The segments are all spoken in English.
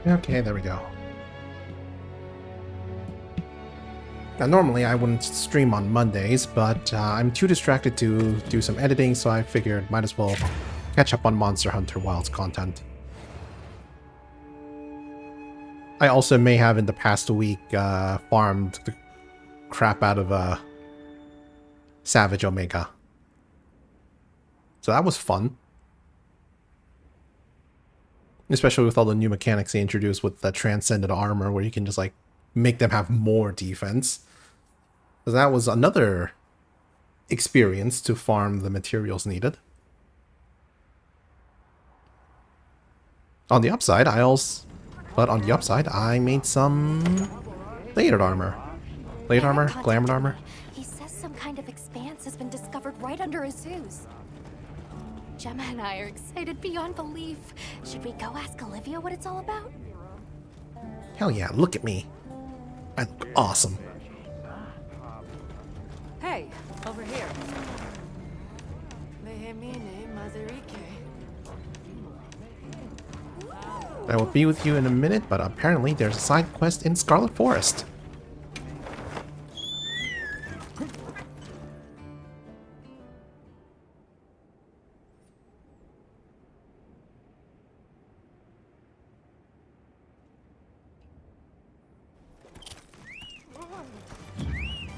Okay, there we go. Now, normally I wouldn't stream on Mondays, but I'm too distracted to do some editing, so I figured might as well catch up on Monster Hunter Wilds content. I also may have in the past week farmed the crap out of Savage Omega. So that was fun. Especially with all the new mechanics they introduced with the Transcendent Armor, where you can just like make them have more defense. So that was another experience to farm the materials needed. On the upside, I made some layered armor. Layered armor? Glamored armor? He says some kind of expanse has been discovered right under Azu's. Gemma and I are excited beyond belief. Should we go ask Olivia what it's all about? Hell yeah, look at me. I look awesome. Hey, over here. I will be with you in a minute, but apparently there's a side quest in Scarlet Forest.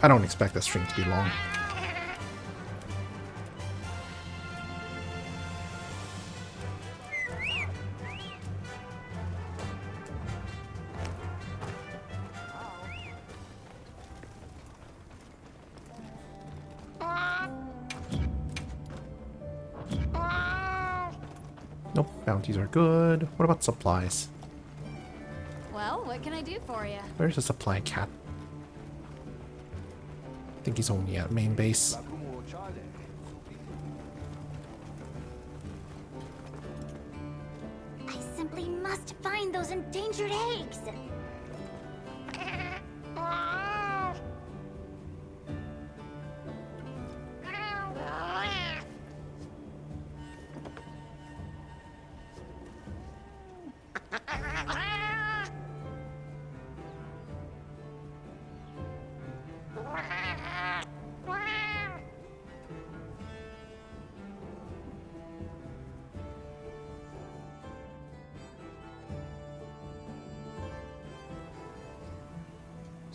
I don't expect the stream to be long. Nope, bounties are good. What about supplies? Well, what can I do for you? Where's the supply cat? I think he's only at main base. I simply must find those endangered eggs.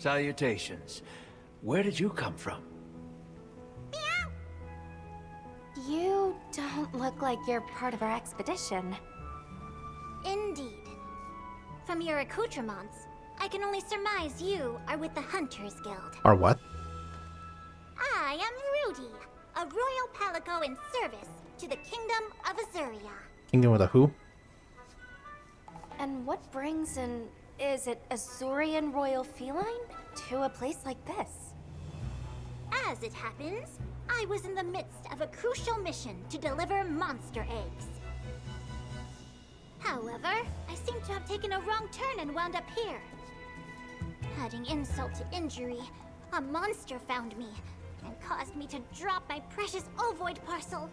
Salutations. Where did you come from? You don't look like you're part of our expedition. Indeed. From your accoutrements, I can only surmise you are with the Hunters Guild. Or what? I am Rudy, a royal palico in service to the Kingdom of Azuria. Kingdom with a who? And what brings an, is it Azurian royal feline, to a place like this? As it happens, I was in the midst of a crucial mission to deliver monster eggs. However, I seem to have taken a wrong turn and wound up here. Adding insult to injury, a monster found me and caused me to drop my precious ovoid parcel.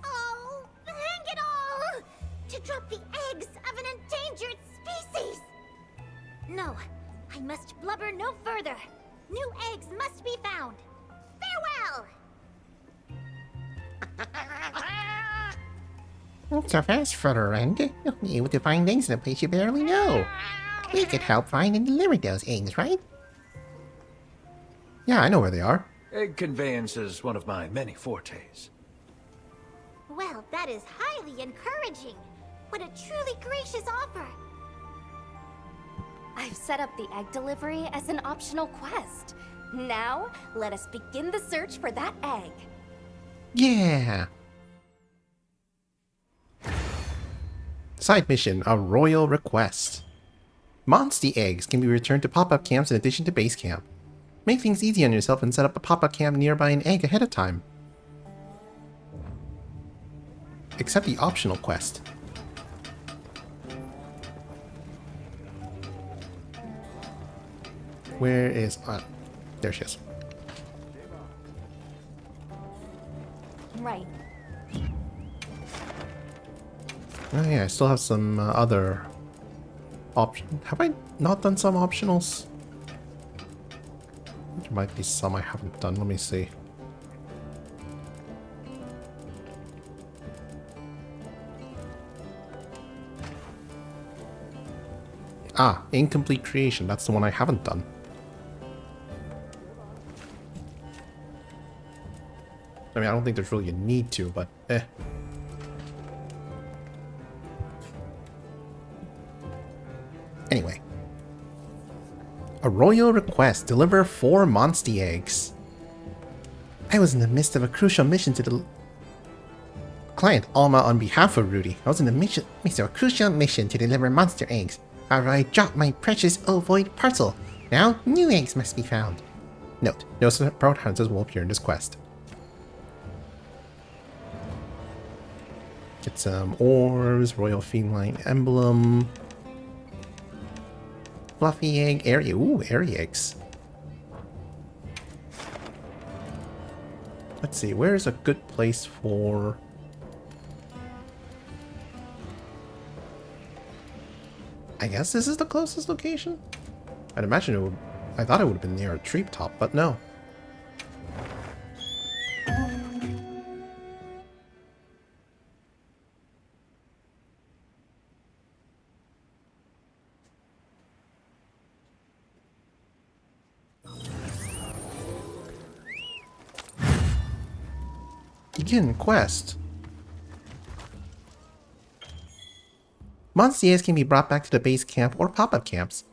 Oh, hang it all! To drop the eggs of an endangered species! No, I must blubber no further. New eggs must be found. Farewell! Not so fast, friend. You'll be able to find eggs in a place you barely know. We could help find and deliver those eggs, right? Yeah, I know where they are. Egg conveyance is one of my many fortes. Well, that is highly encouraging. What a truly gracious offer. I've set up the egg delivery as an optional quest. Now, let us begin the search for that egg. Yeah. Side mission, a royal request. Monsty eggs can be returned to pop-up camps in addition to base camp. Make things easy on yourself and set up a pop-up camp nearby an egg ahead of time. Accept the optional quest. Where is... there she is. Right. Oh yeah, I still have some other option. Have I not done some optionals? There might be some I haven't done. Let me see. Ah, incomplete creation. That's the one I haven't done. I mean, I don't think there's really a need to, but eh. Anyway. A royal request. Deliver 4 Monsty eggs. I was in the midst of a crucial mission to the Client Alma on behalf of Rudy. I was in the midst of a crucial mission to deliver monster eggs. However, I dropped my precious ovoid parcel. Now, new eggs must be found. Note, no separate hunters will appear in this quest. Get some orbs, royal feline emblem. Fluffy egg, area. Ooh, area eggs. Let's see, where is a good place for... I guess this is the closest location? I'd imagine it would... I thought it would have been near a treetop, but no. Begin quest. Monster eggs can be brought back to the base camp or pop-up camps.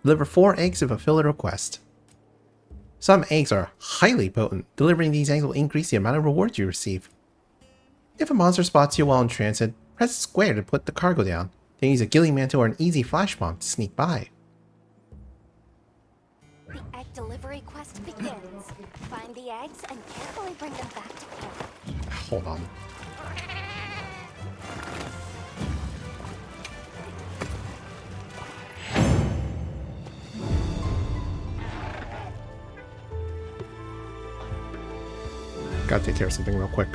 Deliver 4 eggs to fulfill a request. Some eggs are highly potent. Delivering these eggs will increase the amount of rewards you receive. If a monster spots you while in transit, press square to put the cargo down. Then use a ghillie mantle or an easy flash bomb to sneak by. The egg delivery quest begins. Find the eggs and carefully bring them back to camp. Hold on. Gotta take care of something real quick.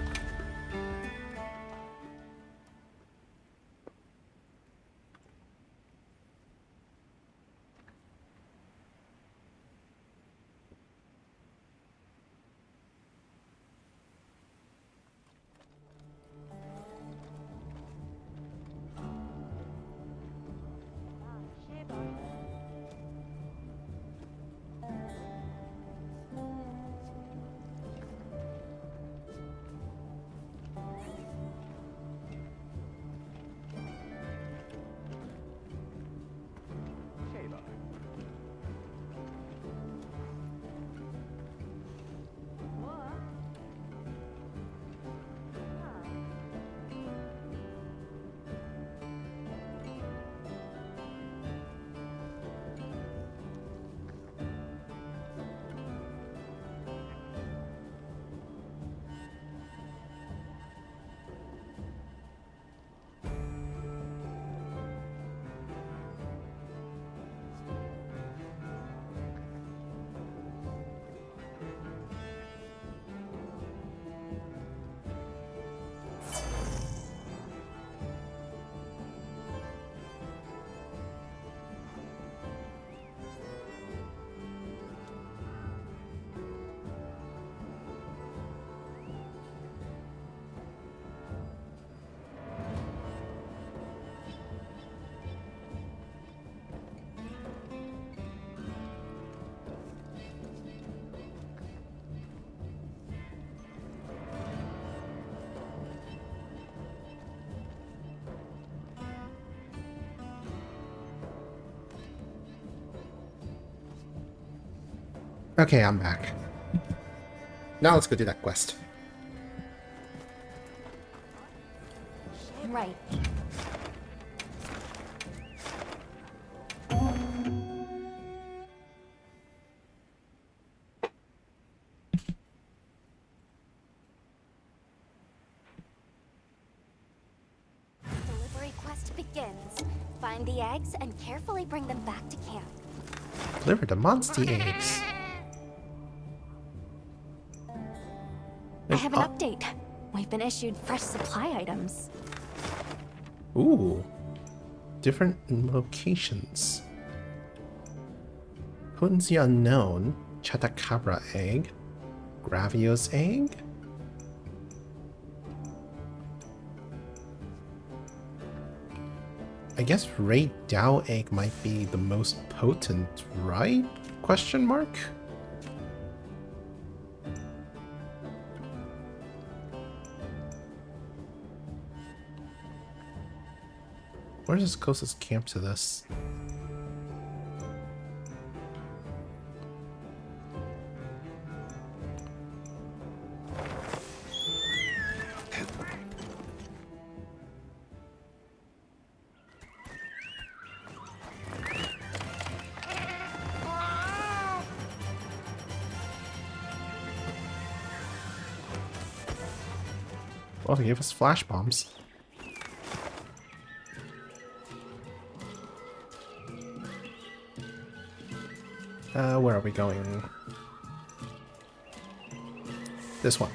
Okay, I'm back. Now let's go do that quest. Right. Delivery quest begins. Find the eggs and carefully bring them back to camp. Deliver the Monsty eggs. I have an update. We've been issued fresh supply items. Ooh. different locations. Potency unknown. Chatacabra egg. Gravios egg. I guess Ray Dao egg might be the most potent, right? Question mark? Where's this closest camp to this? Well, they gave us flash bombs. Where are we going? This one.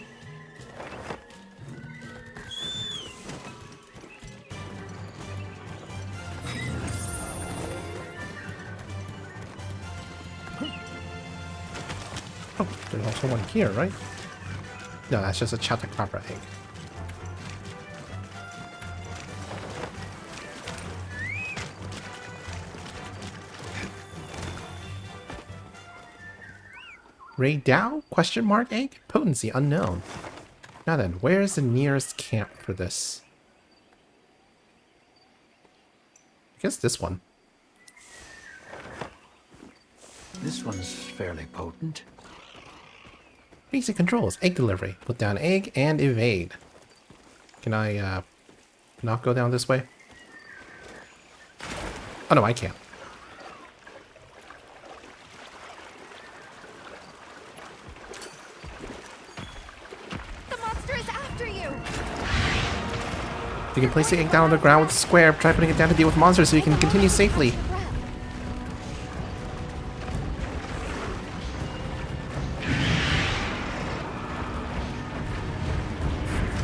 Oh, there's also one here, right? No, that's just a Chatacabra egg. Ray Dao? Question mark egg? Potency unknown. Now then, where is the nearest camp for this? I guess this one. This one's fairly potent. Basic controls. Egg delivery. Put down egg and evade. Can I, not go down this way? Oh no, I can't. You can place the egg down on the ground with a square. Try putting it down to deal with monsters so you can continue safely.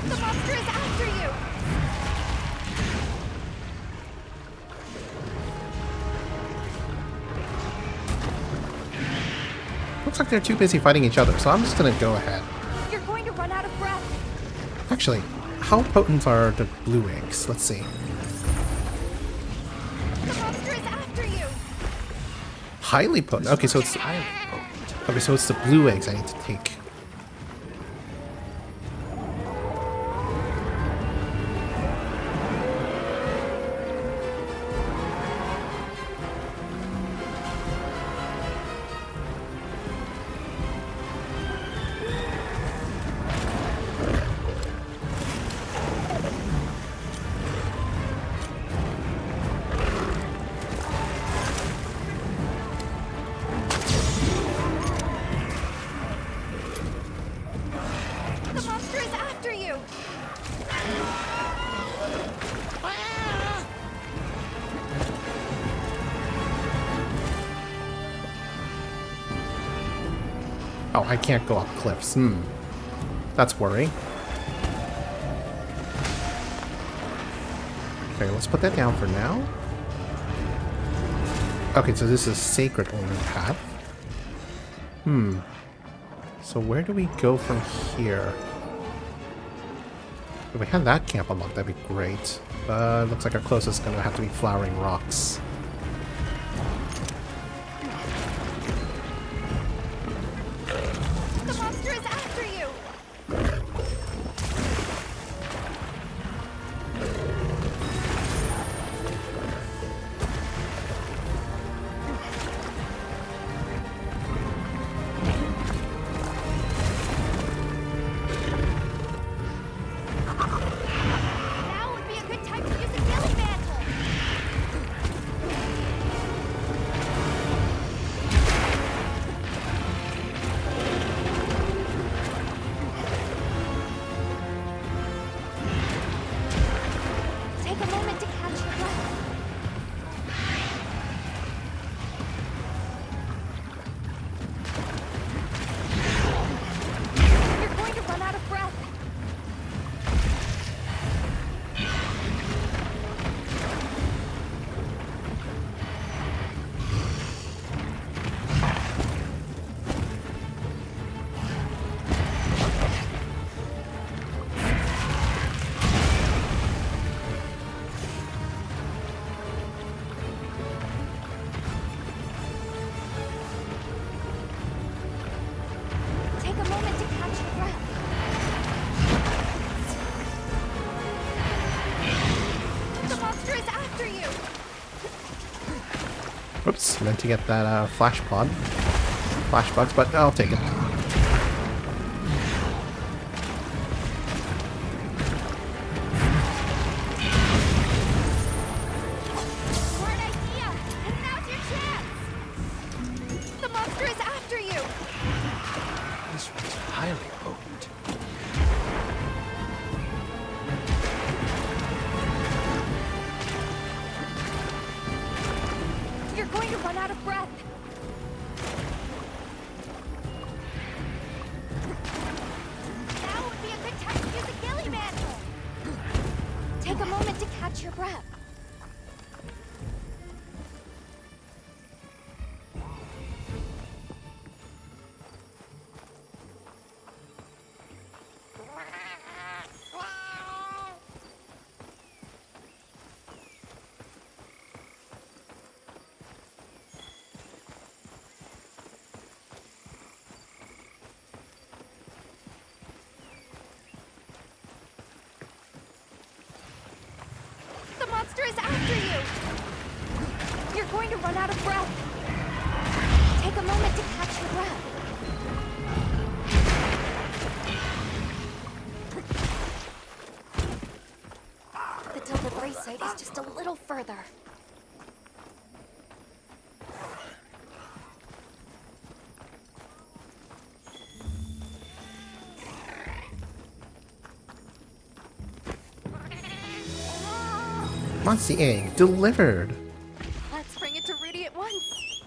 The monster is after you! Looks like they're too busy fighting each other, so I'm just gonna go ahead. You're going to run out of breath. Actually, how potent are the blue eggs? Let's see. The monster is after you! Highly potent. Okay, so it's Highly potent. okay, so it's the blue eggs I need to take. The monster is after you! Oh, I can't go up cliffs. That's worrying. Okay, let's put that down for now. Okay, so this is Sacred Owner Path. So where do we go from here? If we had that camp unlocked, that'd be great. Looks like our closest is gonna have to be Flowering Rocks. The monster is after you! Now would be a good time to use a healing mantle! Oops, meant to get that flash pod. Flash bugs, but I'll take it. Smart idea! And now's your chance! The monster is after you! This one's highly potent. You're going to run out of breath. Now would be a good time to use a ghillie mantle. Take a moment to catch your breath. The monster is after you! You're going to run out of breath. Take a moment to catch your breath. The delivery site is just a little further. Monster egg delivered. Let's bring it to Rudy at once.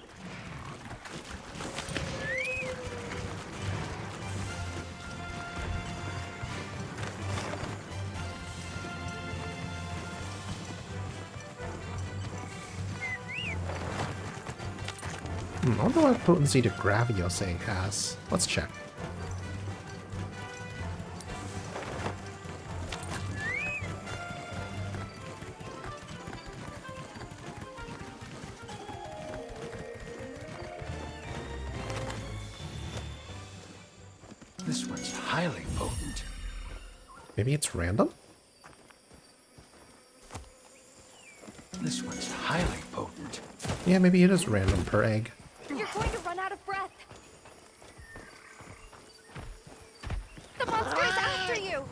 I wonder what potency to Gravios egg has. Let's check. This one's highly potent. Maybe it's random? This one's highly potent. Yeah, maybe it is random per egg. You're going to run out of breath. The monster is after you!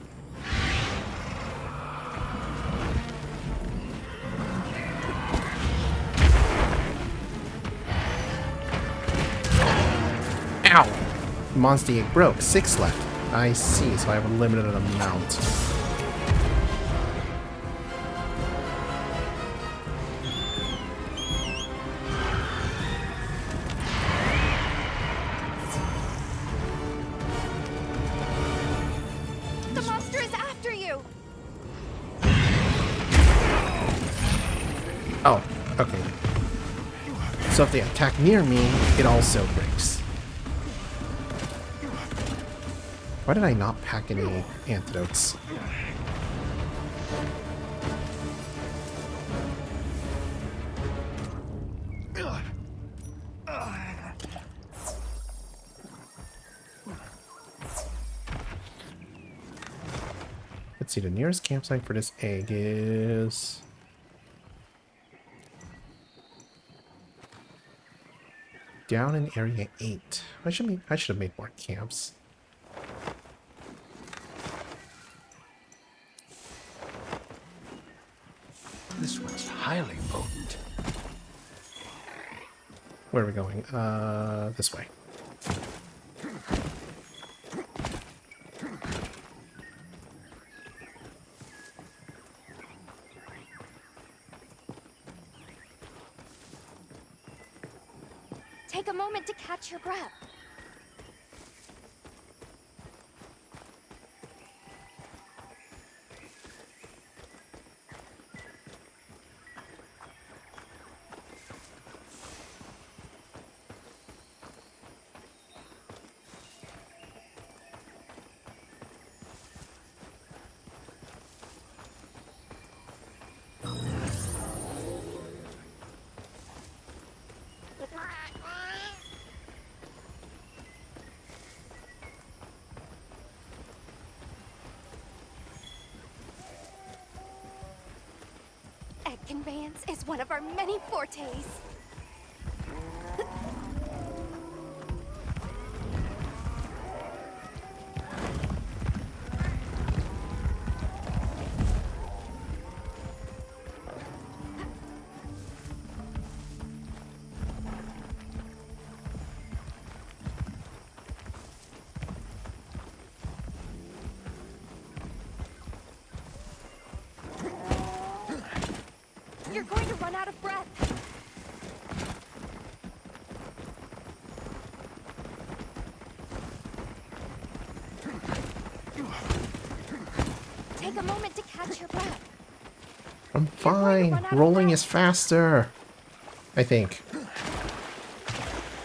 Ow! Monster egg broke. 6 left. I see, so I have a limited amount. The monster is after you! Oh, okay. So if they attack near me, it also breaks. Why did I not pack any antidotes? Let's see, the nearest campsite for this egg is... down in area 8. I should have made more camps. This one's highly potent. Where are we going? This way. Take a moment to catch your breath. Egg conveyance is one of our many fortes. You're going to run out of breath. Take a moment to catch your breath. I'm fine. Rolling is faster. I think.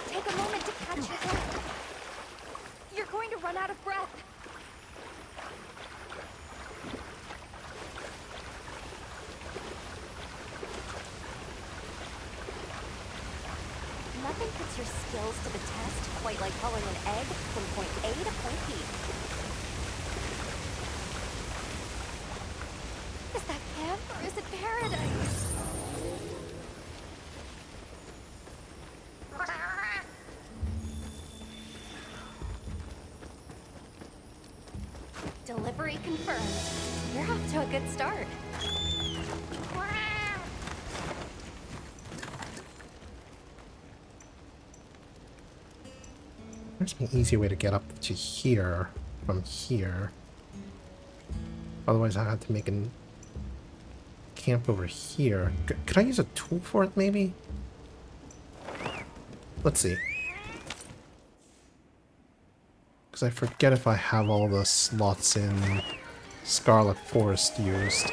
Take a moment to catch your breath. You're going to run out of breath. Nothing puts your skills to the test quite like hauling an egg from point A to point B. Is that camp or is it paradise? Delivery confirmed. You're off to a good start. There's an easy way to get up to here from here. Otherwise, I had to make a camp over here. Could I use a tool for it, maybe? Let's see. Because I forget if I have all the slots in Scarlet Forest used.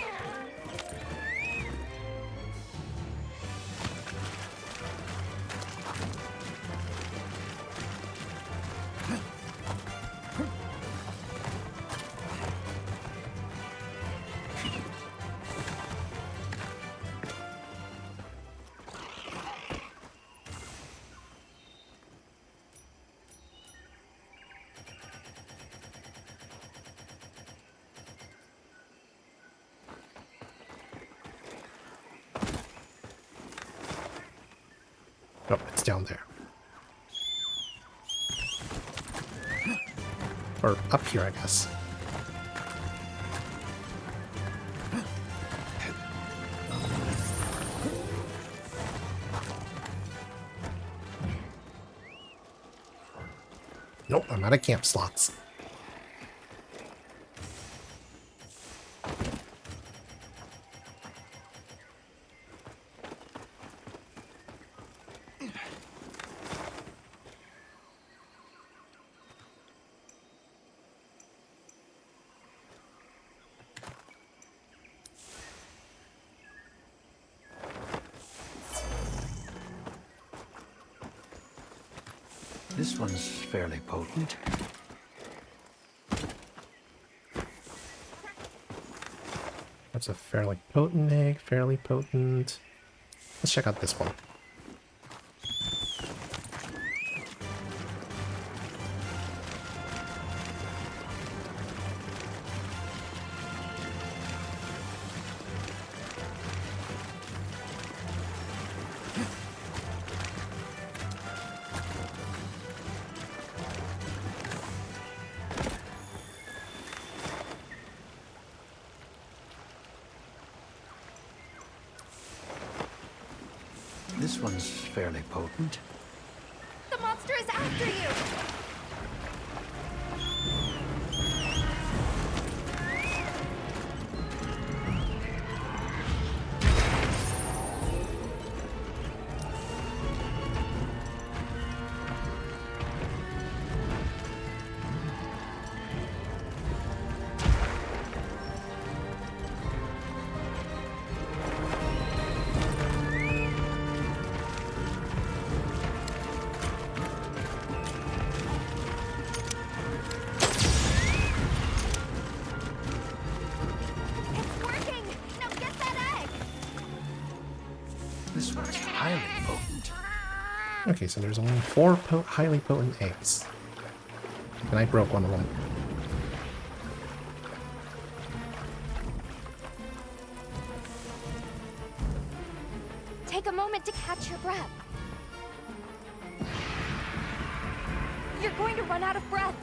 Oh, it's down there. Or up here, I guess. Nope, I'm out of camp slots. This one's fairly potent. That's a fairly potent egg, fairly potent. Let's check out this one. This one's fairly potent. The monster is after you! It's working! Now get that egg! This one's highly potent. Okay, so there's only 4 highly potent eggs. And I broke one of them. Take a moment to catch your breath. You're going to run out of breath.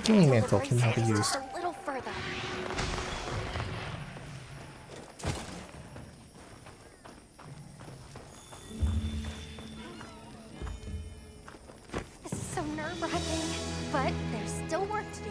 Gaming Until the mantle can now bracelet be is used. just a little further. This is so nerve-wracking, but there's still work to do.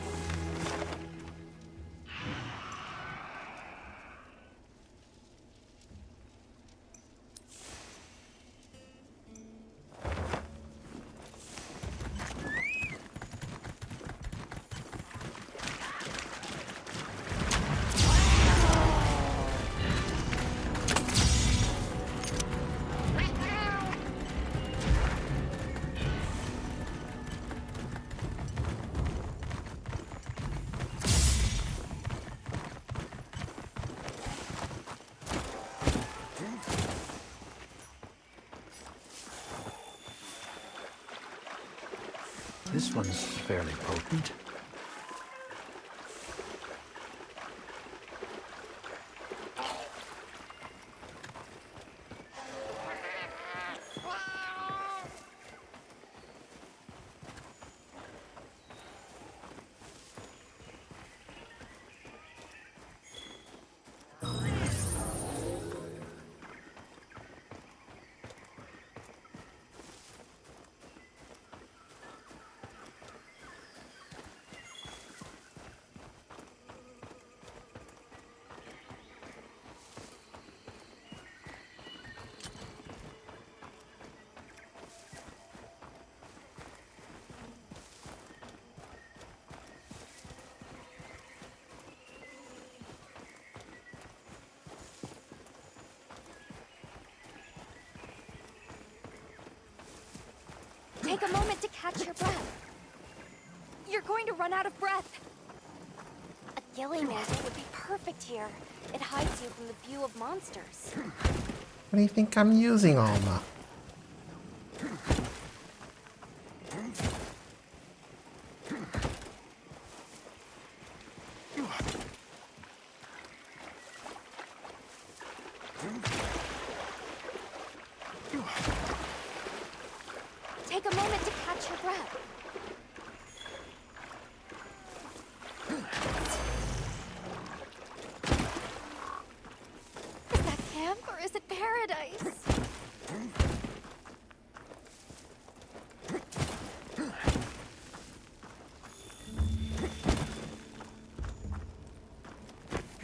This one's fairly potent. Take a moment to catch your breath. You're going to run out of breath. A ghillie mantle would be perfect here. It hides you from the view of monsters. What do you think I'm using, Alma? Take a moment to catch your breath. Is that camp or is it paradise?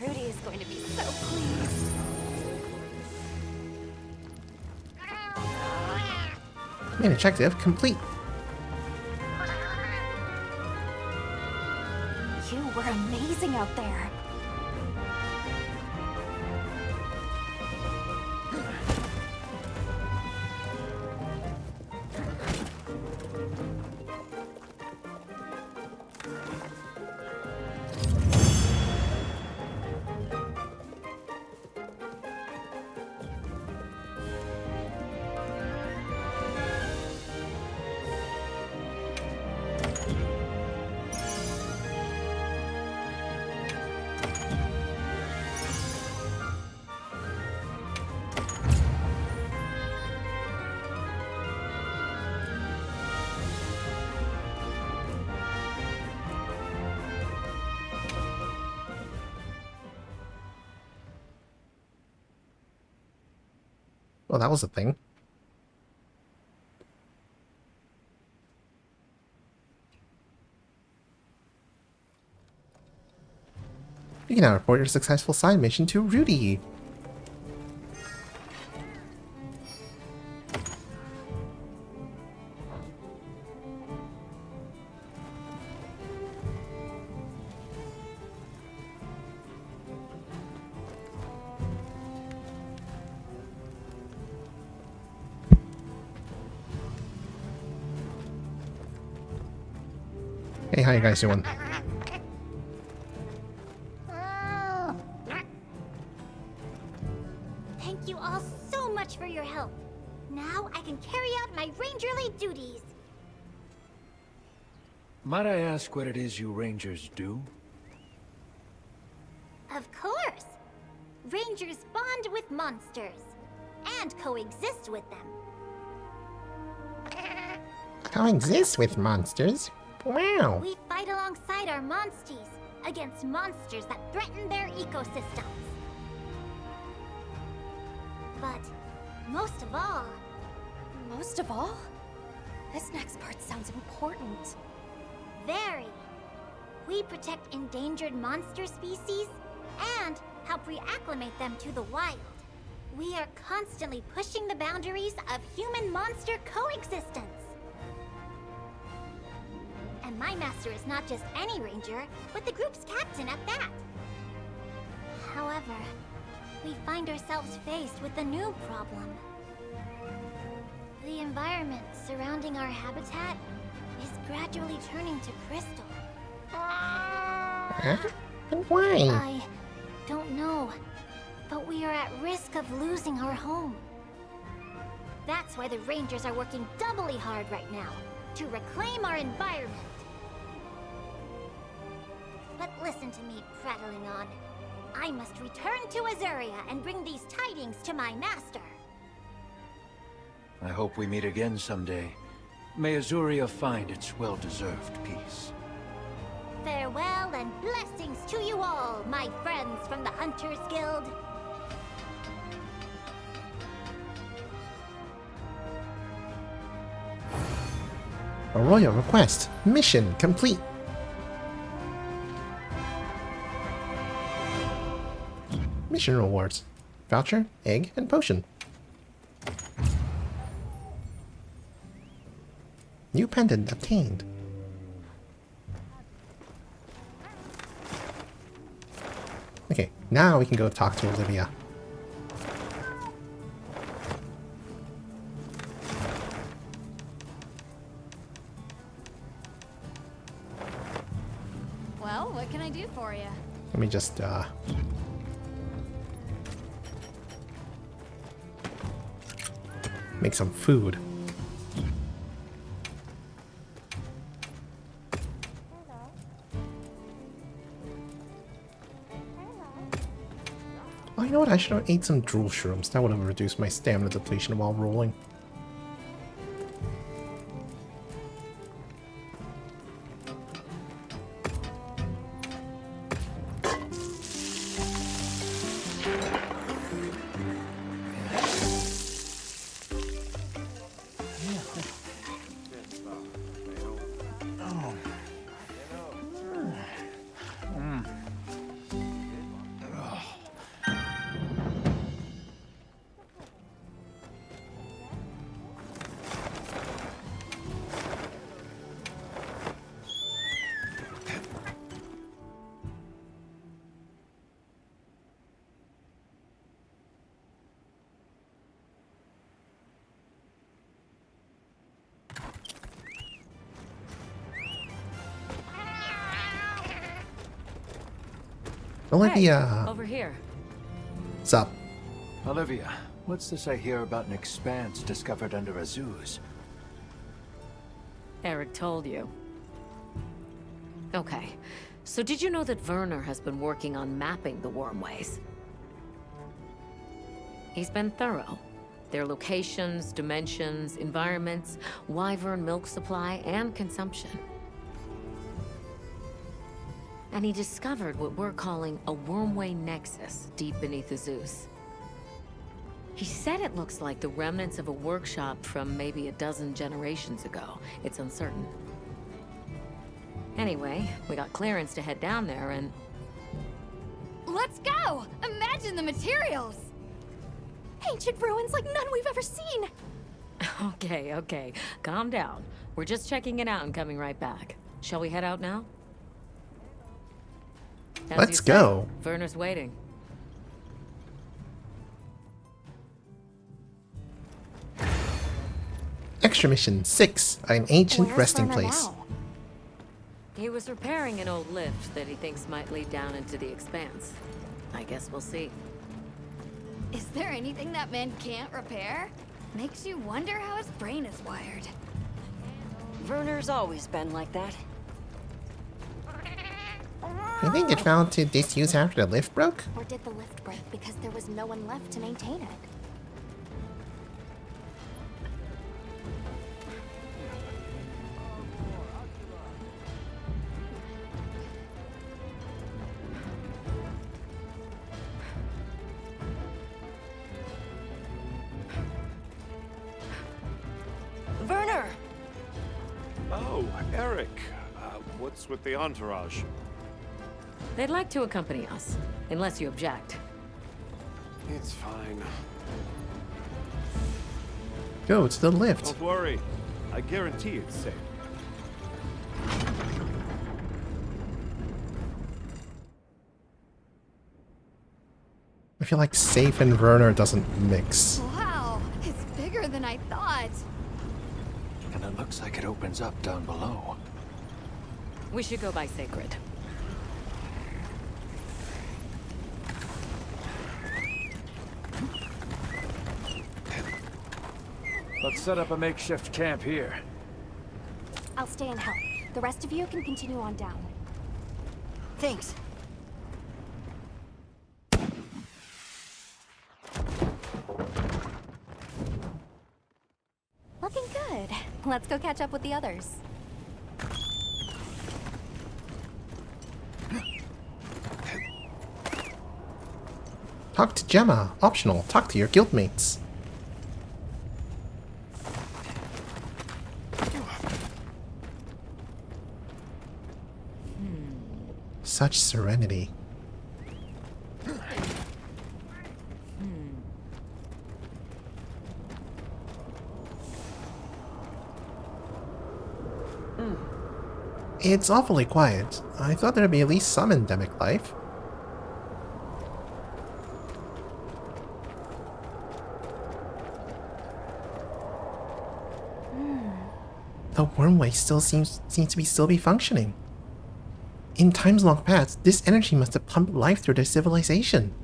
Rudy is going to be so pleased. Main objective complete. You were amazing out there. Well, that was a thing. You can now report your successful side mission to Rudy. Hey, how you guys doing? Thank you all so much for your help. Now I can carry out my rangerly duties. Might I ask what it is you Rangers do? Of course. Rangers bond with monsters and coexist with them. Coexist with monsters? Wow. We fight along alongside our monsties against monsters that threaten their ecosystems. But most of all, Most of all? This next part sounds important. very. We protect endangered monster species and help reacclimate them to the wild. We are constantly pushing the boundaries of human-monster coexistence. And my master is not just any ranger, but the group's captain at that. However, we find ourselves faced with a new problem. The environment surrounding our habitat is gradually turning to crystal. Huh? And why? I don't know, but we are at risk of losing our home. That's why the Rangers are working doubly hard right now, to reclaim our environment. But listen to me prattling on. I must return to Azuria and bring these tidings to my master. I hope we meet again someday. May Azuria find its well-deserved peace. Farewell and blessings to you all, my friends from the Hunters Guild. A royal request. Mission complete. Mission rewards. Voucher, egg, and potion. New pendant obtained. Okay, now we can go talk to Olivia. Well, what can I do for you? Let me just, make some food. Oh, you know what? I should have ate some drool shrooms. That would have reduced my stamina depletion while rolling. Olivia! Over here. Sup? Olivia, what's this I hear about an expanse discovered under Azuz? Eric told you. Okay. So did you know that Werner has been working on mapping the wormways? He's been thorough. Their locations, dimensions, environments, wyvern milk supply, and consumption. And he discovered what we're calling a wormway nexus deep beneath Azuz. He said it looks like the remnants of a workshop from maybe a dozen generations ago. It's uncertain. Anyway, we got clearance to head down there and... Let's go! Imagine the materials! Ancient ruins like none we've ever seen! Okay. Calm down. We're just checking it out and coming right back. Shall we head out now? As Let's you said, go. Werner's waiting. Extra mission 6, an ancient Where's resting Werner place. now? He was repairing an old lift that he thinks might lead down into the expanse. I guess we'll see. Is there anything that man can't repair? Makes you wonder how his brain is wired. Werner's always been like that. You think it fell into disuse after the lift broke? Or did the lift break because there was no one left to maintain it? Eric, what's with the entourage? They'd like to accompany us, unless you object. It's fine. Go to the lift. Don't worry. I guarantee it's safe. I feel like safe and Werner doesn't mix. Wow, it's bigger than I thought. And it looks like it opens up down below. We should go by Sacred. Let's set up a makeshift camp here. I'll stay and help. The rest of you can continue on down. Thanks. Looking good. Let's go catch up with the others. Talk to Gemma. Optional. Talk to your guildmates. Such serenity. It's awfully quiet. I thought there'd be at least some endemic life. The wormway still seems to be functioning. In times long past, this energy must have pumped life through their civilization.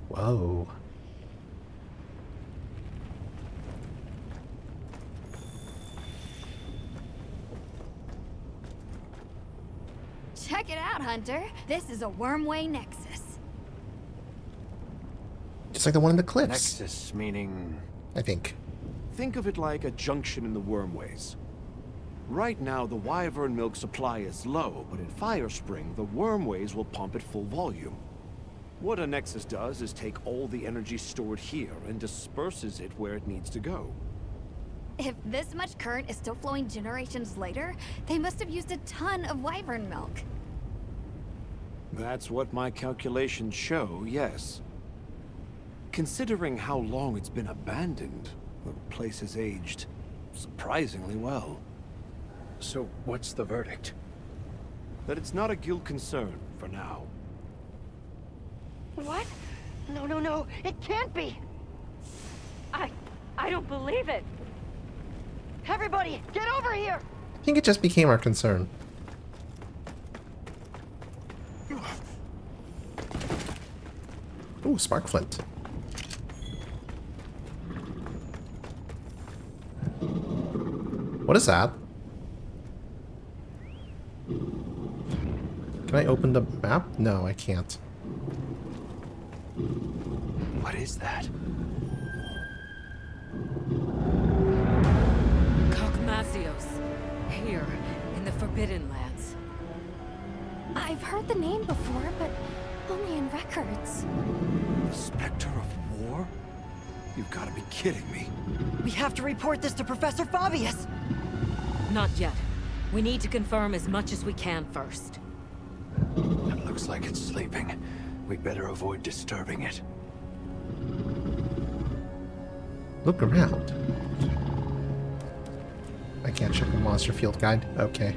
Whoa. Check it out, Hunter. This is a Wormway Nexus. Just like the one in the cliffs, Nexus, meaning... I think. Think of it like a junction in the wormways. Right now, the wyvern milk supply is low, but in Firespring, the wormways will pump at full volume. What a Nexus does is take all the energy stored here and disperses it where it needs to go. If this much current is still flowing generations later, they must have used a ton of wyvern milk. That's what my calculations show, yes. Considering how long it's been abandoned, the place has aged surprisingly well. So what's the verdict? That it's not a guild concern for now. What? No, no, no. It can't be. I don't believe it. Everybody, get over here. I think it just became our concern. Ooh, Sparkflint. What is that? Can I open the map? No, I can't. What is that? Cogmazios. Here, in the Forbidden Lands. I've heard the name before, but only in records. The Spectre of War? You've got to be kidding me. We have to report this to Professor Fabius. Not yet. We need to confirm as much as we can first. It looks like it's sleeping. We'd better avoid disturbing it. Look around. I can't check the monster field guide. Okay.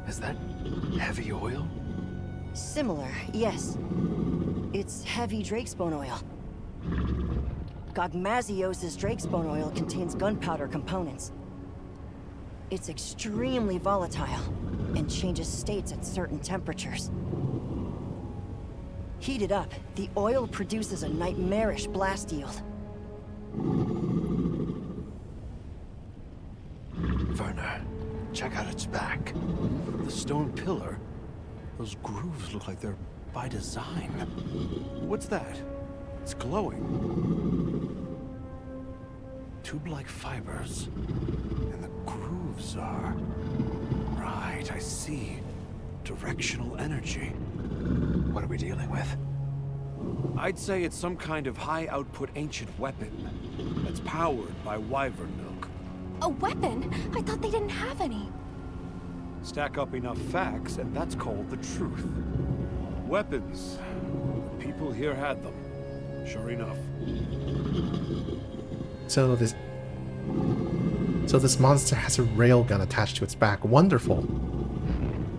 Is that heavy oil? Similar, yes. It's heavy drakesbone oil. Gogmazios' drakesbone oil contains gunpowder components. It's extremely volatile and changes states at certain temperatures. Heated up, the oil produces a nightmarish blast yield. Werner, check out its back. The stone pillar? Those grooves look like they're by design. What's that? It's glowing. tube-like fibers. And the grooves are... Right, I see. Directional energy. What are we dealing with? I'd say it's some kind of high-output ancient weapon that's powered by wyvern milk. A weapon? I thought they didn't have any. Stack up enough facts, and that's called the truth. Weapons. The people here had them. Sure enough. So this monster has a railgun attached to its back. Wonderful.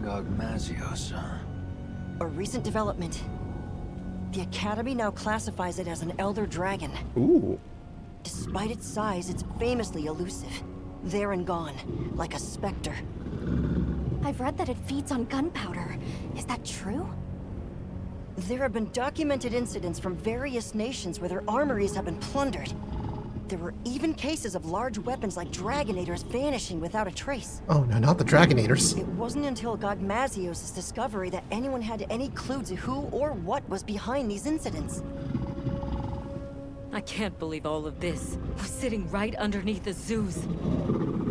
Gogmazios, huh? A recent development. The Academy now classifies it as an Elder Dragon. Ooh. Despite its size, it's famously elusive. There and gone, like a specter. I've read that it feeds on gunpowder. Is that true? There have been documented incidents from various nations where their armories have been plundered. There were even cases of large weapons like Dragonators vanishing without a trace. Oh no, not the Dragonators. It wasn't until Gogmazios' discovery that anyone had any clue to who or what was behind these incidents. I can't believe all of this was sitting right underneath the Zeus.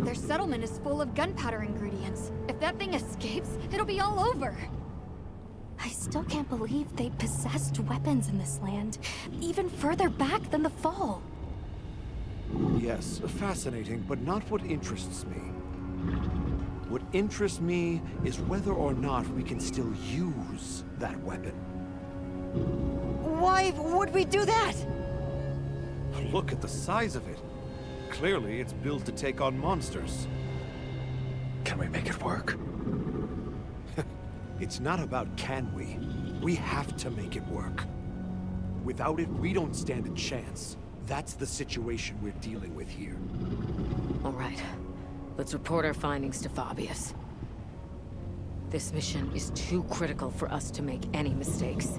Their settlement is full of gunpowder ingredients. If that thing escapes, it'll be all over. I still can't believe they possessed weapons in this land, even further back than the Fall. Yes, fascinating, but not what interests me. What interests me is whether or not we can still use that weapon. Why would we do that? Look at the size of it. Clearly, it's built to take on monsters. Can we make it work? It's not about can we. We have to make it work. Without it, we don't stand a chance. That's the situation we're dealing with here. All right, let's report our findings to Fabius. This mission is too critical for us to make any mistakes.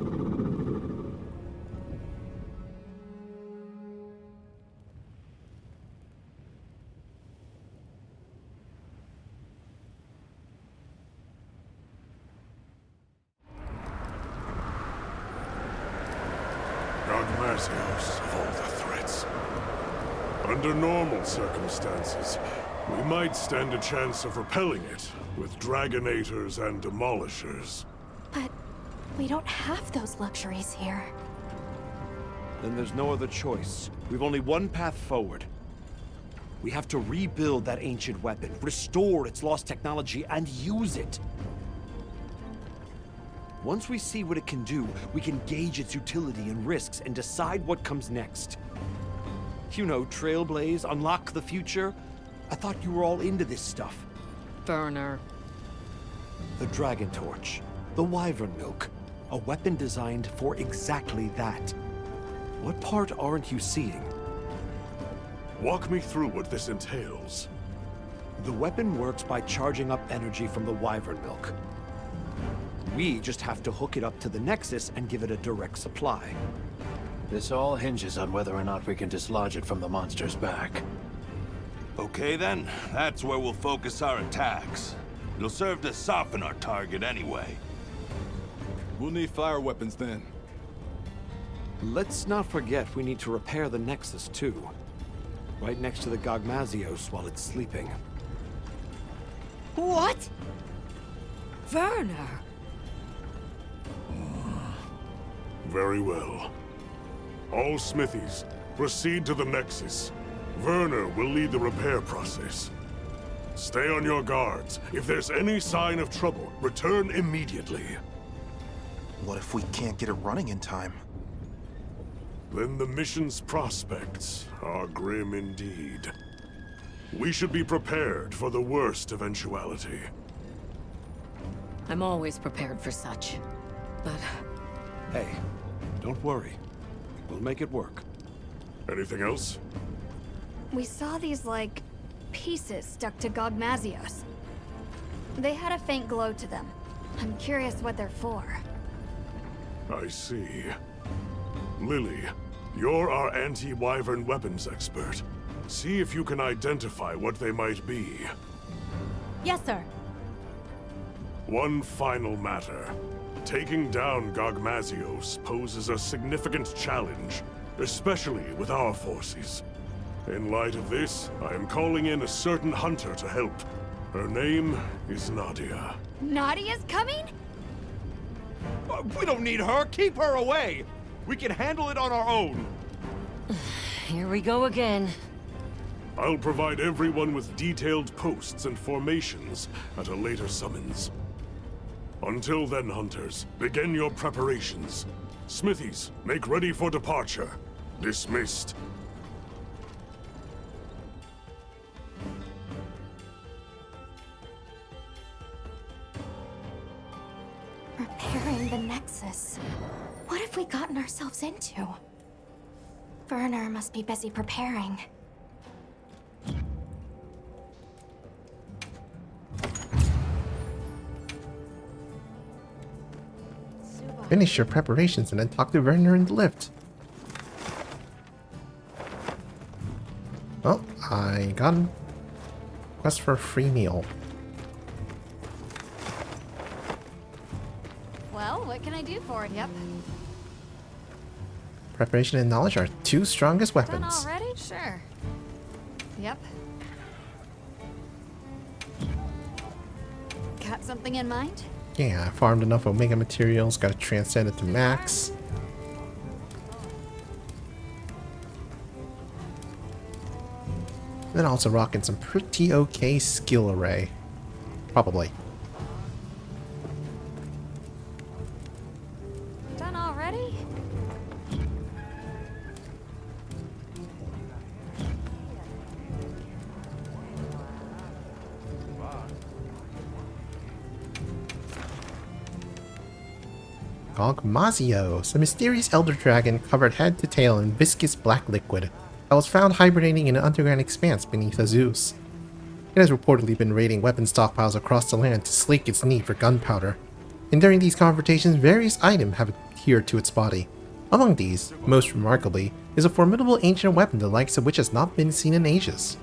Gogmazios of all the threats. Under normal circumstances, we might stand a chance of repelling it with Dragonators and Demolishers. But we don't have those luxuries here. Then there's no other choice. We've only one path forward. We have to rebuild that ancient weapon, restore its lost technology, and use it. Once we see what it can do, we can gauge its utility and risks and decide what comes next. You know, trailblaze, unlock the future. I thought you were all into this stuff. Werner. The Dragon Torch. The Wyvern Milk. A weapon designed for exactly that. What part aren't you seeing? Walk me through what this entails. The weapon works by charging up energy from the Wyvern Milk. We just have to hook it up to the Nexus and give it a direct supply. This all hinges on whether or not we can dislodge it from the monster's back. Okay then, that's where we'll focus our attacks. It'll serve to soften our target anyway. We'll need fire weapons then. Let's not forget we need to repair the Nexus too. Right next to the Gogmazios while it's sleeping. What? Werner! Very well. All smithies, proceed to the Nexus. Werner will lead the repair process. Stay on your guards. If there's any sign of trouble, return immediately. What if we can't get it running in time? Then the mission's prospects are grim indeed. We should be prepared for the worst eventuality. I'm always prepared for such. But Hey, don't worry. We'll make it work. Anything else? We saw these, like, pieces stuck to Gogmazios. They had a faint glow to them. I'm curious what they're for. I see. Lily, you're our anti-wyvern weapons expert. See if you can identify what they might be. Yes, sir. One final matter. Taking down Gogmazios poses a significant challenge, especially with our forces. In light of this, I am calling in a certain hunter to help. Her name is Nadia. Nadia's coming? We don't need her. Keep her away. We can handle it on our own. Here we go again. I'll provide everyone with detailed posts and formations at a later summons. Until then, hunters, begin your preparations. Smithies, make ready for departure. Dismissed. Repairing the Nexus. What have we gotten ourselves into? Werner must be busy preparing. Finish your preparations and then talk to Werner in the lift. Well, I got a request for a free meal. Well, what can I do for it? Yep. Preparation and knowledge are two strongest Done weapons. already? Sure. Yep. Got something in mind? Yeah, I farmed enough Omega materials, gotta transcend it to max. Then also rocking some pretty okay skill array. Probably. Done already? Gogmazios, a mysterious elder dragon covered head to tail in viscous black liquid that was found hibernating in an underground expanse beneath Azus. It has reportedly been raiding weapon stockpiles across the land to slake its need for gunpowder, and during these confrontations various items have adhered to its body. Among these, most remarkably, is a formidable ancient weapon the likes of which has not been seen in ages.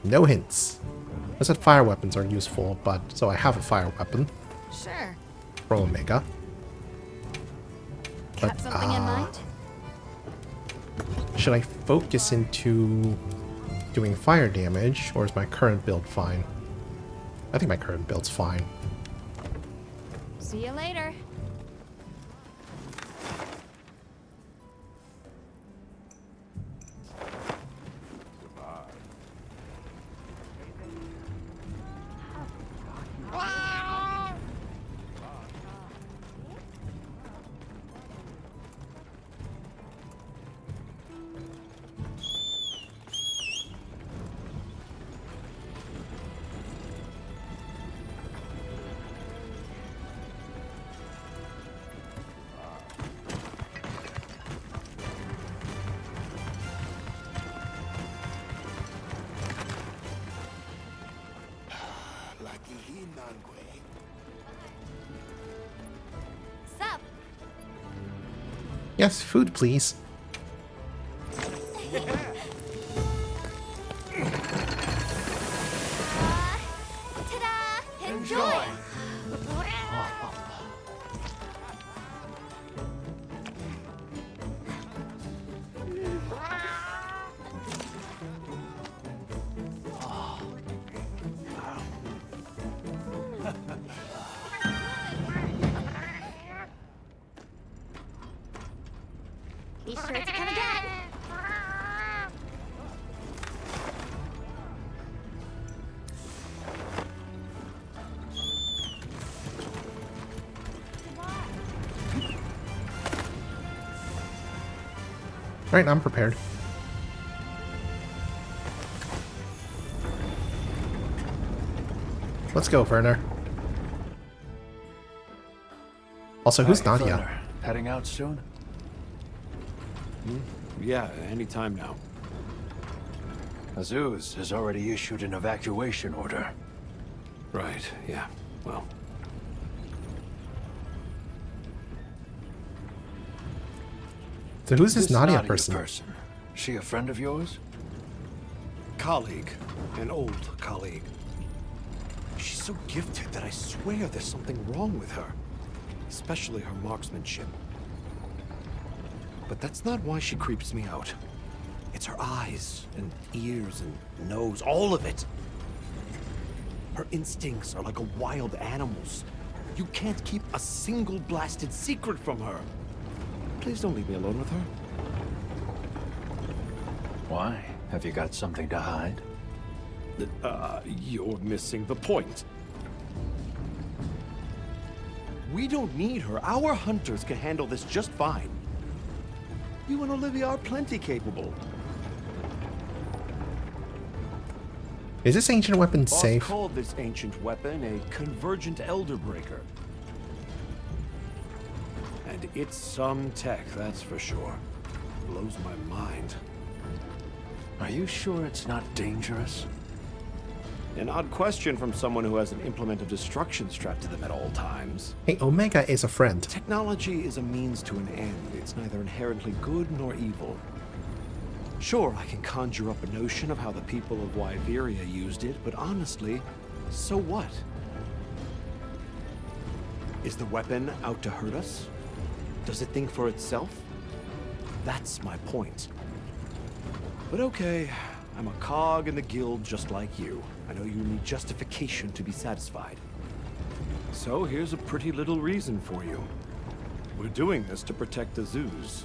No hints. I said fire weapons are useful, but so I have a fire weapon. Sure. Pro Omega. Got something in mind? Should I focus into doing fire damage, or is my current build fine? I think my current build's fine. See you later. Sup? Yes, food please. Ta-da! Enjoy! Be sure to come again. Alright, I'm prepared. Let's go, Werner. Also, who's Hi, Nadia? Werner. Heading out soon? Yeah, anytime now. Azuz has already issued an evacuation order. Right, yeah. Well, So who's this Nadia person? She a friend of yours? colleague. An old colleague. She's so gifted that I swear there's something wrong with her. Especially her marksmanship. But that's not why she creeps me out. It's her eyes and ears and nose, all of it. Her instincts are like a wild animal's. You can't keep a single blasted secret from her. Please don't leave me alone with her. Why? Have you got something to hide? You're missing the point. We don't need her. Our hunters can handle this just fine. You and Olivia are plenty capable. Is this ancient weapon Boss safe? called this ancient weapon a convergent elder breaker. And it's some tech, that's for sure. Blows my mind. Are you sure it's not dangerous? An odd question from someone who has an implement of destruction strapped to them at all times. Hey, Omega is a friend. Technology is a means to an end. It's neither inherently good nor evil. Sure, I can conjure up a notion of how the people of Wyveria used it, but honestly, so what? Is the weapon out to hurt us? Does it think for itself? That's my point. But okay, I'm a cog in the guild just like you. I know you need justification to be satisfied. So here's a pretty little reason for you. We're doing this to protect the zoos.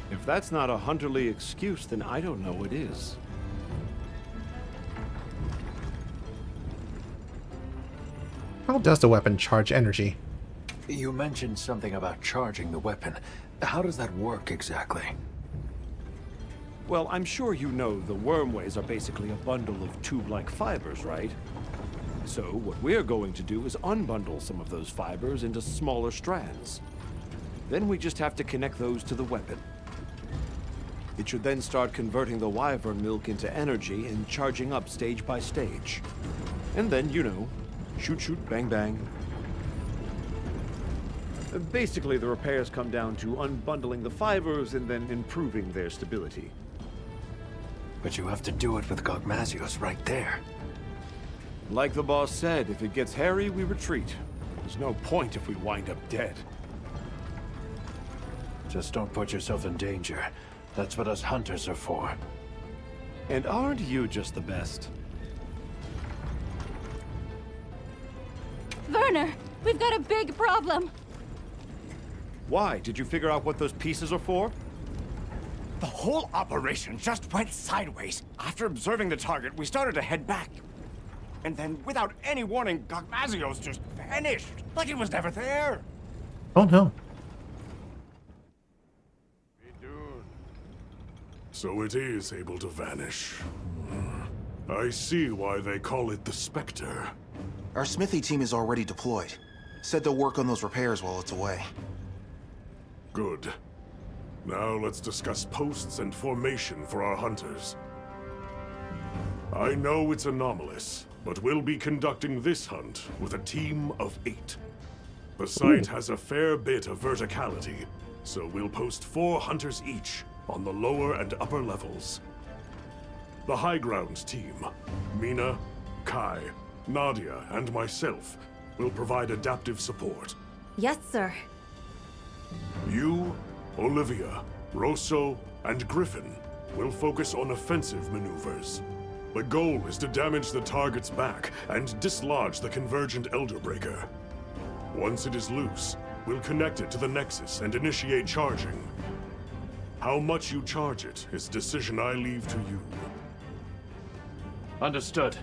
If that's not a hunterly excuse, then I don't know what is. How does the weapon charge energy? You mentioned something about charging the weapon. How does that work exactly? Well, I'm sure you know the wormways are basically a bundle of tube-like fibers, right? So what we're going to do is unbundle some of those fibers into smaller strands. Then we just have to connect those to the weapon. It should then start converting the wyvern milk into energy and charging up stage by stage. And then, you know, shoot, shoot, bang, bang. Basically, the repairs come down to unbundling the fibers and then improving their stability. But you have to do it with Gogmazios right there. Like the boss said, if it gets hairy, we retreat. There's no point if we wind up dead. Just don't put yourself in danger. That's what us hunters are for. And aren't you just the best? Werner, we've got a big problem. Why? Did you figure out what those pieces are for? The whole operation just went sideways. After observing the target, we started to head back. And then, without any warning, Gogmazios just vanished, like he was never there. Oh no. So it is able to vanish. I see why they call it the Spectre. Our smithy team is already deployed. Said they'll work on those repairs while it's away. Good. Now let's discuss posts and formation for our hunters. I know it's anomalous, but we'll be conducting this hunt with a team of 8. The site has a fair bit of verticality, so we'll post 4 hunters each on the lower and upper levels. The high ground team, Mina, Kai, Nadia, and myself, will provide adaptive support. Yes, sir. You, Olivia, Rosso, and Griffin will focus on offensive maneuvers. The goal is to damage the target's back and dislodge the convergent Elder Breaker. Once it is loose, we'll connect it to the Nexus and initiate charging. How much you charge it is a decision I leave to you. Understood.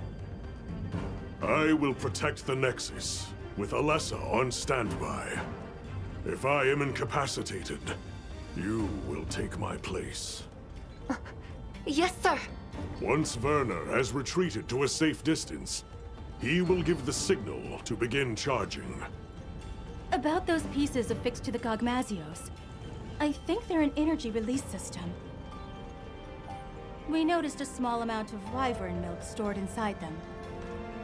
I will protect the Nexus, with Alessa on standby. If I am incapacitated, you will take my place. Yes, sir. Once Werner has retreated to a safe distance, he will give the signal to begin charging. About those pieces affixed to the Gogmazios, I think they're an energy release system. We noticed a small amount of wyvern milk stored inside them.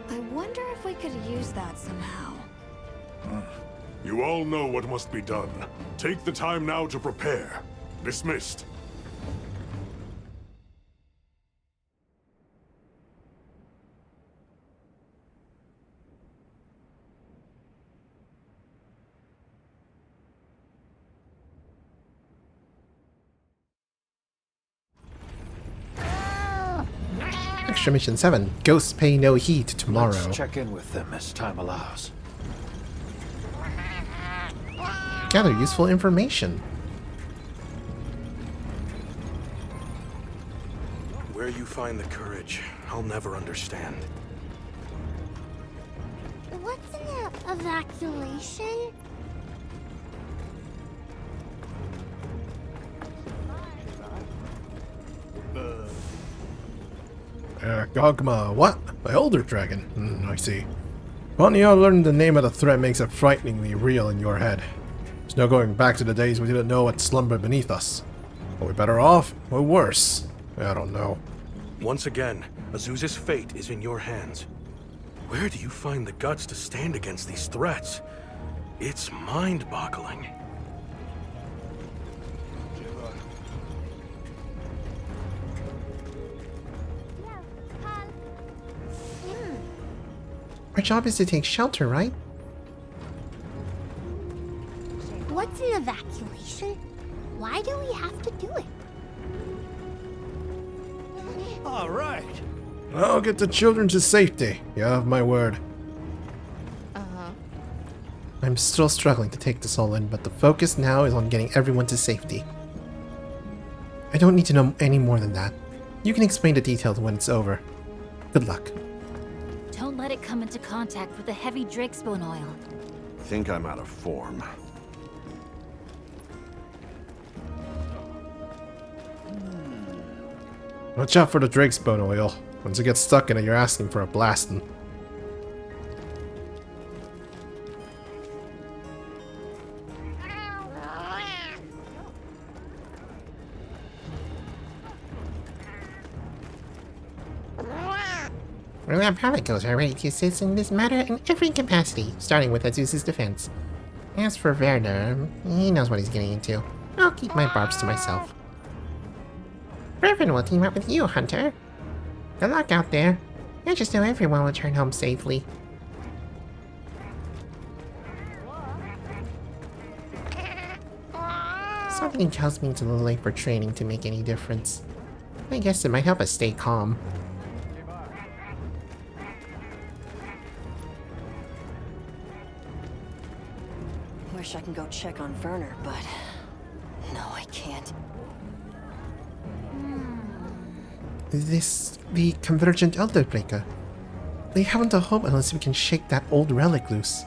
I wonder if we could use that somehow. You all know what must be done. Take the time now to prepare. Dismissed. Extra Mission 7. Ghosts pay no heed tomorrow. Let's check in with them as time allows. Gather useful information. Where you find the courage, I'll never understand. What's an evacuation? Gogma, what? The Elder Dragon? I see. Only you learned the name of the threat makes it frighteningly real in your head. There's no going back to the days we didn't know what slumbered beneath us. Are we better off, or worse? I don't know. Once again, Azuz's fate is in your hands. Where do you find the guts to stand against these threats? It's mind-boggling. Our job is to take shelter, right? What's an evacuation? Why do we have to do it? All right. I'll get the children to safety. You have my word. I'm still struggling to take this all in, but the focus now is on getting everyone to safety. I don't need to know any more than that. You can explain the details when it's over. Good luck. Don't let it come into contact with the heavy Drakespawn oil. Think I'm out of form. Watch out for the Drakespawn oil. Once it gets stuck in it, you're asking for a blasting. Our Palicos are ready to assist in this matter in every capacity, starting with Azuz's defense. As for Werner, he knows what he's getting into. I'll keep my barbs to myself. Griffin will team up with you, Hunter. Good luck out there. I just know everyone will return home safely. Something tells me it's a little late for training to make any difference. I guess it might help us stay calm. Wish I can go check on Werner, but no, I can't. This... the Convergent Elder Breaker. We haven't a hope unless we can shake that old relic loose.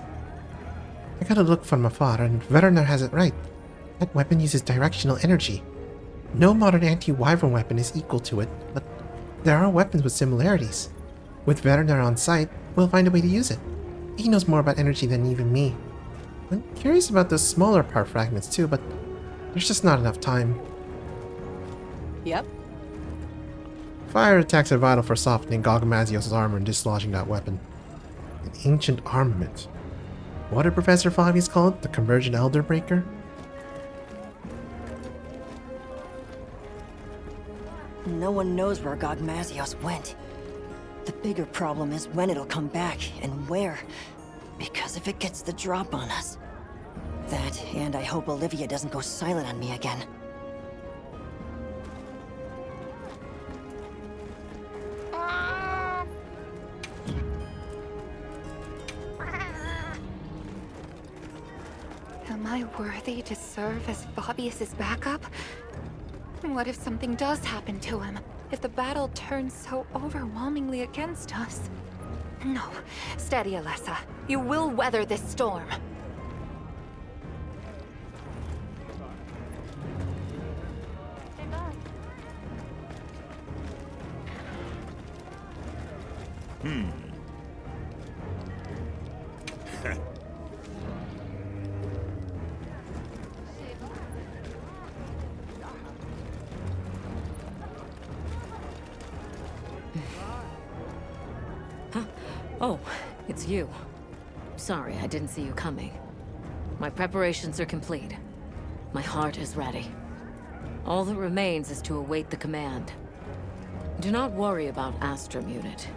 I gotta look from afar, and Werner has it right. That weapon uses directional energy. No modern anti-wyvern weapon is equal to it, but there are weapons with similarities. With Werner on site, we'll find a way to use it. He knows more about energy than even me. I'm curious about those smaller part fragments too, but there's just not enough time. Yep. Fire attacks are vital for softening Gogmazios' armor and dislodging that weapon. An ancient armament. What did Professor Fabius call it? The Convergent Elder Breaker? No one knows where Gogmazios went. The bigger problem is when it'll come back, and where. Because if it gets the drop on us... That, and I hope Olivia doesn't go silent on me again. Am I worthy to serve as Fabius's backup? What if something does happen to him? If the battle turns so overwhelmingly against us? No. Steady, Alessa. You will weather this storm. Oh, it's you. Sorry, I didn't see you coming. My preparations are complete. My heart is ready. All that remains is to await the command. Do not worry about Astrum Unit.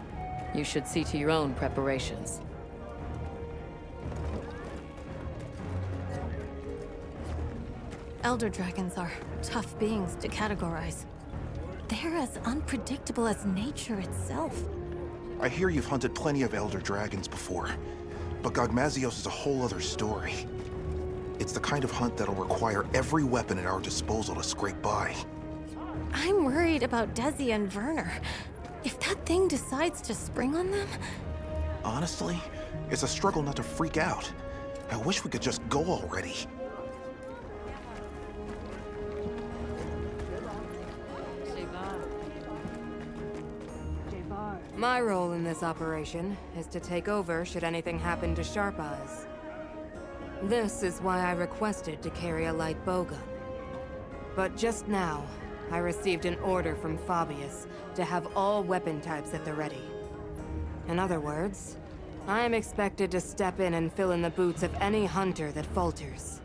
You should see to your own preparations. Elder dragons are tough beings to categorize. They're as unpredictable as nature itself. I hear you've hunted plenty of Elder Dragons before, but Gogmazios is a whole other story. It's the kind of hunt that'll require every weapon at our disposal to scrape by. I'm worried about Desi and Werner. If that thing decides to spring on them... Honestly, it's a struggle not to freak out. I wish we could just go already. My role in this operation is to take over should anything happen to Sharp Eyes. This is why I requested to carry a light bowgun. But just now, I received an order from Fabius to have all weapon types at the ready. In other words, I am expected to step in and fill in the boots of any hunter that falters.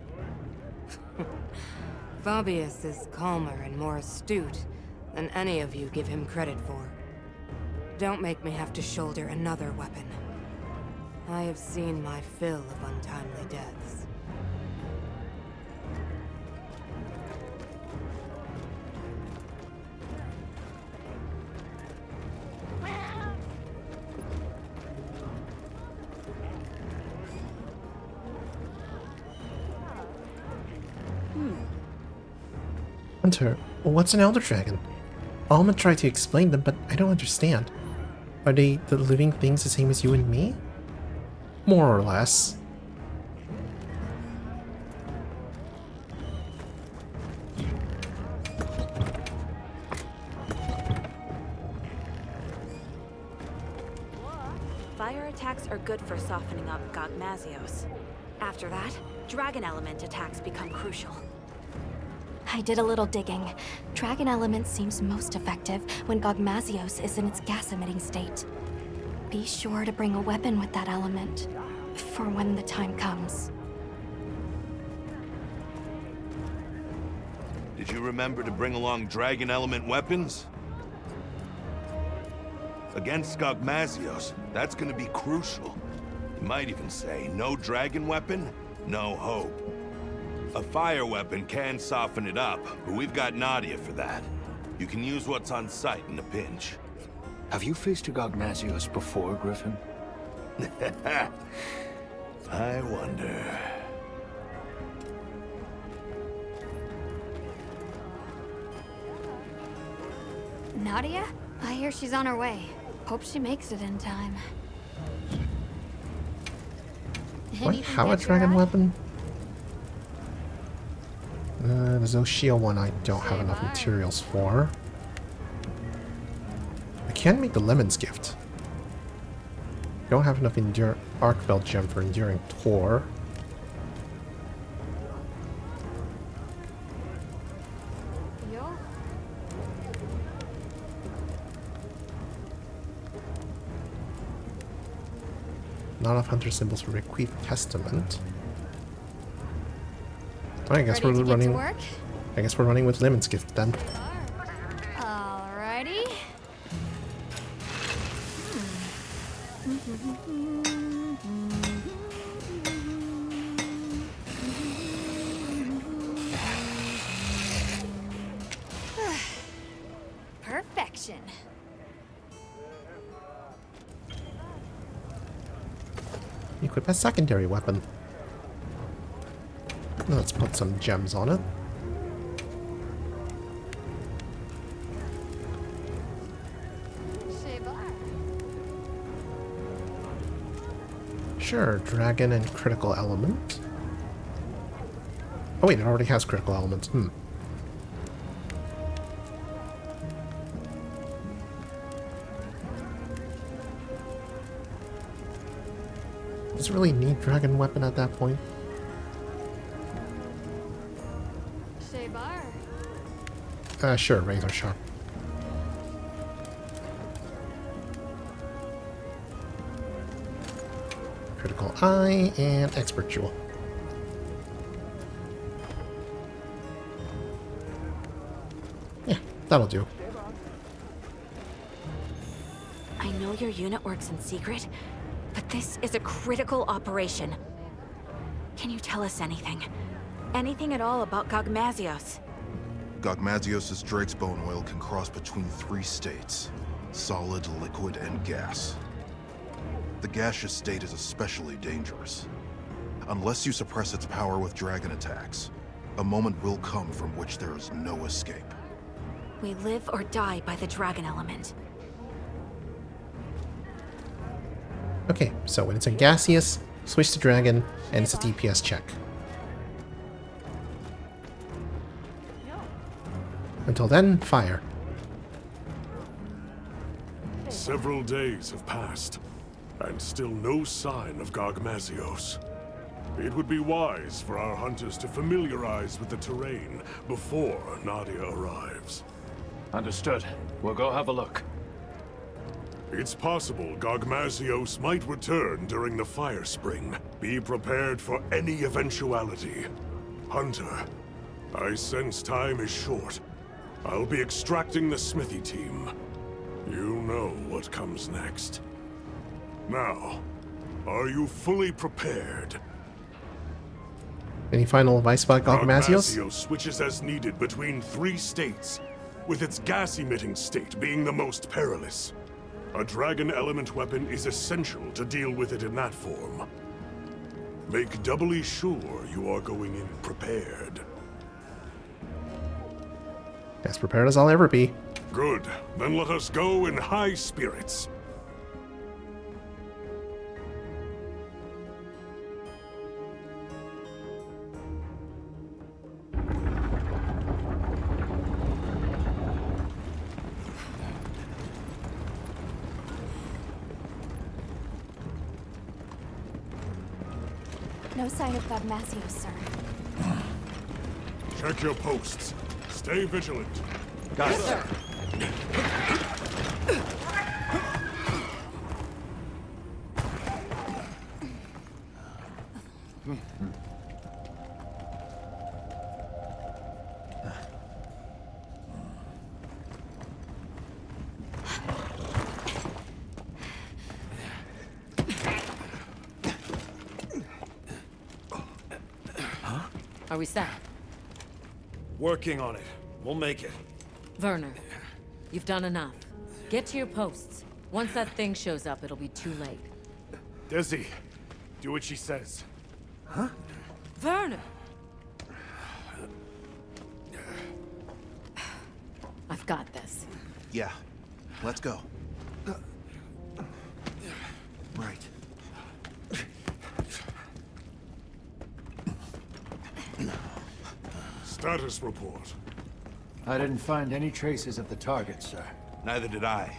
Fabius is calmer and more astute than any of you give him credit for. Don't make me have to shoulder another weapon. I have seen my fill of untimely deaths. Hunter, what's an Elder Dragon? Alma tried to explain them, but I don't understand. Are they the living things the same as you and me? More or less. Fire attacks are good for softening up Gogmazios. After that, dragon element attacks become crucial. I did a little digging. Dragon element seems most effective when Gogmazios is in its gas-emitting state. Be sure to bring a weapon with that element, for when the time comes. Did you remember to bring along dragon element weapons? Against Gogmazios, that's gonna be crucial. You might even say, no dragon weapon, no hope. A fire weapon can soften it up, but we've got Nadia for that. You can use what's on site in a pinch. Have you faced a Gogmazios before, Griffin? I wonder. Nadia? I hear she's on her way. Hope she makes it in time. Do I have a dragon weapon? The Zoshia one I don't have enough materials for. I can make the Lemon's Gift. Don't have enough Arcbell Gem for Enduring Tor. Not enough hunter symbols for Requiem Testament. I guess we're running. I guess we're running with Lemon's Gift then. Alrighty. Perfection. Equip a secondary weapon. Let's put some gems on it. Sure, dragon and critical element. Oh wait, it already has critical elements. Does it really need dragon weapon at that point? Sure, razor sharp. Critical eye and expert jewel. Yeah, that'll do. I know your unit works in secret, but this is a critical operation. Can you tell us anything? Anything at all about Gogmazios? Gogmazios' Drake's bone oil can cross between 3 states: solid, liquid, and gas. The gaseous state is especially dangerous. Unless you suppress its power with dragon attacks, a moment will come from which there is no escape. We live or die by the dragon element. Okay, so when it's a gaseous, switch to dragon, and it's a DPS check. Until then, fire. Several days have passed, and still no sign of Gogmazios. It would be wise for our hunters to familiarize with the terrain before Nadia arrives. Understood. We'll go have a look. It's possible Gogmazios might return during the Fire Spring. Be prepared for any eventuality. Hunter, I sense time is short. I'll be extracting the smithy team. You know what comes next. Now, are you fully prepared? Any final advice about Gogmazios? Gogmazios switches as needed between 3 states, with its gas-emitting state being the most perilous. A dragon element weapon is essential to deal with it in that form. Make doubly sure you are going in prepared. As prepared as I'll ever be. Good. Then let us go in high spirits. No sign of Gogmazios, sir. Check your posts. Stay vigilant. Got it, sir. Are we set? Working on it. We'll make it. Werner, you've done enough. Get to your posts. Once that thing shows up, it'll be too late. Desi, do what she says. Huh? Werner! I've got this. Yeah, let's go. Right. Status report. I didn't find any traces of the target, sir. Neither did I.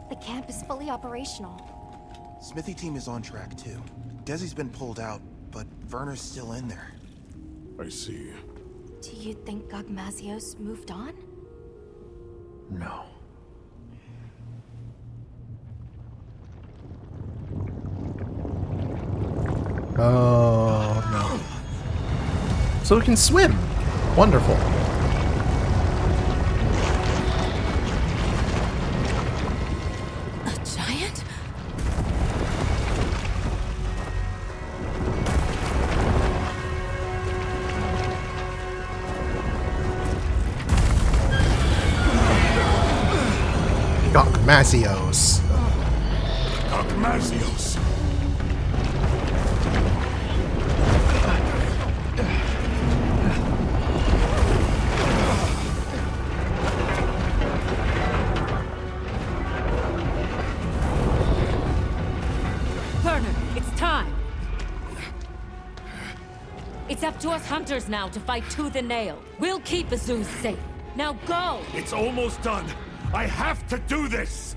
The camp is fully operational. Smithy team is on track too. Desi's been pulled out, but Werner's still in there. I see. Do you think Gogmazios moved on? No. Oh, no. So we can swim. Wonderful. A giant? Gogmazios. Gogmazios. Werner, it's time! It's up to us hunters now to fight tooth and nail. We'll keep Azuz safe. Now go! It's almost done. I have to do this!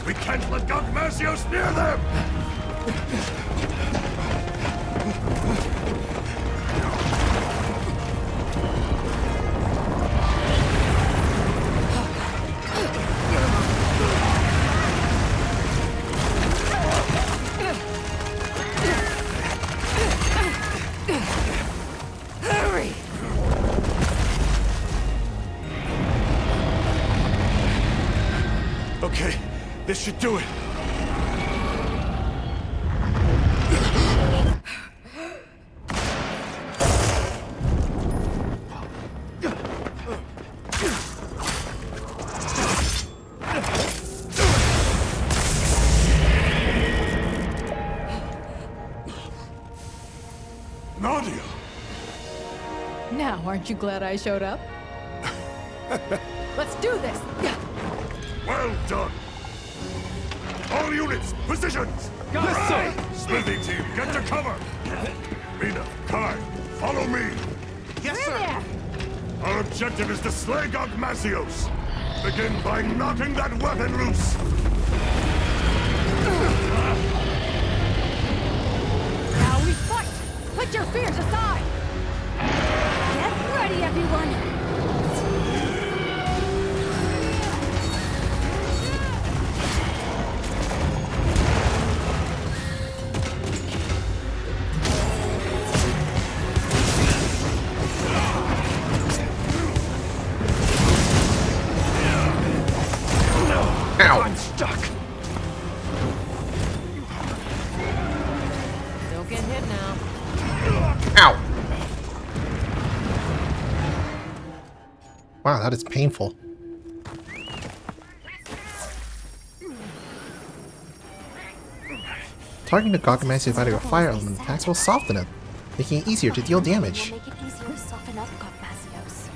We can't let Gogmazios near them! Okay, this should do it. Nadia! Now, aren't you glad I showed up? Let's do this! Well done! All units, positions! Yes, sir! Smithy team, get to cover! Mina, Kai, follow me! Yes, We're there! Our objective is to slay Gogmasios! Begin by knocking that weapon loose! Now we fight! Put your fears aside! Get ready, everyone! I'm stuck! Don't get hit now. Ow! Wow, that is painful. Targeting the Gogmasios out of your fire element attacks will soften it, making it easier to deal damage. Make it easier to soften up Gogmasios.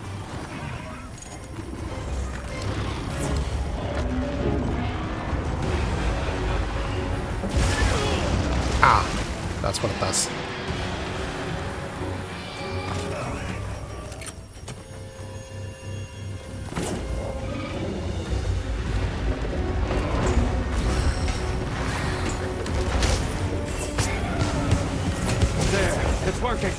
Ah, that's what it does. There, it's working.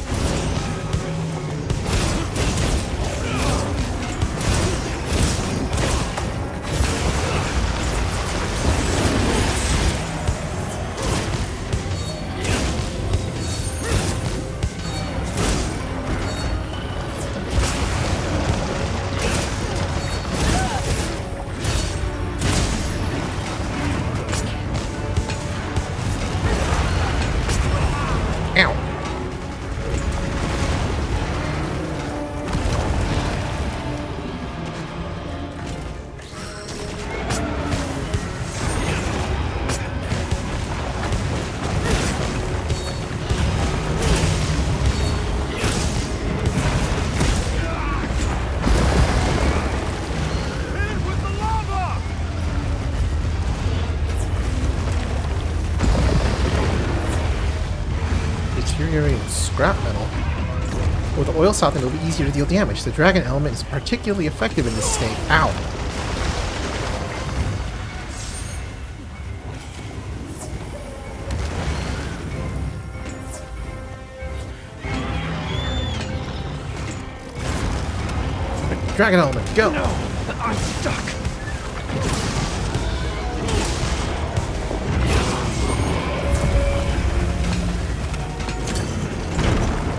Ow! Deteriorating scrap metal. With oil softening, it will be easier to deal damage. The dragon element is particularly effective in this state. Ow! Dragon element, go! No, I'm stuck.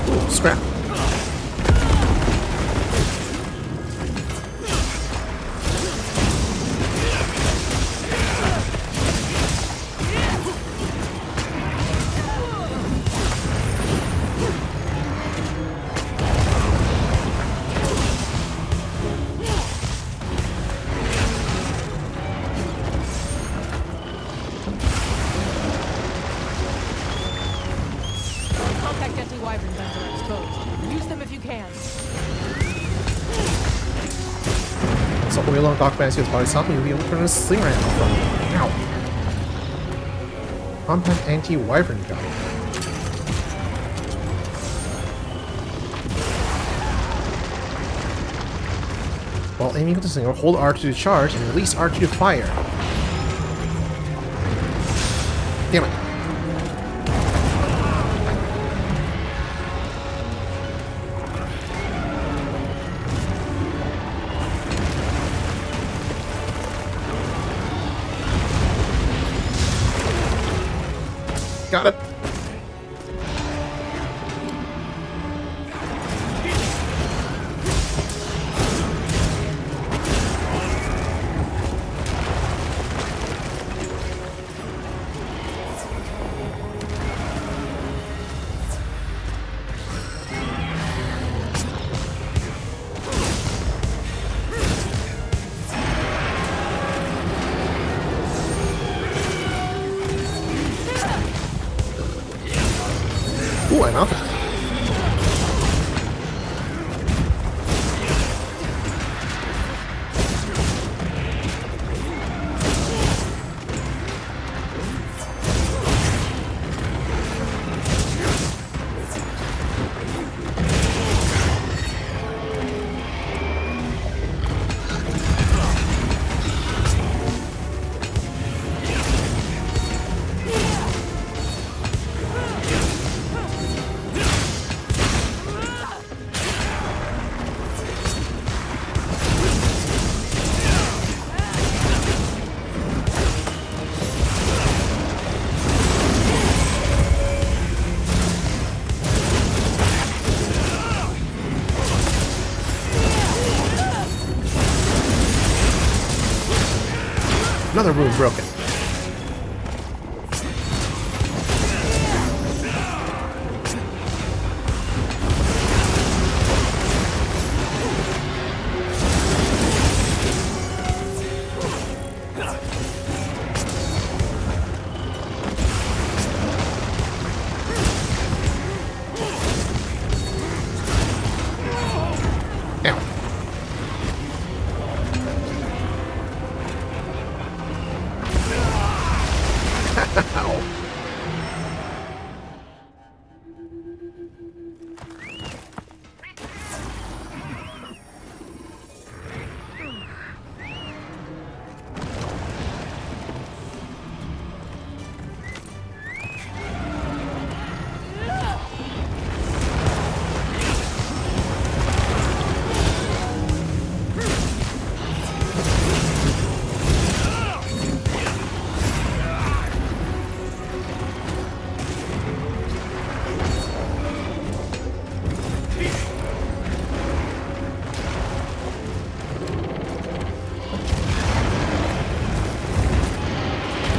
Ooh, scrap. Contact anti-wyvern guns are exposed. Use them if you can. So oil on Gogmasios' body softening, you'll be able to turn a sling ram from. Ow! Compact anti-wyvern gun. While aiming with the slinger, hold R2 to charge and release R2 to fire. Damn it. Got it. Mount it. Another rune broken.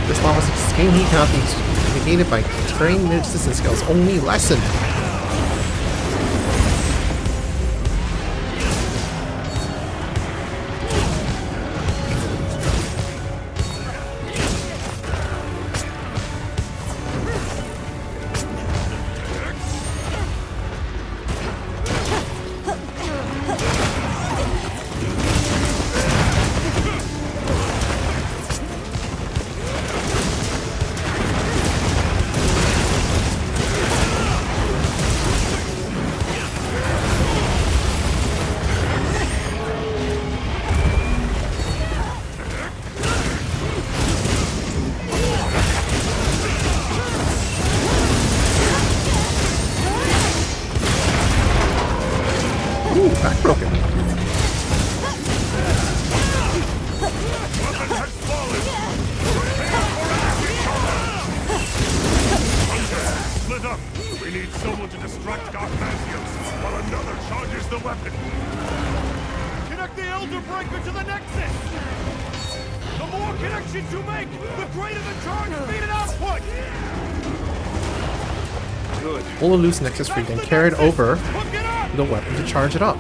This law was extremely cannot be negated by trained resistance skills. Only lesson. Back broken. Split up! We need someone to distract Garthasios while another charges the weapon! Connect the Elder Breaker to the Nexus! The more connections you make, the greater the charge speed and output! Good. Pull a loose Nexus free, then carry it over the weapon to charge it up.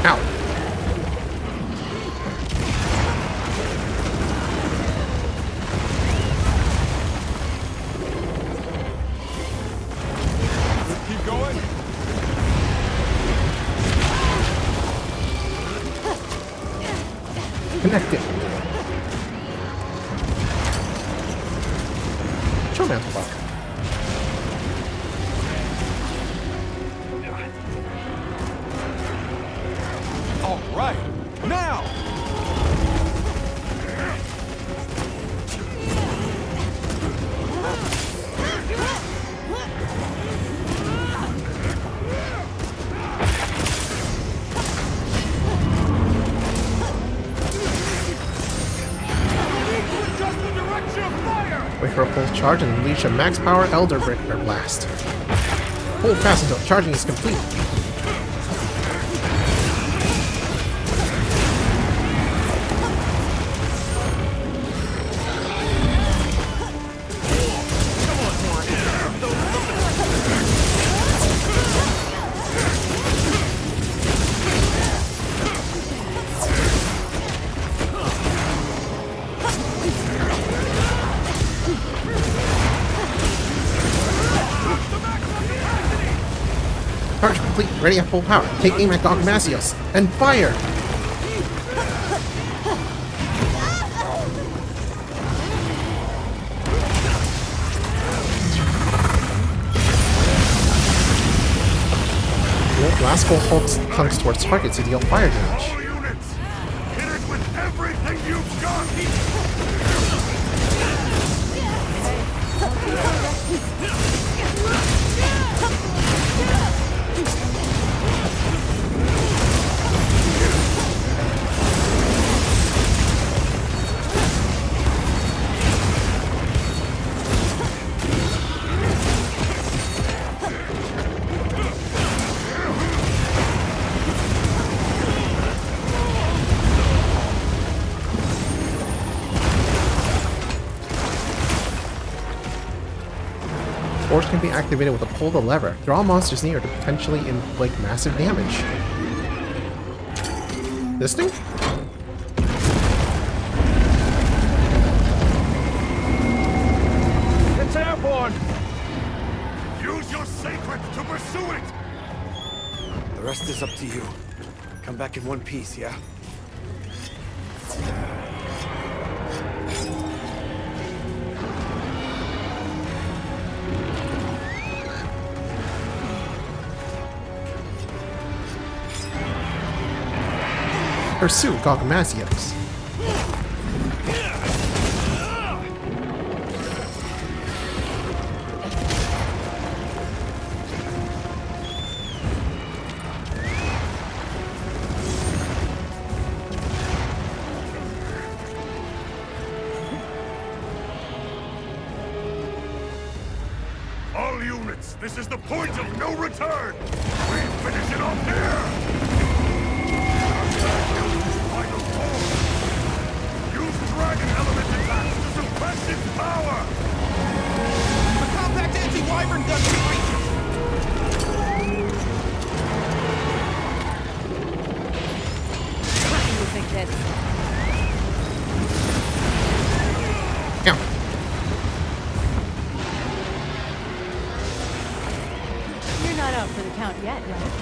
Ow. Keep going. Connect it. Show mantle buck. All right, now. Wait for a full charge and unleash a max power Elder Breaker blast. Hold fast until charging is complete. Charge complete. Ready at full power. Take aim at Gogmasios. And fire! Rascal hunks towards target to deal fire damage. All units, hit it with everything you've got! Force can be activated with a pull the lever. Draw monsters near to potentially inflict massive damage. This thing? It's airborne! Use your sacred to pursue it! The rest is up to you. Come back in one piece, yeah? Pursue Gogmasios. All units, this is the point of no return! We finish it off here! Final form! Use dragon element attacks to suppress its power! The compact anti-wyvern gun can reach it! You think that... You're not out for the count yet, right?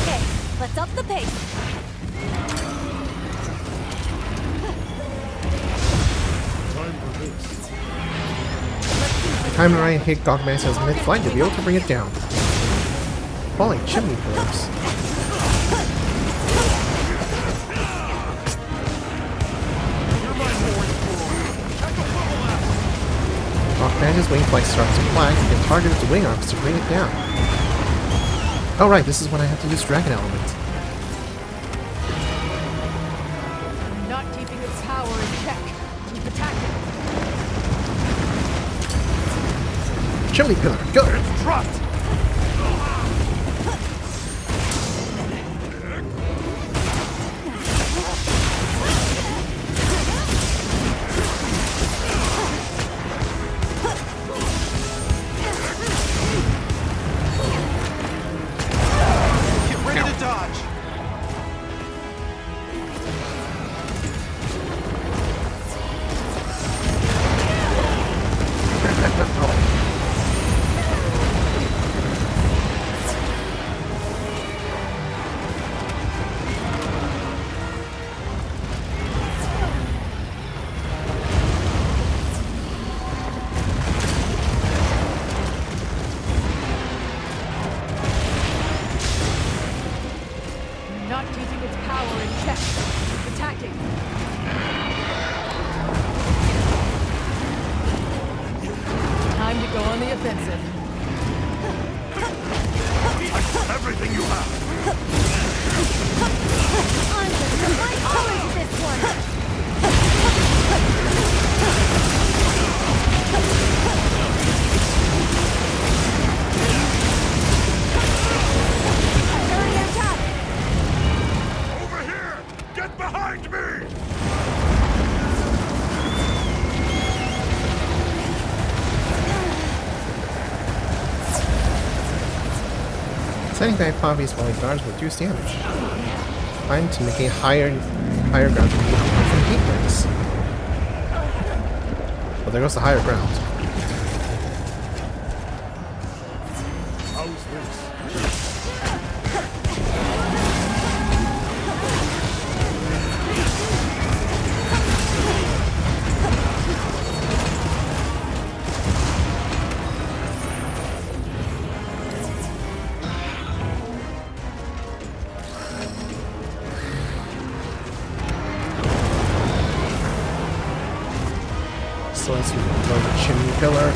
Okay, let's up the pace. Time Ryan hit Gogmasios mid-flight to be able to bring it down. Falling chimney pillars. Gogmasios' wing flight starts to flag and target its wing arms to bring it down. Oh right, this is when I have to use Dragon Element. Not keeping its power in check. Keep attacking. Chimney pillar, go! It's trapped! Get ready to dodge! Not keeping its power in check. Keep attacking. Time to go on the offensive. Everything you have! I'm gonna fight all of this one! Hurry attack! Over here! Get behind me! Setting back Poppy's falling guards will reduce damage. Time to make a higher Higher ground can be from heat rings. Well, there goes the higher ground. How's this? So let's go to the chimney pillar.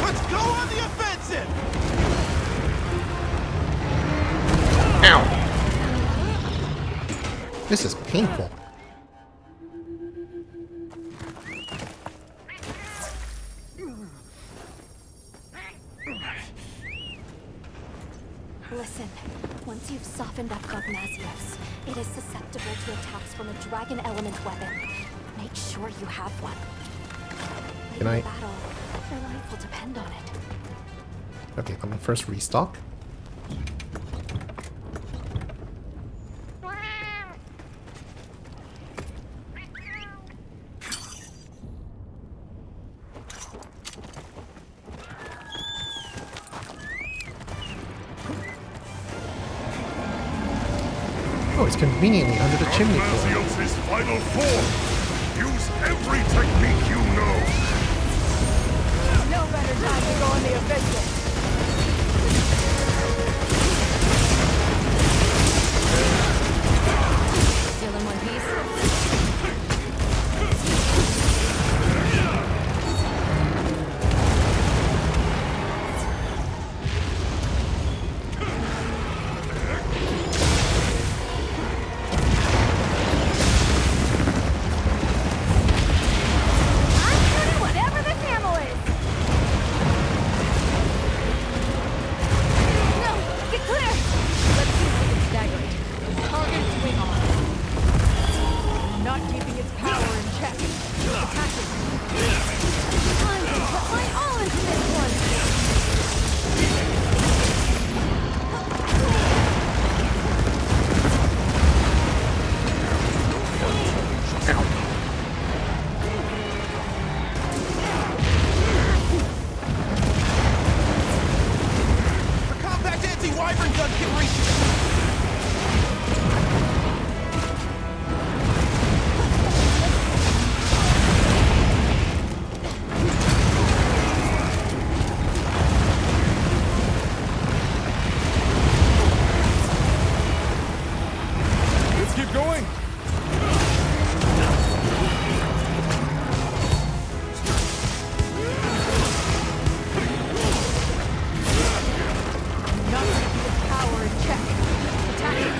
Let's go on the offensive! Ow! This is painful. Listen, once you've softened up Gogmazios, it is susceptible to attacks from a dragon element weapon. Make sure you have one. Can I- In battle, your life will depend on it. Okay, let me first restock. Oh, it's conveniently under the chimney floor. Gogmazios' final form! Use every technique you know! No better time to go on the offensive. Still in one piece? I'm shooting whatever the camel is! No! Get clear! Let's see if we can stagger it. Target swing on. Not keeping its power in check. Attacking. Time to put my all into this one! The compact anti-wyvern gun can reach it! Let's keep going. Not keeping its power in check. Attacking.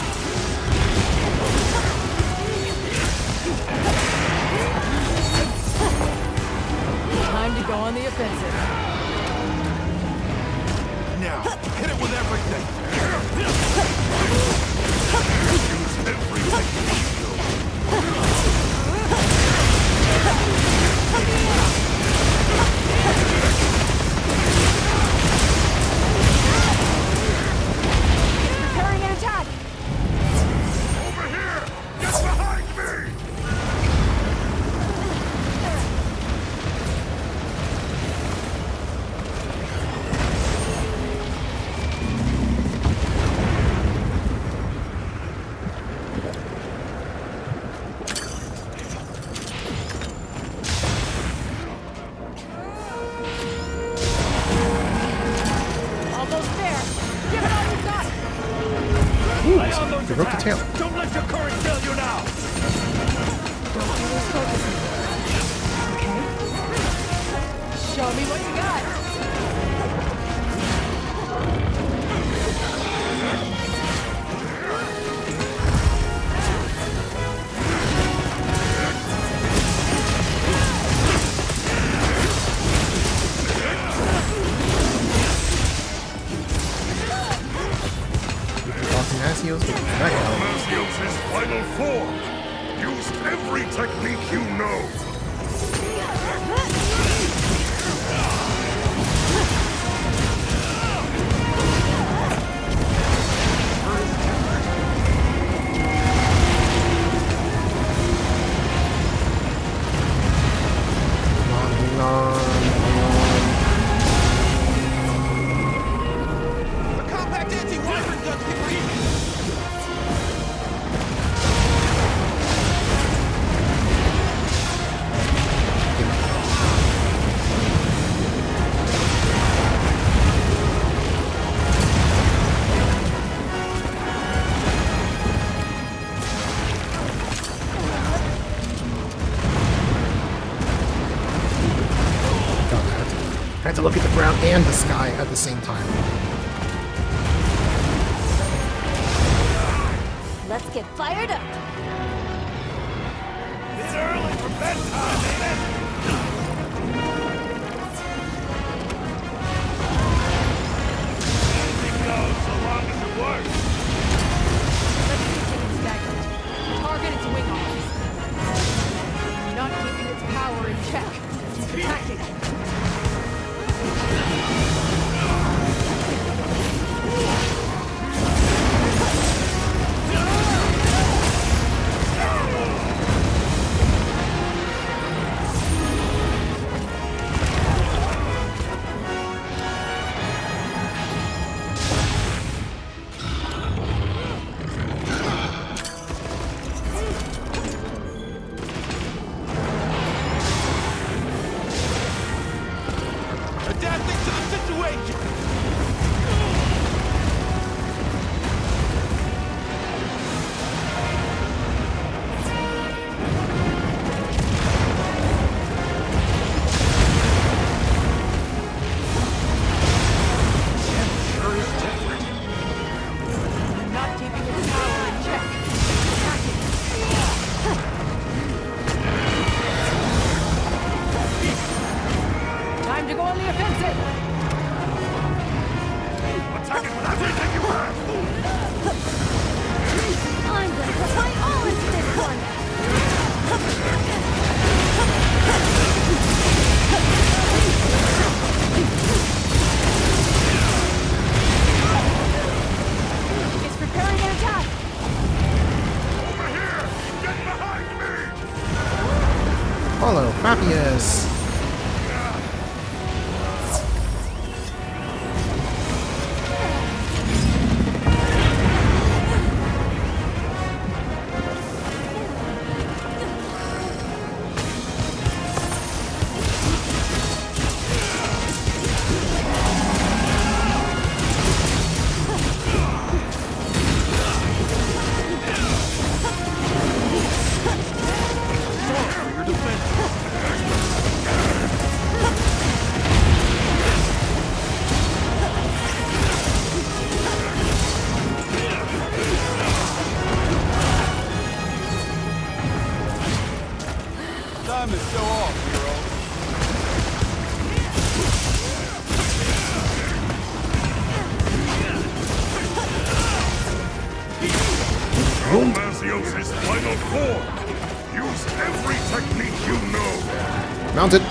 Time to go on the offensive. Now, hit it with everything! Use every technique you know! Preparing an attack! Over here! Get behind me! Almost there. Give it all you got. Ooh, they broke the tail. Don't let your courage fail you now! Show me what you got. Gogmazios with the dragon element. Gogmazios' final form! Use every technique you know! to look at the ground and the sky at the same time. Let's get fired up. It's early for bedtime, ain't it? Anything goes so long as it works. Let's keep it stagnant. Target its wing arms. Not keeping its power in check. Attacking. Adapting to the situation. Sure is different. Not keeping its power in check. Attacking. Time to go on the offensive. Attack it with everything you have. I'm gonna put my all into this one. It's preparing an attack. Over here! Get behind me! Follow Papias. Time to show off, hero. Galmazios' final form! Use every technique you know! Mounted.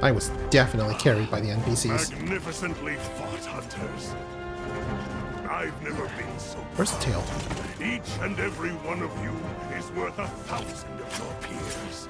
I was definitely carried by the NPCs. Magnificently fought, hunters. I've never been so Where's the tail? Each and every one of you is worth 1,000 of your peers.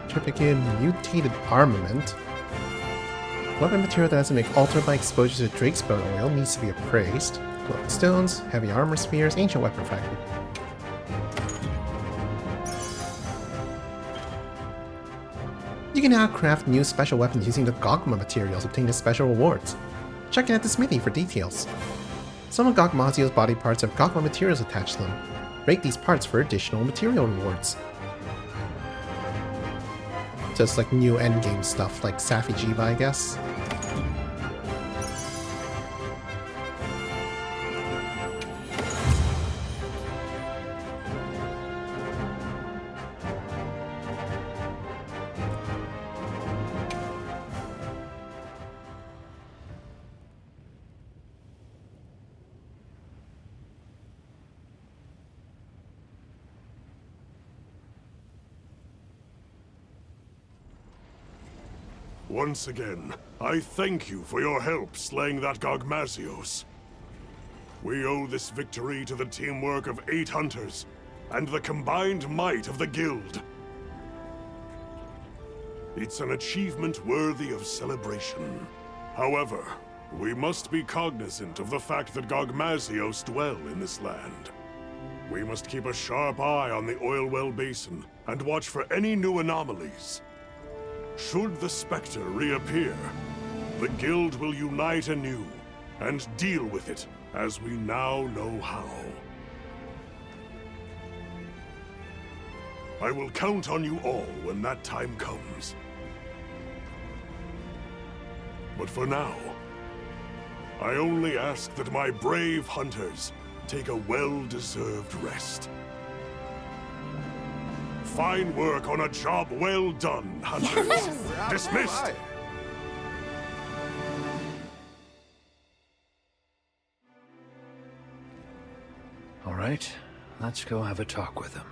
Certificate mutated armament. Weapon material that has to make altered by exposure to Drake's bone oil needs to be appraised. Glowing stones, heavy armor spheres, ancient weapon fragment. You can now craft new special weapons using the Gogma materials obtained as special rewards. Check in at the smithy for details. Some of Gogmazio's body parts have Gogma materials attached to them. Break these parts for additional material rewards. Just like new endgame stuff, like Safi Jiva, I guess. Once again, I thank you for your help slaying that Gogmazios. We owe this victory to the teamwork of 8 hunters, and the combined might of the guild. It's an achievement worthy of celebration. However, we must be cognizant of the fact that Gogmazios dwell in this land. We must keep a sharp eye on the oil well basin, and watch for any new anomalies. Should the Spectre reappear, the Guild will unite anew, and deal with it as we now know how. I will count on you all when that time comes. But for now, I only ask that my brave hunters take a well-deserved rest. Fine work on a job well done, hunters. Dismissed! All right, let's go have a talk with him.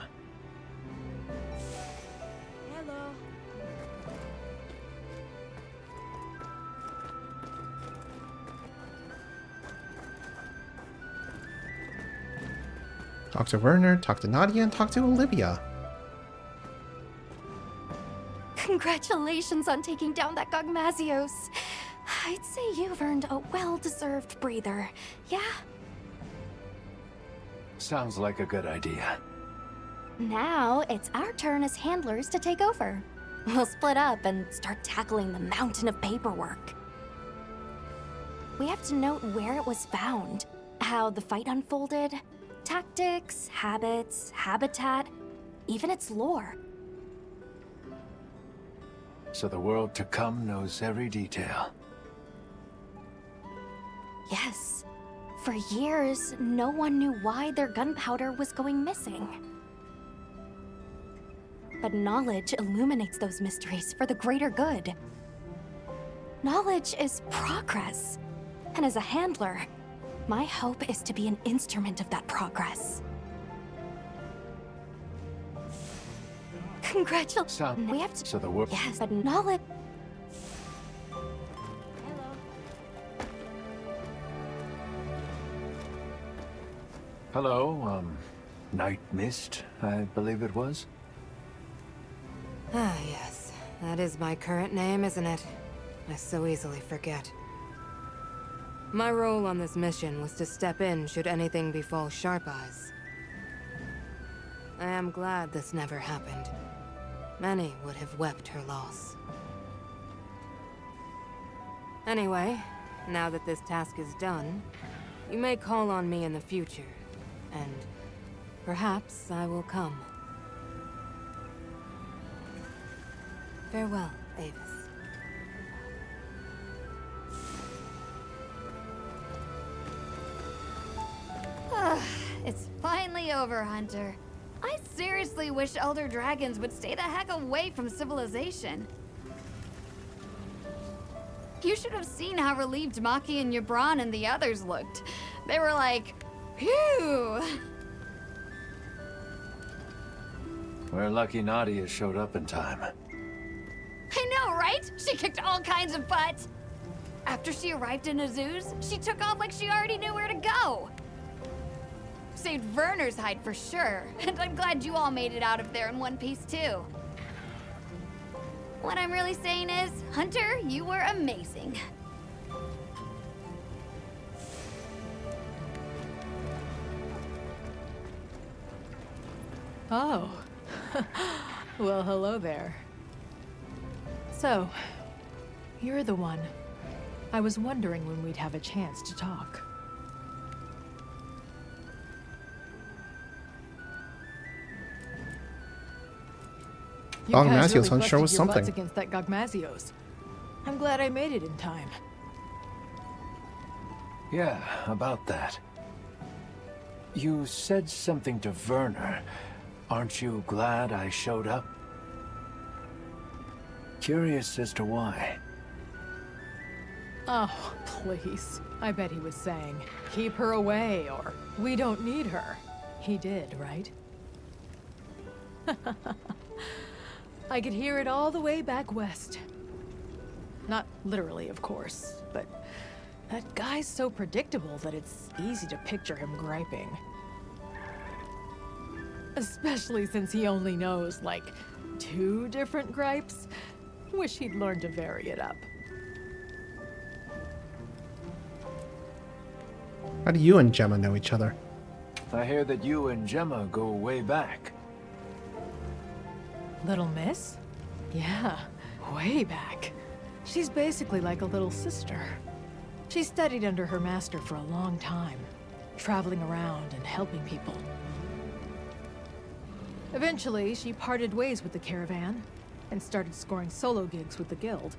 Hello. Talk to Werner, talk to Nadia, and talk to Olivia. Congratulations on taking down that Gogmazios. I'd say you've earned a well-deserved breather, yeah? Sounds like a good idea. Now, it's our turn as handlers to take over. We'll split up and start tackling the mountain of paperwork. We have to note where it was found, how the fight unfolded, tactics, habits, habitat, even its lore. So the world to come knows every detail. Yes. For years, no one knew why their gunpowder was going missing. But knowledge illuminates those mysteries for the greater good. Knowledge is progress. And as a handler, my hope is to be an instrument of that progress. Congratulations. We have to. So the world. Yes, but knowledge. Hello, Night Mist, I believe it was? Ah, yes. That is my current name, isn't it? I so easily forget. My role on this mission was to step in should anything befall Sharp Eyes. I am glad this never happened. Many would have wept her loss. Anyway, now that this task is done, you may call on me in the future, and perhaps I will come. Farewell, Avis. It's finally over, Hunter. I seriously wish Elder Dragons would stay the heck away from civilization. You should have seen how relieved Maki and Yabran and the others looked. They were like, phew! We're lucky Nadia showed up in time. I know, right? She kicked all kinds of butt! After she arrived in Azuz, she took off like she already knew where to go. Saved Werner's hide for sure, and I'm glad you all made it out of there in one piece too. What I'm really saying is, Hunter, you were amazing. Oh. Well, hello there. So, you're the one. I was wondering when we'd have a chance to talk. You guys Gogmazios really hunt sure busted was your butts something. against that Gogmazios. I'm glad I made it in time. Yeah, about that. You said something to Werner. Aren't you glad I showed up? Curious as to why. Oh, please. I bet he was saying, keep her away, or we don't need her. He did, right? I could hear it all the way back west. Not literally, of course, but that guy's so predictable that it's easy to picture him griping. Especially since he only knows, like, 2 different gripes. Wish he'd learned to vary it up. How do you and Gemma know each other? I hear that you and Gemma go way back. Little Miss? Yeah, way back. She's basically like a little sister. She studied under her master for a long time, traveling around and helping people. Eventually, she parted ways with the caravan and started scoring solo gigs with the guild.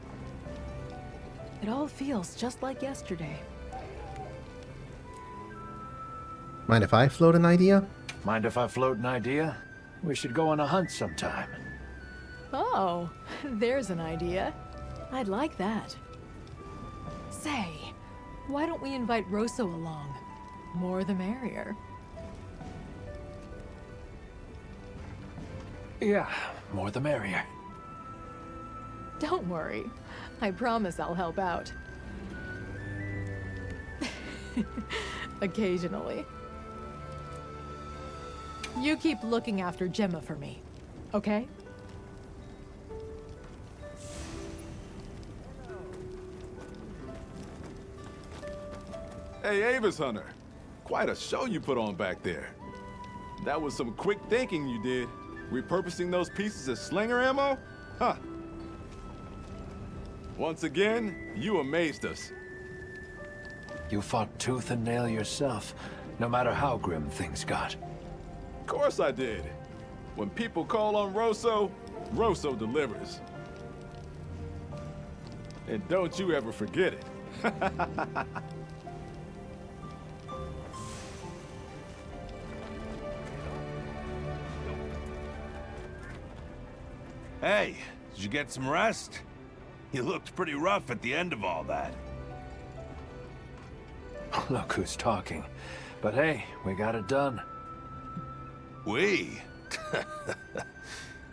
It all feels just like yesterday. Mind if I float an idea? Mind if I float an idea? We should go on a hunt sometime. Oh, there's an idea. I'd like that. Say, why don't we invite Rosso along? More the merrier. Yeah, more the merrier. Don't worry. I promise I'll help out. Occasionally. You keep looking after Gemma for me, okay? Hey, Avis Hunter. Quite a show you put on back there. That was some quick thinking you did. Repurposing those pieces as slinger ammo? Huh. Once again, you amazed us. You fought tooth and nail yourself, no matter how grim things got. Of course I did. When people call on Rosso, Rosso delivers. And don't you ever forget it. Hey, did you get some rest? You looked pretty rough at the end of all that. Look who's talking. But hey, we got it done. We?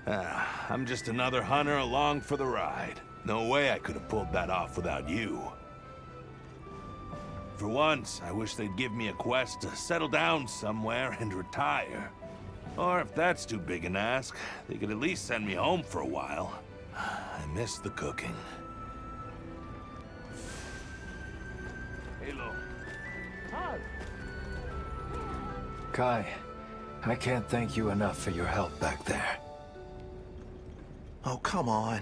I'm just another hunter along for the ride. No way I could have pulled that off without you. For once, I wish they'd give me a quest to settle down somewhere and retire. Or if that's too big an ask, they could at least send me home for a while. I miss the cooking. Halo. Kai, I can't thank you enough for your help back there. Oh, come on.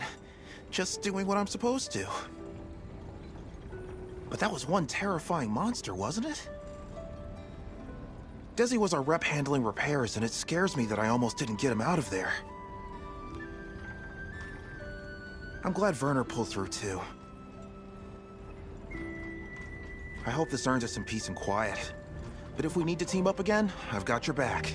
Just doing what I'm supposed to. But that was one terrifying monster, wasn't it? Desi was our rep handling repairs, and it scares me that I almost didn't get him out of there. I'm glad Werner pulled through, too. I hope this earns us some peace and quiet. But if we need to team up again, I've got your back.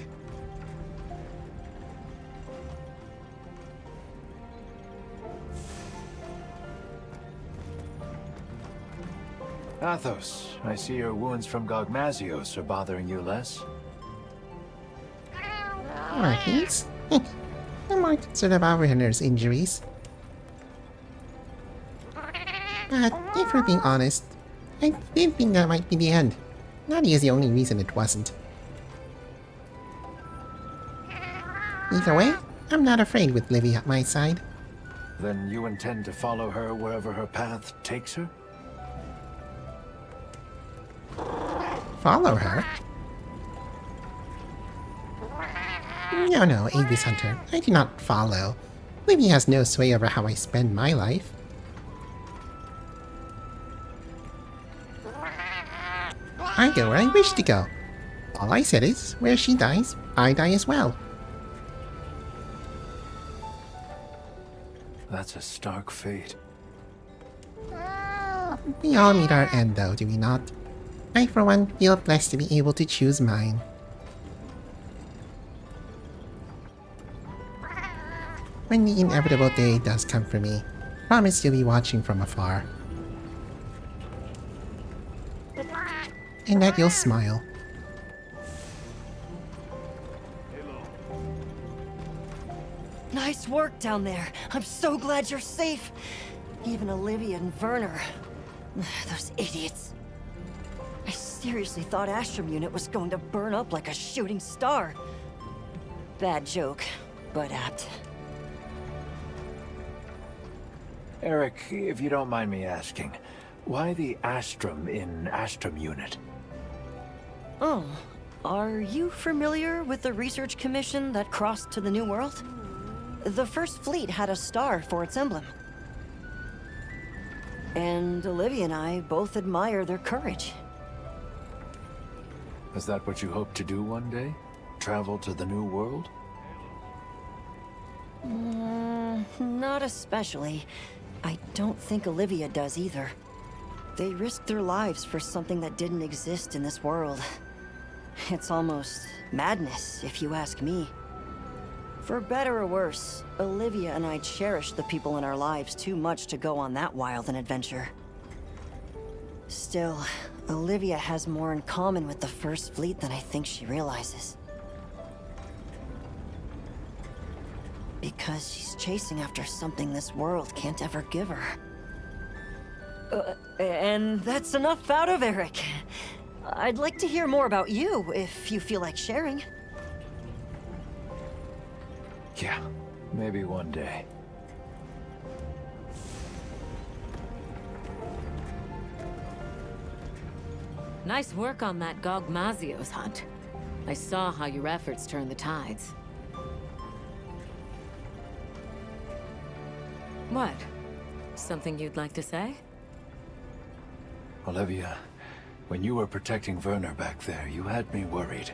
Athos, I see your wounds from Gogmazios are bothering you less. Right. I'm more concerned about Werner's injuries. But if we're being honest, I did think that might be the end. Nadia is the only reason it wasn't. Either way, I'm not afraid with Livy at my side. Then you intend to follow her wherever her path takes her? Follow her? No, Avis Hunter. I do not follow. Livy has no sway over how I spend my life. I go where I wish to go. All I said is, where she dies, I die as well. That's a stark fate. We all meet our end though, do we not? I for one feel blessed to be able to choose mine. When the inevitable day does come for me, promise you'll be watching from afar. And that you'll smile. Nice work down there. I'm so glad you're safe. Even Olivia and Werner. Those idiots. I seriously thought Astrum Unit was going to burn up like a shooting star. Bad joke, but apt. Eric, if you don't mind me asking, why the Astrum in Astrum Unit? Oh, are you familiar with the research commission that crossed to the New World? The First Fleet had a star for its emblem. And Olivia and I both admire their courage. Is that what you hope to do one day? Travel to the New World? Not especially. I don't think Olivia does either. They risked their lives for something that didn't exist in this world. It's almost madness, if you ask me. For better or worse, Olivia and I cherish the people in our lives too much to go on that wild an adventure. Still, Olivia has more in common with the First Fleet than I think she realizes. Because she's chasing after something this world can't ever give her. And that's enough out of Eric. I'd like to hear more about you, if you feel like sharing. Yeah, maybe one day. Nice work on that Gogmazios hunt. I saw how your efforts turned the tides. What? Something you'd like to say? Olivia, when you were protecting Werner back there, you had me worried.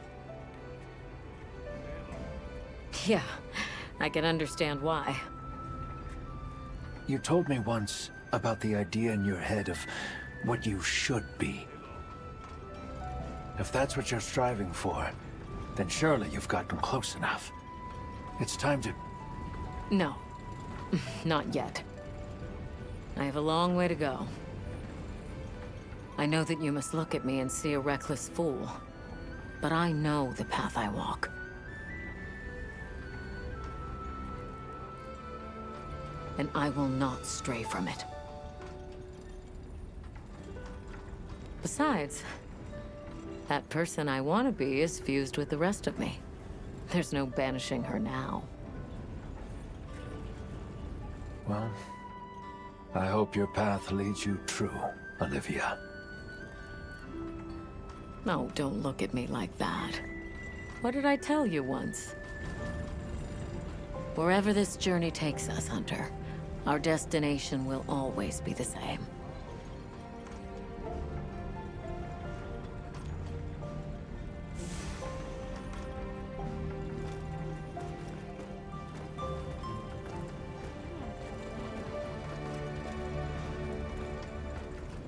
Yeah, I can understand why. You told me once about the idea in your head of what you should be. If that's what you're striving for, then surely you've gotten close enough. It's time to... No. Not yet. I have a long way to go. I know that you must look at me and see a reckless fool, but I know the path I walk. And I will not stray from it. Besides, that person I want to be is fused with the rest of me. There's no banishing her now. Well, I hope your path leads you true, Olivia. No, don't look at me like that. What did I tell you once? Wherever this journey takes us, Hunter, our destination will always be the same.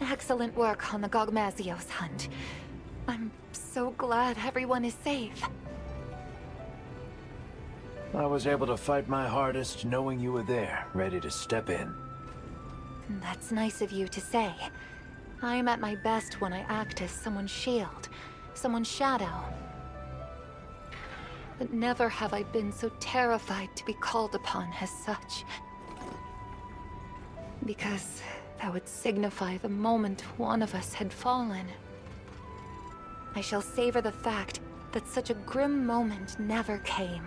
Excellent work on the Gogmazios hunt. I'm so glad everyone is safe. I was able to fight my hardest knowing you were there, ready to step in. That's nice of you to say. I'm at my best when I act as someone's shield, someone's shadow. But never have I been so terrified to be called upon as such. Because that would signify the moment one of us had fallen. I shall savor the fact that such a grim moment never came.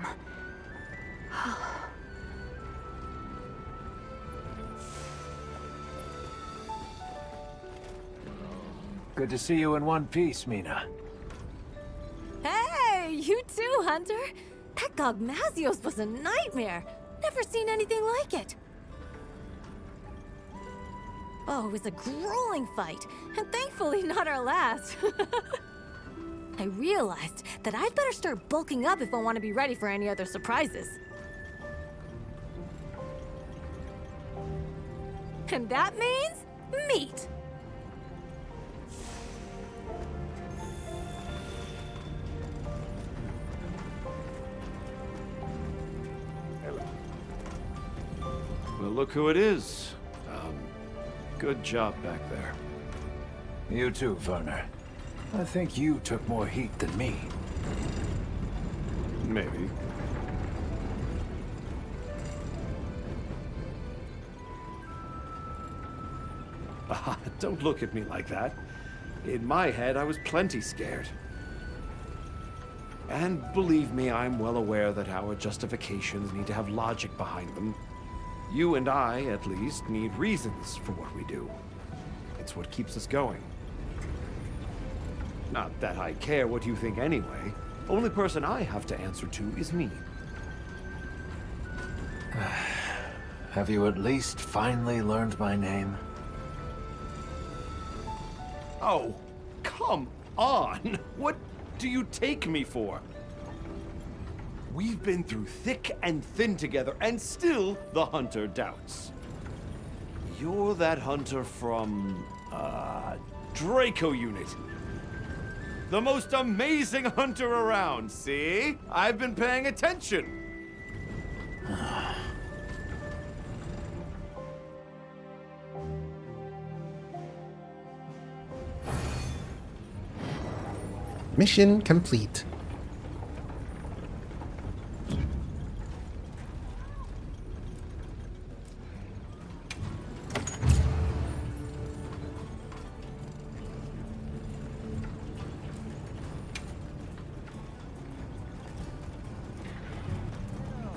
Good to see you in one piece, Mina. Hey, you too, Hunter. That Gogmazios was a nightmare. Never seen anything like it. Oh, it was a grueling fight, and thankfully not our last. I realized that I'd better start bulking up if I want to be ready for any other surprises. And that means meat. Well, look who it is. Good job back there. You too, Werner. I think you took more heat than me. Maybe. Don't look at me like that. In my head, I was plenty scared. And believe me, I'm well aware that our justifications need to have logic behind them. You and I, at least, need reasons for what we do. It's what keeps us going. Not that I care what you think anyway. Only person I have to answer to is me. Have you at least finally learned my name? Oh, come on! What do you take me for? We've been through thick and thin together, and still the Hunter doubts. You're that Hunter from, Draco Unit. The most amazing Hunter around, see? I've been paying attention. Mission complete.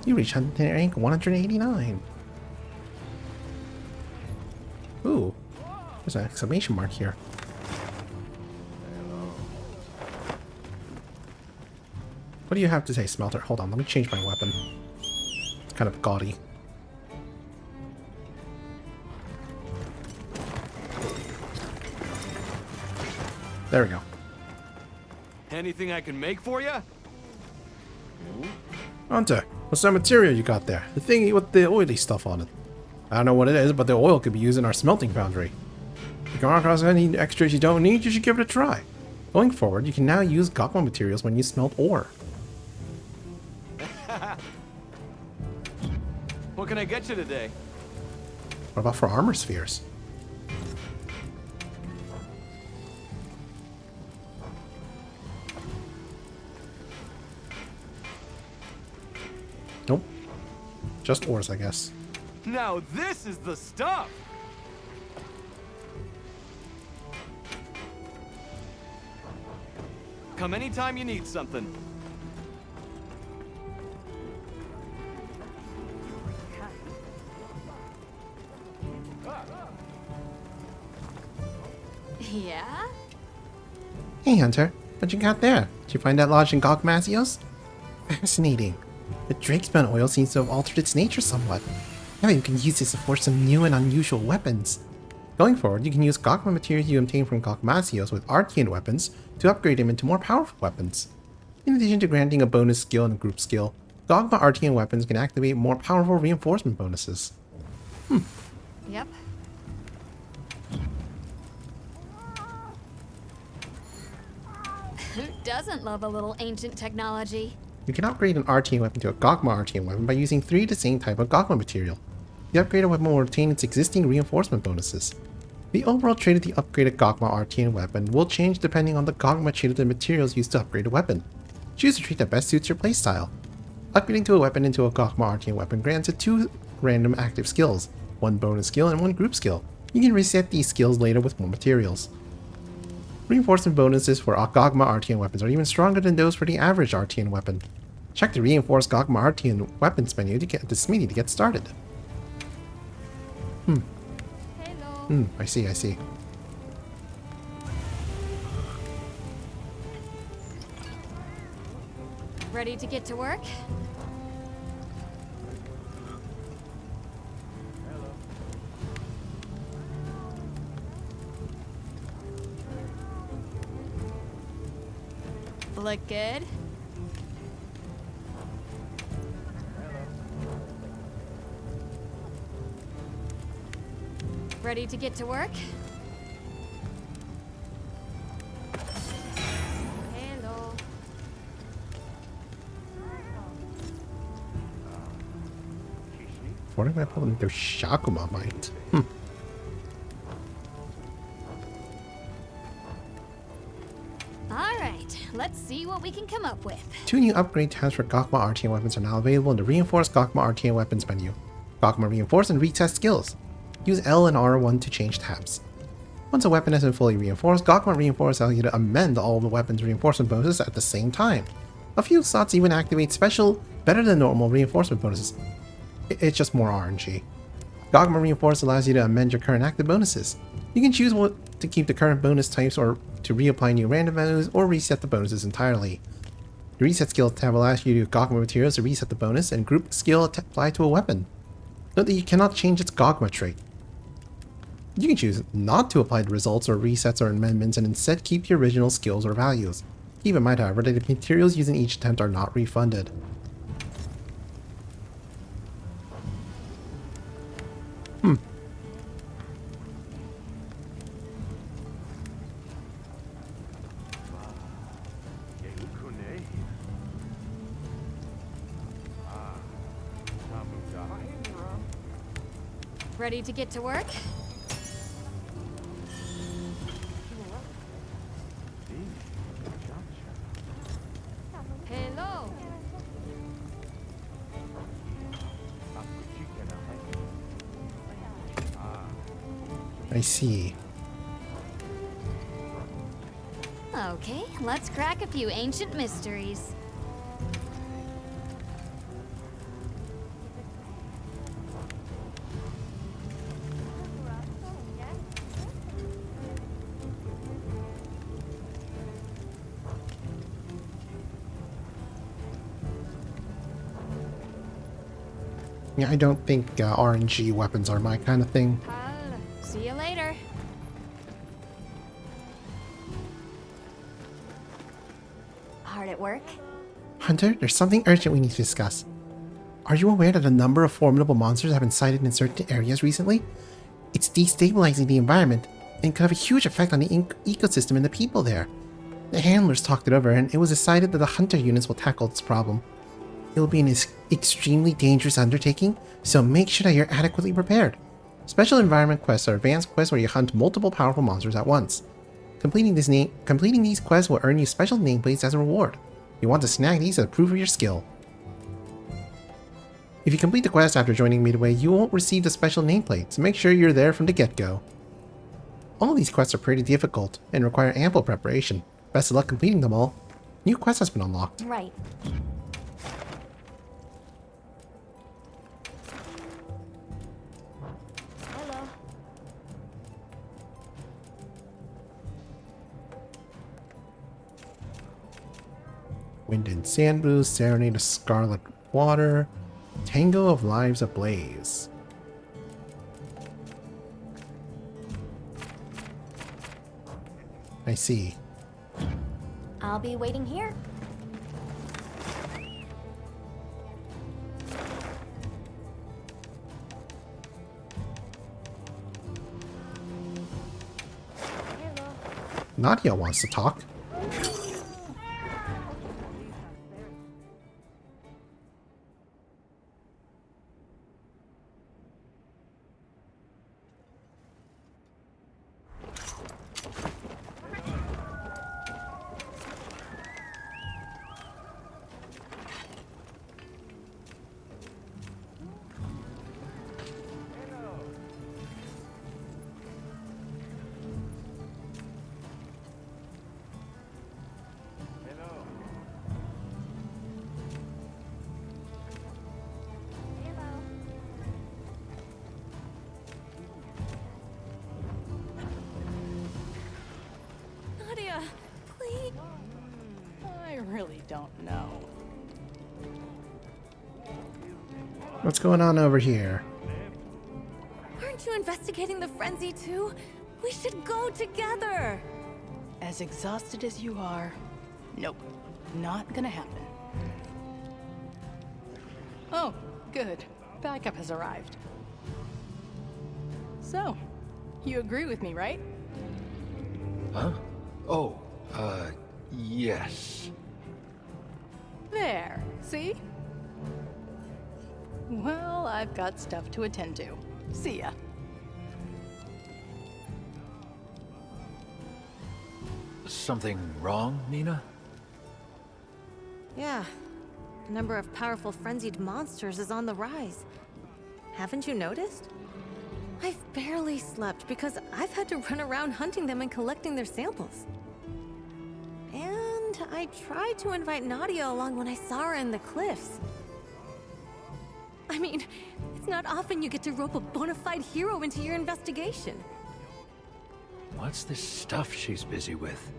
You reach hunter rank 189. Ooh, there's an exclamation mark here. What do you have to say, Smelter? Hold on, let me change my weapon. It's kind of gaudy. There we go. Anything I can make for you? Hunter, what's that material you got there? The thingy with the oily stuff on it. I don't know what it is, but the oil could be used in our smelting foundry. If you come across any extras you don't need, you should give it a try. Going forward, you can now use Gokma materials when you smelt ore. What can I get you today? What about for armor spheres? Nope. Just ores, I guess. Now this is the stuff! Come anytime you need something. Yeah? Hey, Hunter. What you got there? Did you find that lodge in Gogmasios? Fascinating. The Drakespan oil seems to have altered its nature somewhat. Now you can use this to forge some new and unusual weapons. Going forward, you can use Gokma materials you obtain from Gogmasios with Archean weapons to upgrade them into more powerful weapons. In addition to granting a bonus skill and a group skill, Gokma Archean weapons can activate more powerful reinforcement bonuses. Yep. Who doesn't love a little ancient technology? You can upgrade an Archean weapon to a Gokma Archean weapon by using 3 the same type of Gokma material. The upgraded weapon will retain its existing reinforcement bonuses. The overall trait of the upgraded Gokma Archean weapon will change depending on the Gokma trait of the materials used to upgrade a weapon. Choose the trait that best suits your playstyle. Upgrading to a weapon into a Gokma Archean weapon grants it 2 random active skills, 1 bonus skill and 1 group skill. You can reset these skills later with more materials. Reinforcement bonuses for Gokma Archean weapons are even stronger than those for the average Archean weapon. Check the reinforced Gokma Archean weapons menu to get the Smithy to get started. I see. Ready to get to work? Look good? Ready to get to work? Hello. What am I pulling their Shakuma might? Alright, let's see what we can come up with. 2 new upgrade tabs for Gokma RTN weapons are now available in the Reinforced Gokma RTN weapons menu. Gokma Reinforce and Retest skills. Use L and R1 to change tabs. Once a weapon has been fully reinforced, Gokma Reinforce allows you to amend all of the weapon's reinforcement bonuses at the same time. A few slots even activate special, better than normal reinforcement bonuses. It's just more RNG. Gokma Reinforce allows you to amend your current active bonuses. You can choose what to keep the current bonus types or to reapply new random values or reset the bonuses entirely. The Reset skill tab allows you to use Gokma materials to reset the bonus and group skill applied to a weapon. Note that you cannot change its Gokma trait. You can choose not to apply the results or resets or amendments and instead keep your original skills or values. Keep in mind, however, that the materials used in each attempt are not refunded. Ready to get to work? Hello. I see. Okay, let's crack a few ancient mysteries. Yeah, I don't think RNG weapons are my kind of thing. See you later. Hard at work? Hunter, there's something urgent we need to discuss. Are you aware that a number of formidable monsters have been sighted in certain areas recently? It's destabilizing the environment and could have a huge effect on the ecosystem and the people there. The handlers talked it over and it was decided that the hunter units will tackle this problem. It will be an extremely dangerous undertaking, so make sure that you're adequately prepared. Special environment quests are advanced quests where you hunt multiple powerful monsters at once. Completing these quests will earn you special nameplates as a reward. You want to snag these as proof of your skill. If you complete the quest after joining Midway, you won't receive the special nameplate, so make sure you're there from the get-go. All of these quests are pretty difficult and require ample preparation. Best of luck completing them all. New quest has been unlocked. Right. Hello. Wind and Sand Blues, Serenade of Scarlet Water, Tango of Lives Ablaze. I see. I'll be waiting here. Nadia wants to talk. Nadia, please. I really don't know. What's going on over here? Aren't you investigating the frenzy too? We should go together. As exhausted as you are, nope, not gonna happen. Oh, good. Backup has arrived. So, You agree with me, right? Huh? Oh, yes. There, see? Well, I've got stuff to attend to. See ya. Something wrong, Nina? Yeah. The number of powerful frenzied monsters is on the rise. Haven't you noticed? I've barely slept because I've had to run around hunting them and collecting their samples. And I tried to invite Nadia along when I saw her in the cliffs. I mean, it's not often you get to rope a bona fide hero into your investigation. What's this stuff she's busy with?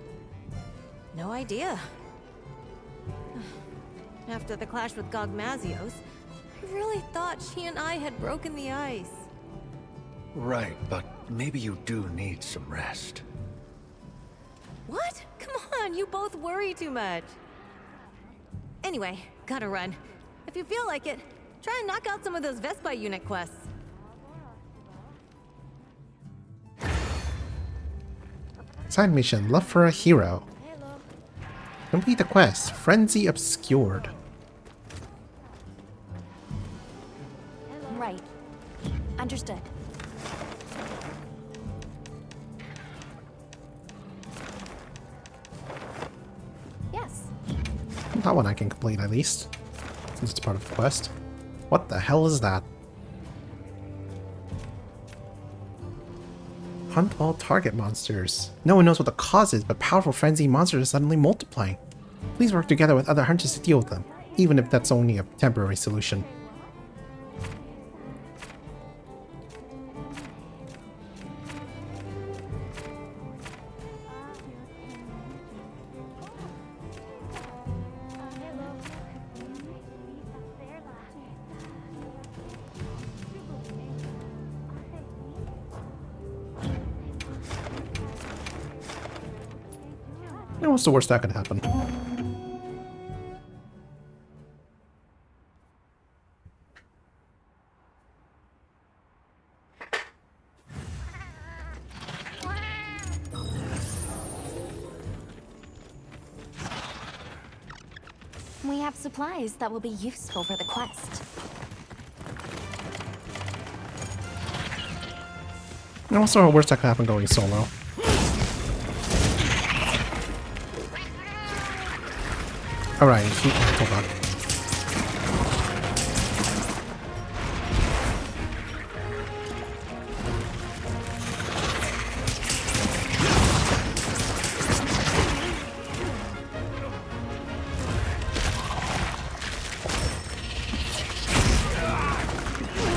No idea. After the clash with Gogmazios, I really thought she and I had broken the ice. Right, but maybe you do need some rest. What? Come on, you both worry too much. Anyway, gotta run. If you feel like it, try and knock out some of those Vespa unit quests. Side mission, Love for a Hero. Complete the quest, Frenzy Obscured. Right. Understood. Yes. That one I can complete at least, since it's part of the quest. What the hell is that? Hunt all target monsters. No one knows what the cause is, but powerful frenzy monsters are suddenly multiplying. Please work together with other hunters to deal with them, even if that's only a temporary solution. What's the worst that could happen? We have supplies that will be useful for the quest. What's the worst that could happen going solo? Alright, hold on.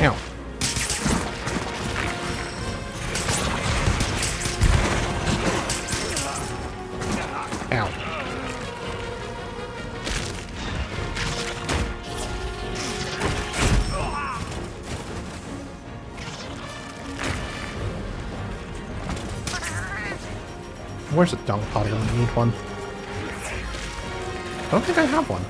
Ow. Ow. Where's the dung pot? I need one. I don't think I have one.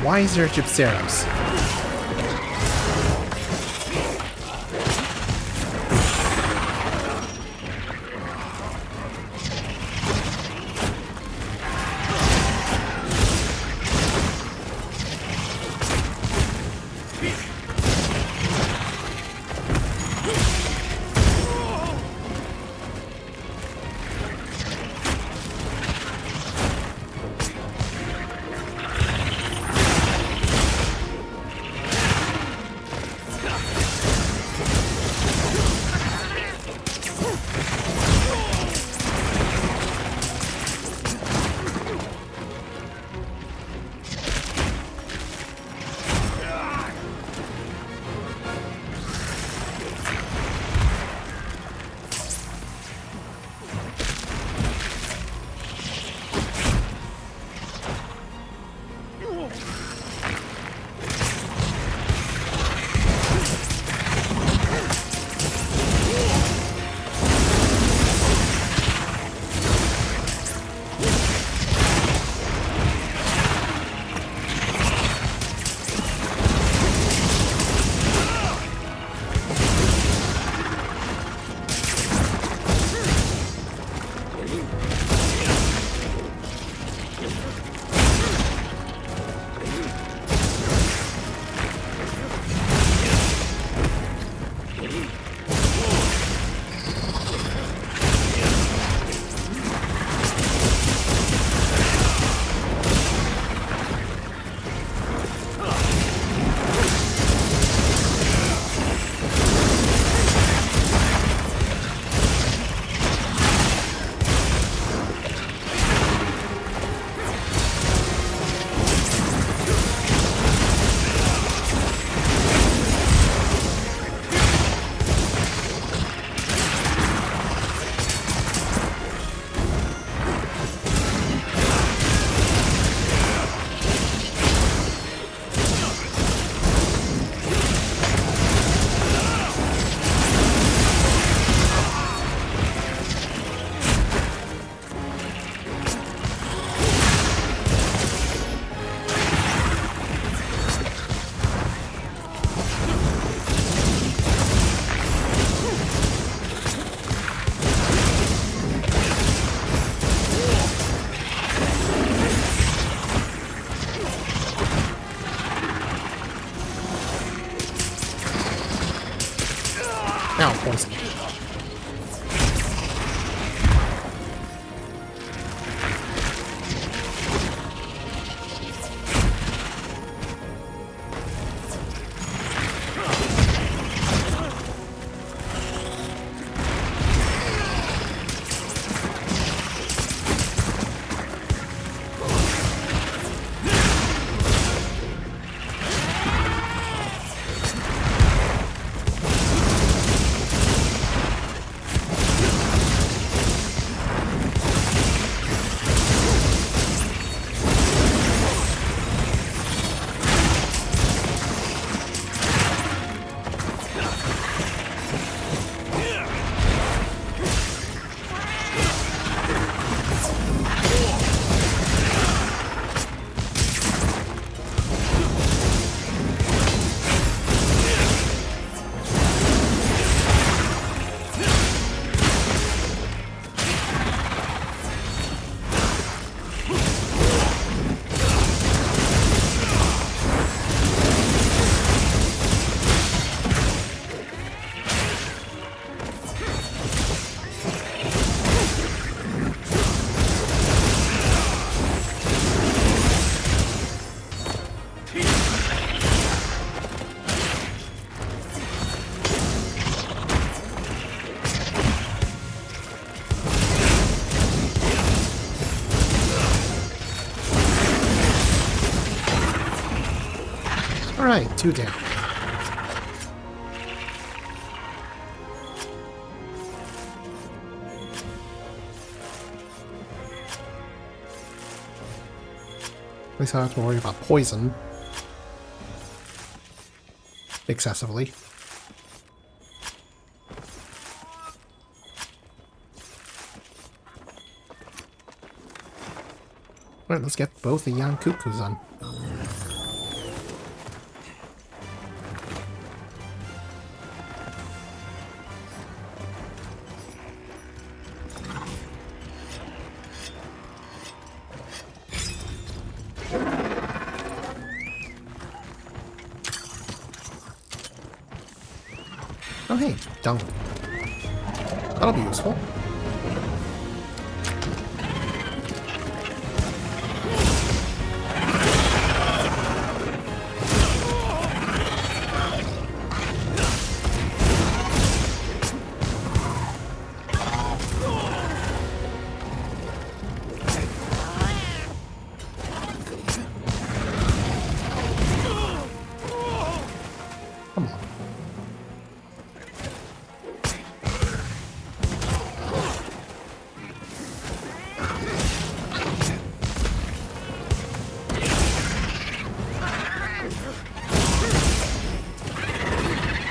wiser Gypceros. Ow, poison. Alright, 2 down. At least I don't have to worry about poison excessively. Alright, let's get both the young cuckoos on. Oh hey, dung. That'll be useful.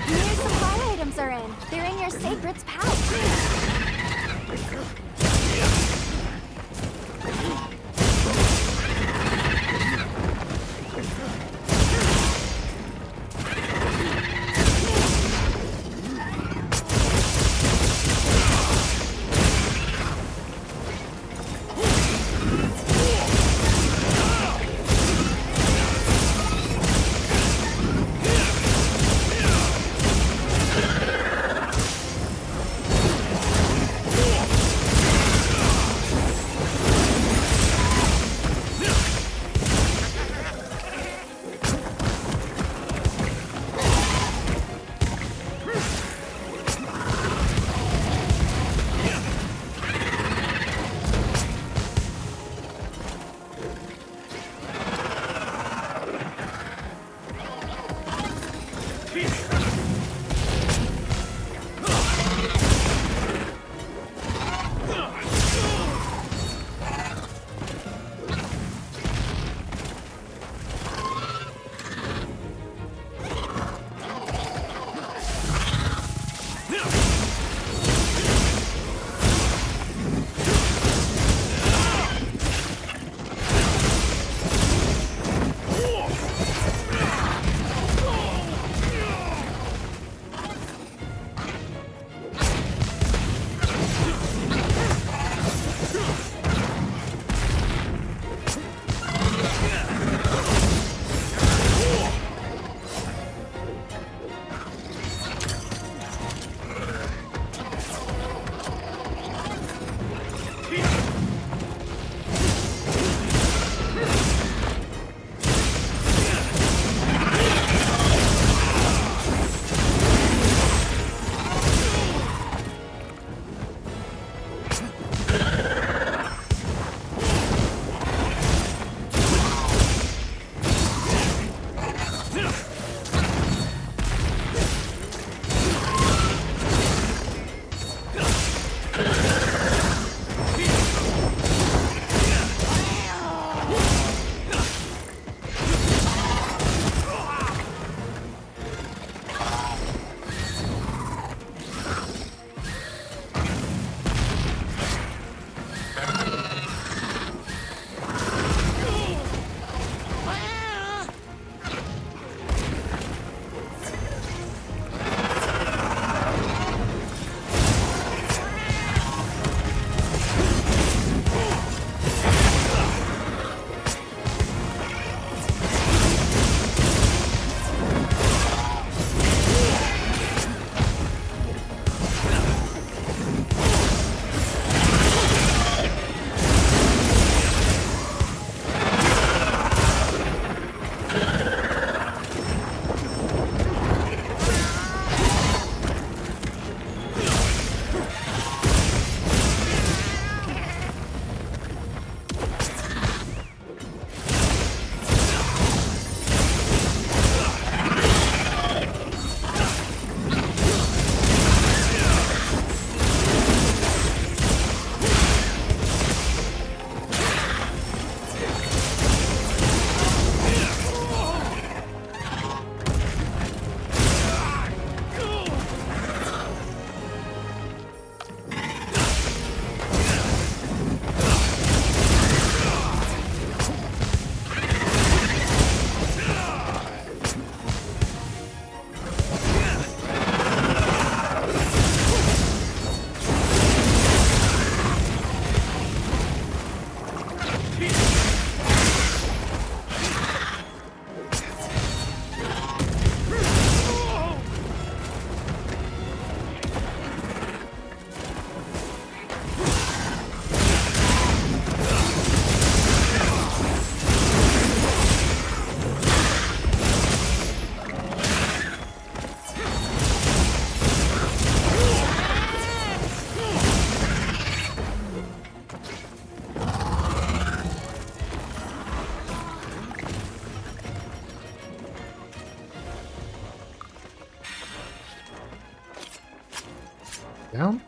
Here's some fire items are in. They're in your sacred's pouch. Down?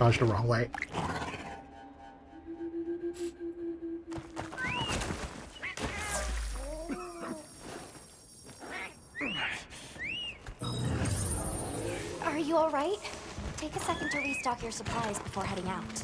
Dodged the wrong way. Are you alright? Take a second to restock your supplies before heading out.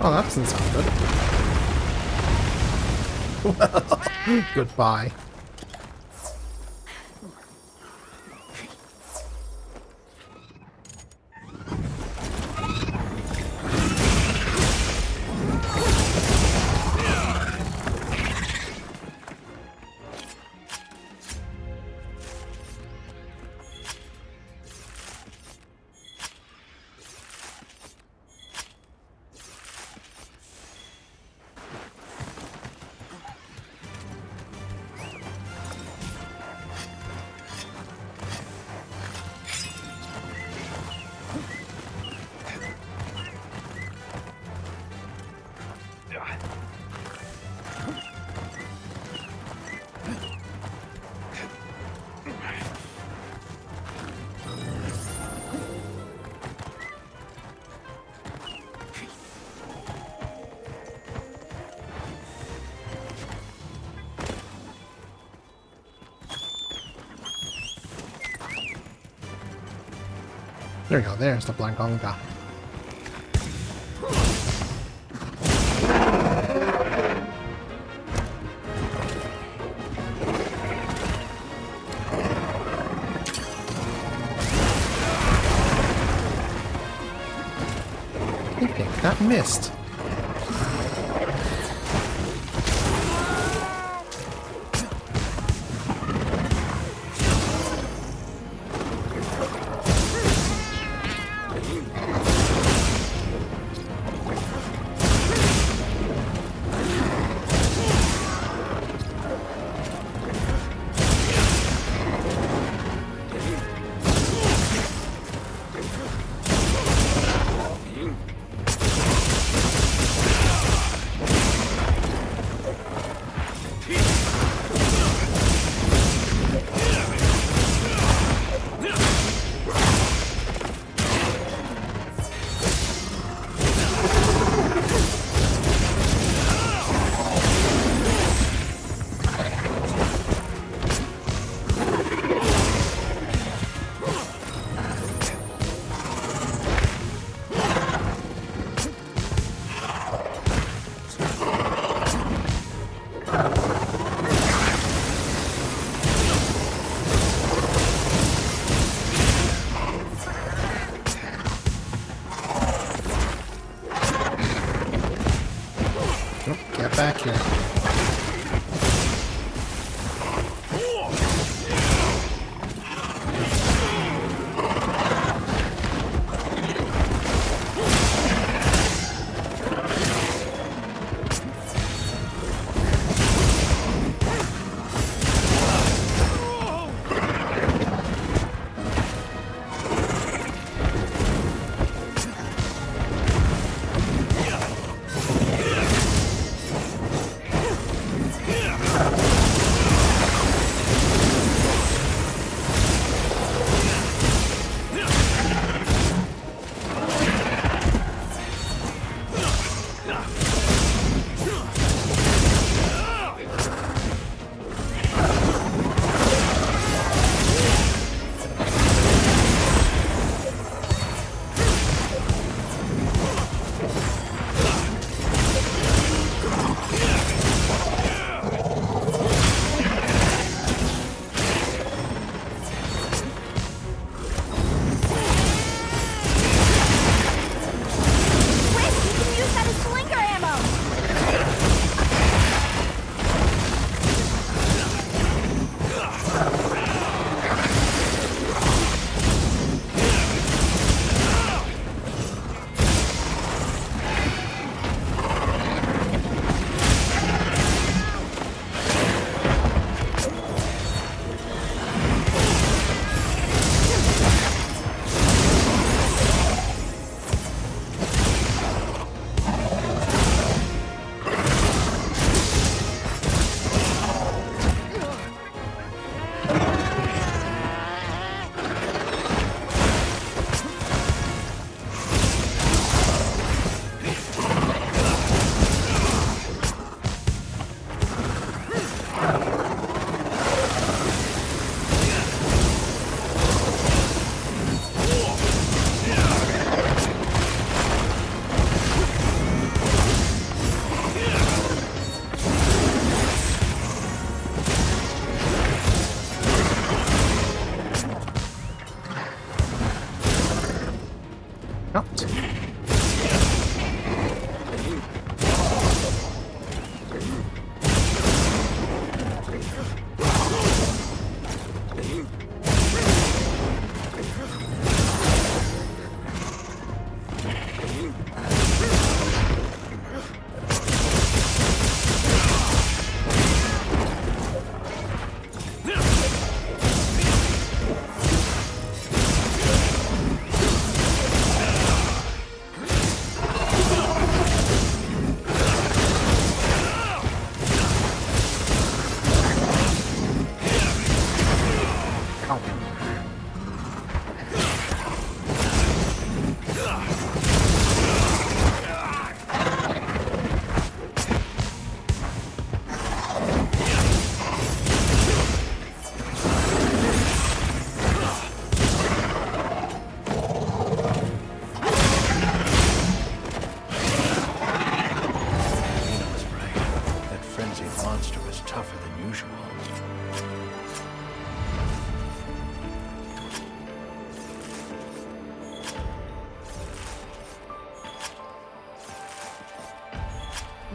Oh, that doesn't sound good. Well, goodbye. There you go, there's the Blangonga. I think that missed. Back here.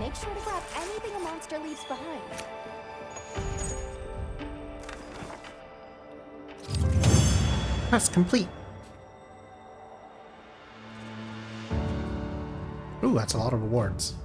Make sure to grab anything a monster leaves behind. Quest complete. Ooh, that's a lot of rewards.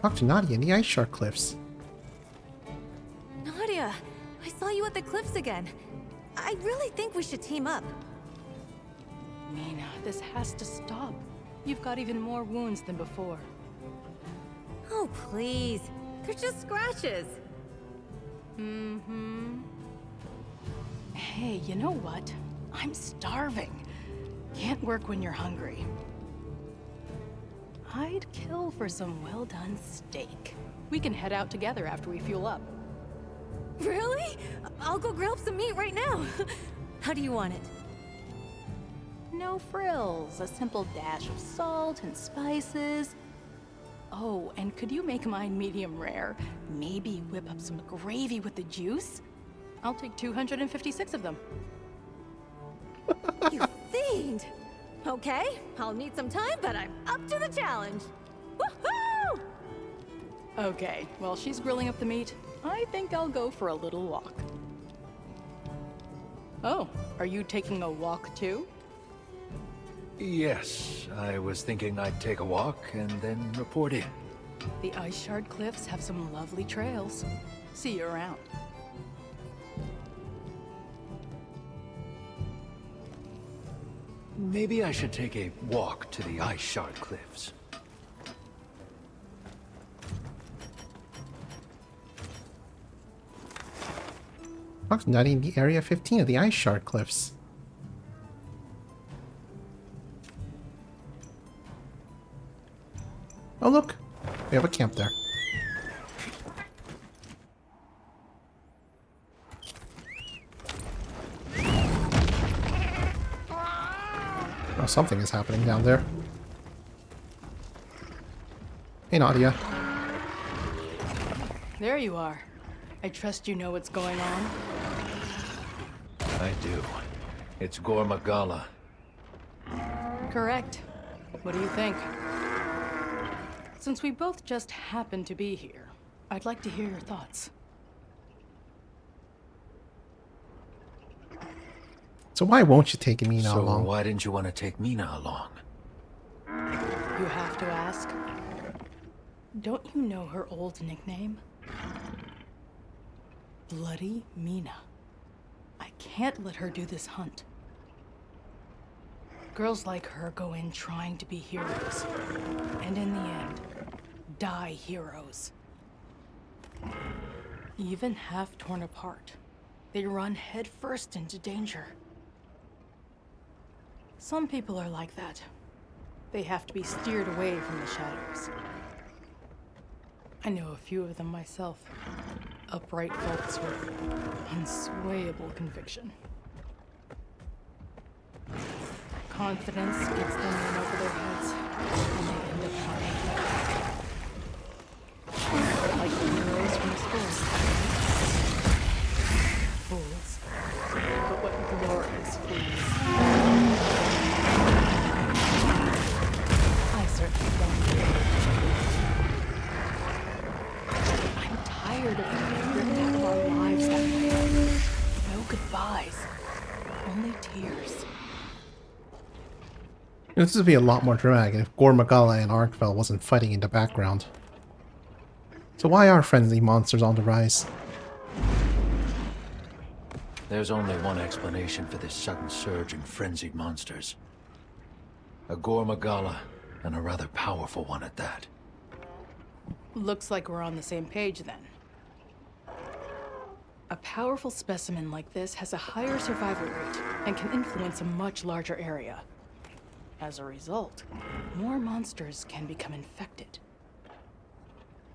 Talk to Nadia in the Ice Shark Cliffs. Nadia, I saw you at the cliffs again. I really think we should team up. Mina, this has to stop. You've got even more wounds than before. Oh, please. They're just scratches. Hey, you know what? I'm starving. Can't work when you're hungry. I'd kill for some well-done steak. We can head out together after we fuel up. Really? I'll go grill up some meat right now. How do you want it? No frills. A simple dash of salt and spices. Oh, and could you make mine medium rare? Maybe whip up some gravy with the juice? I'll take 256 of them. You fiend! Okay, I'll need some time, but I'm up to the challenge. Woohoo! Okay, while she's grilling up the meat, I think I'll go for a little walk. Oh, are you taking a walk too? Yes, I was thinking I'd take a walk and then report in. The Ice Shard Cliffs have some lovely trails. See you around. Maybe I should take a walk to the Ice Shard Cliffs. Talk to Nadia in the Area 15 of the Ice Shard Cliffs. Oh look, we have a camp there. Oh, something is happening down there. Hey Nadia. There you are. I trust you know what's going on. I do. It's Gore Magala. Correct. What do you think? Since we both just happen to be here, I'd like to hear your thoughts. So why won't you take Mina along? So why didn't you want to take Mina along? You have to ask. Don't you know her old nickname? Bloody Mina. I can't let her do this hunt. Girls like her go in trying to be heroes, and in the end, die heroes. Even half torn apart, they run headfirst into danger. Some people are like that. They have to be steered away from the shadows. I know a few of them myself. Upright folks with unswayable conviction. Confidence gets them in over their heads, and they end up harming. Like the heroes from school. Fools. But what glorious fools. I certainly don't. I'm tired of being ripped out of our lives that way. No goodbyes. Only tears. This would be a lot more dramatic if Gore Magala and Arkfell wasn't fighting in the background. So why are friendly monsters on the rise? There's only one explanation for this sudden surge in frenzied monsters. A Gore Magala, and a rather powerful one at that. Looks like we're on the same page then. A powerful specimen like this has a higher survival rate and can influence a much larger area. As a result, more monsters can become infected.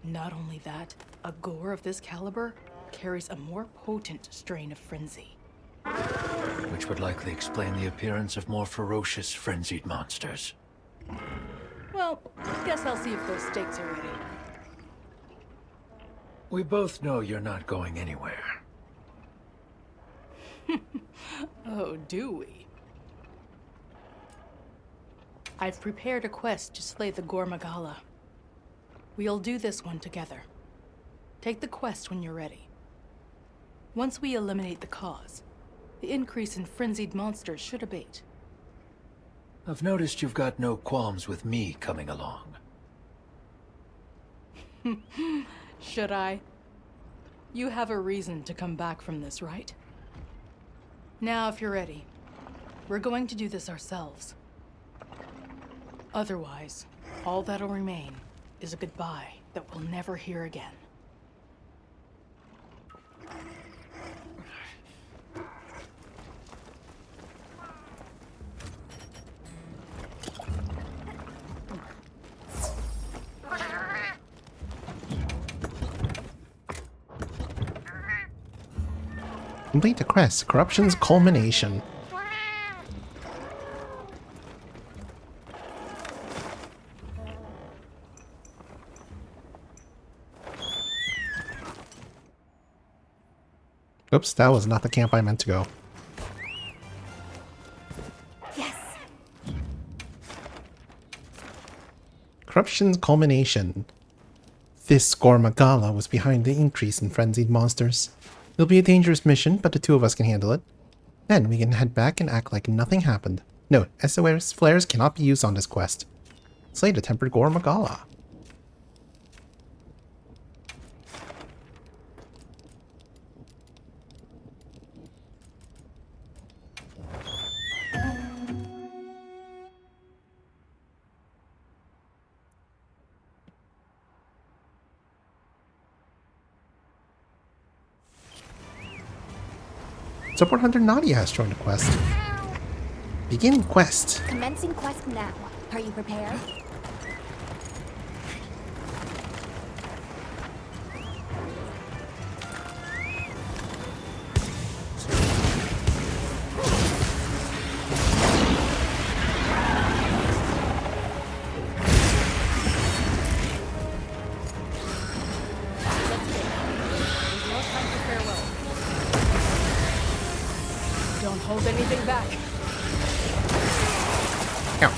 Not only that, a gore of this caliber carries a more potent strain of frenzy. Which would likely explain the appearance of more ferocious, frenzied monsters. Well, guess I'll see if those steaks are ready. We both know you're not going anywhere. Oh, do we? I've prepared a quest to slay the Gormagala. We'll do this one together. Take the quest when you're ready. Once we eliminate the cause, the increase in frenzied monsters should abate. I've noticed you've got no qualms with me coming along. Should I? You have a reason to come back from this, right? Now, if you're ready, we're going to do this ourselves. Otherwise, all that'll remain is a goodbye that we'll never hear again. Complete the quest, Corruption's Culmination. Oops, that was not the camp I meant to go. Yes. Corruption's Culmination. This Gormagala was behind the increase in frenzied monsters. It'll be a dangerous mission, but the two of us can handle it. Then we can head back and act like nothing happened. Note, SOS flares cannot be used on this quest. Slay the Tempered Gormagala. Support Hunter Nadia has joined the quest. Beginning quest. Commencing quest now. Are you prepared? Don't hold anything back. Ow.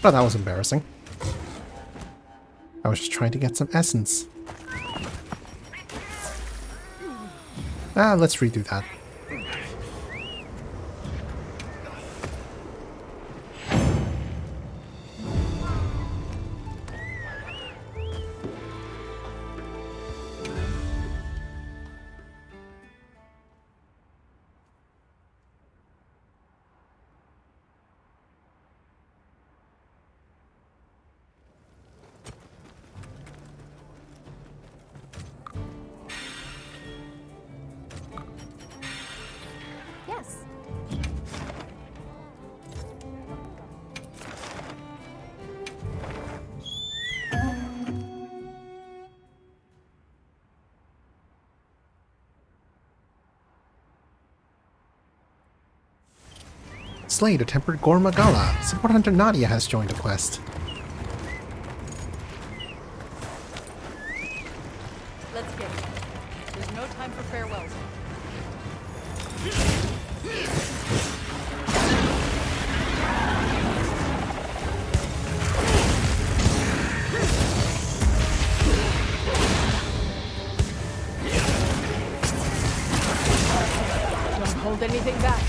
Oh, that was embarrassing. I was just trying to get some essence. Let's redo that. Yes. Slay the Tempered Gormagala. Support Hunter Nadia has joined the quest. Let's get it. There's no time for farewells. Don't hold anything back.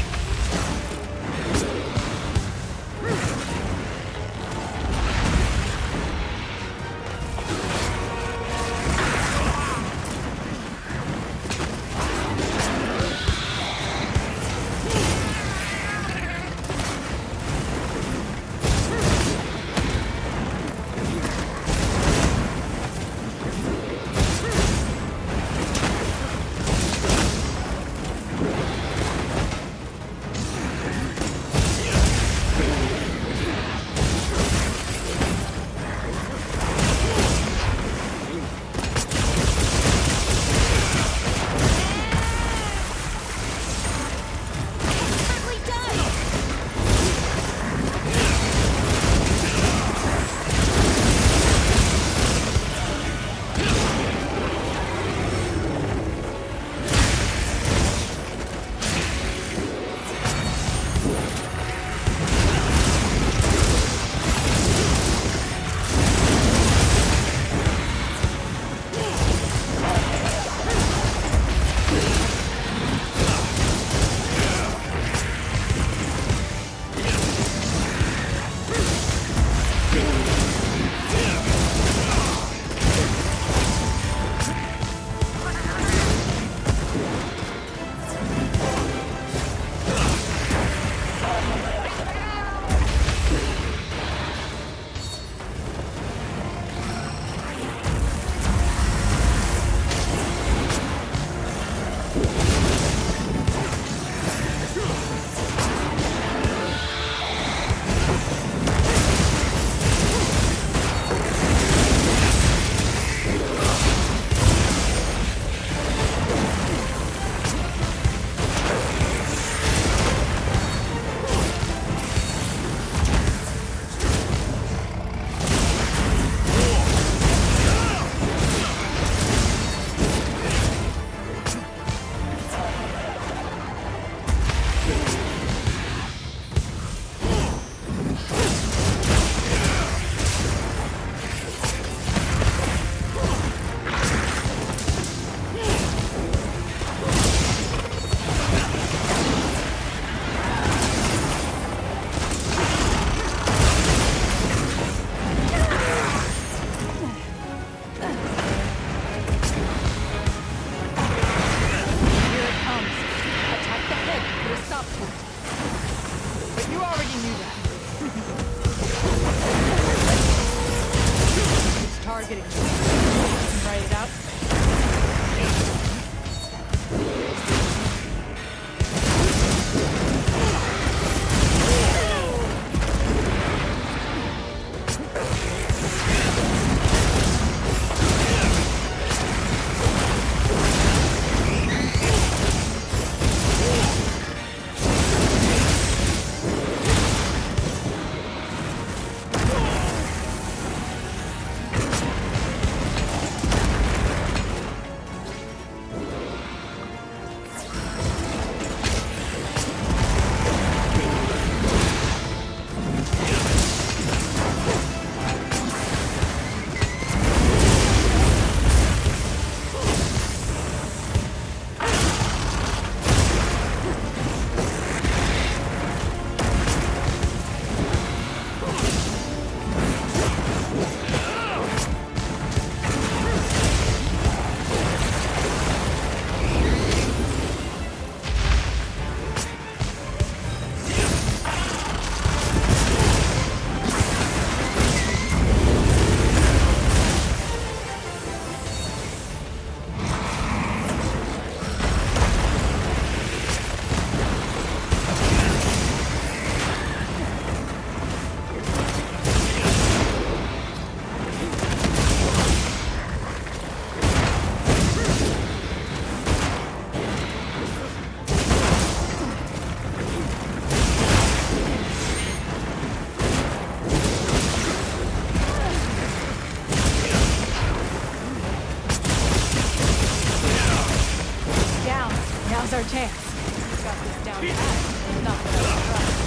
chance. Got this down pat. Not that I was trying.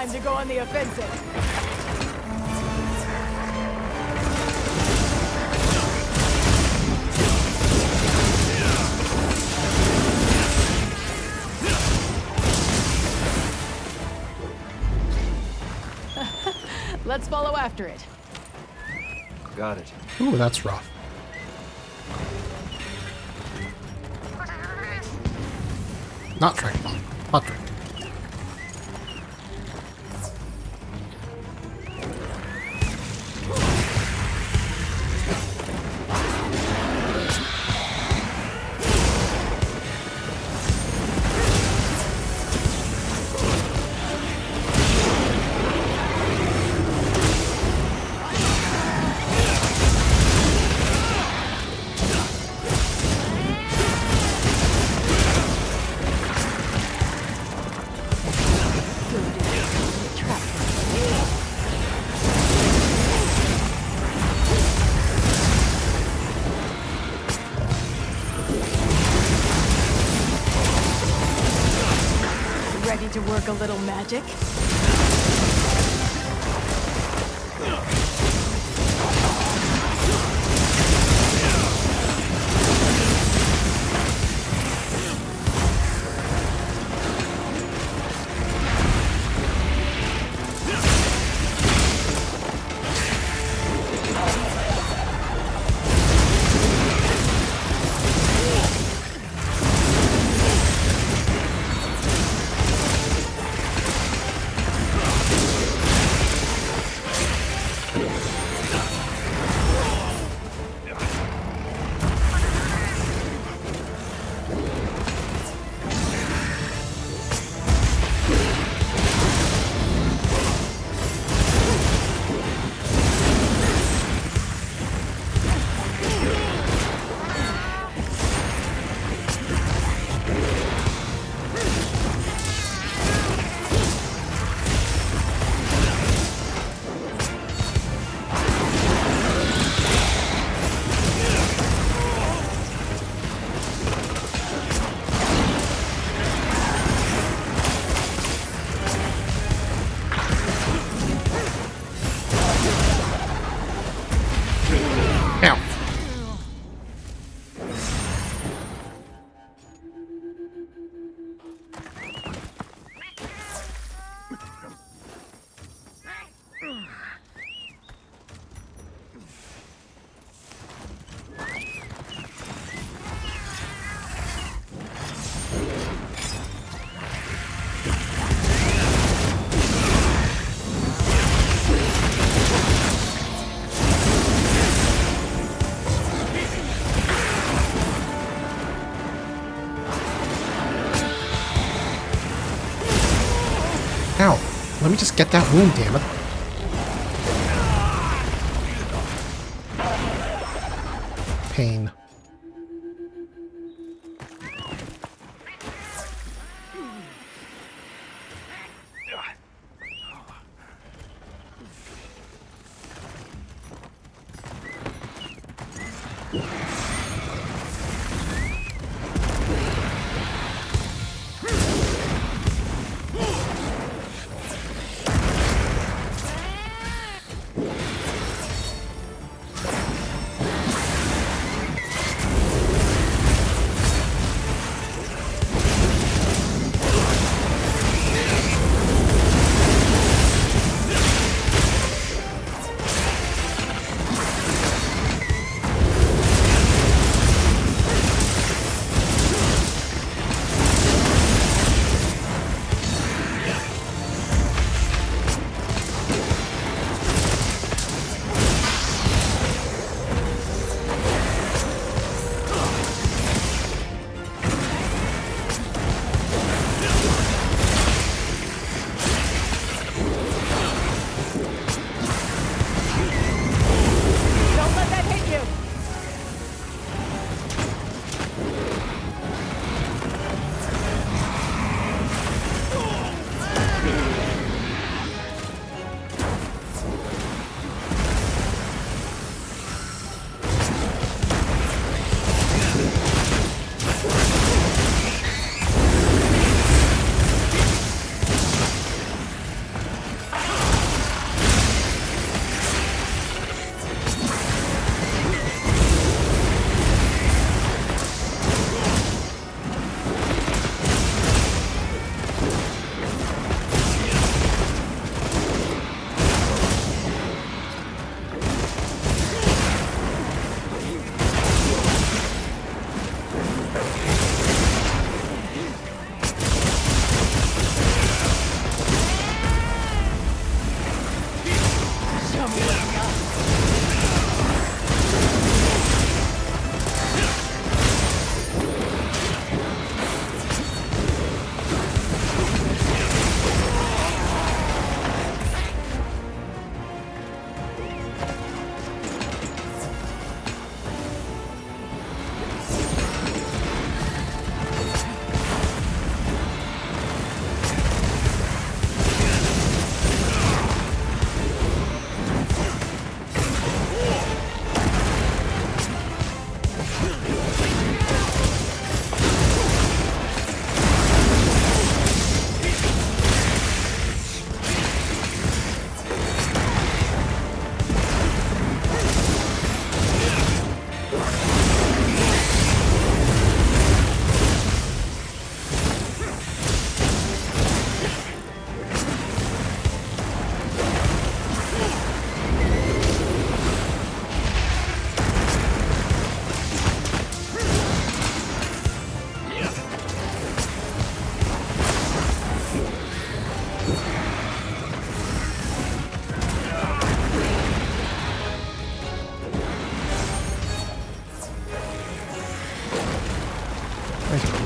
time to go on the offensive. Let's follow after it. Got it. Ooh, that's rough. Not trackball. Hot drink. Ready to work a little magic? Ow. Let me just get that wound, damn it. Pain.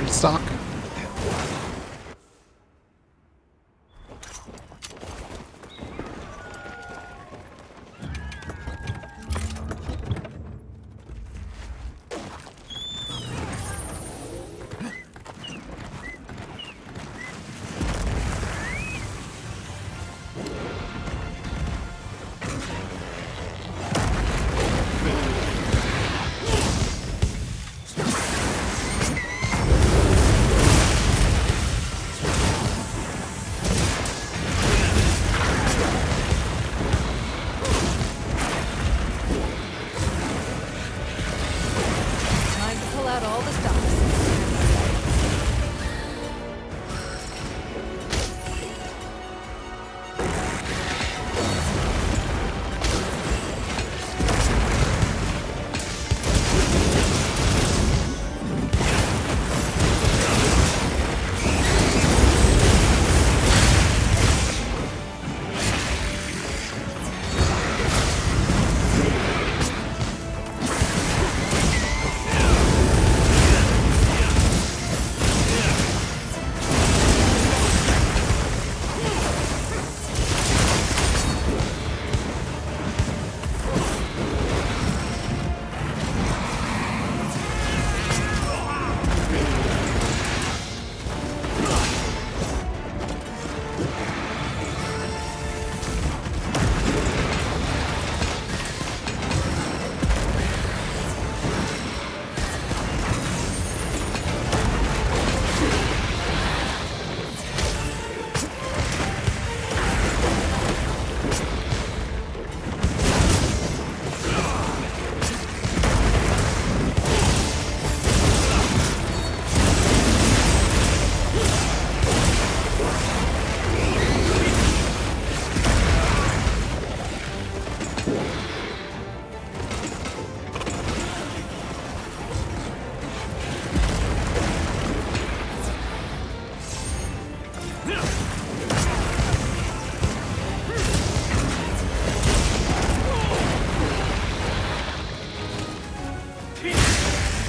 restock. Time to pull out all the stops.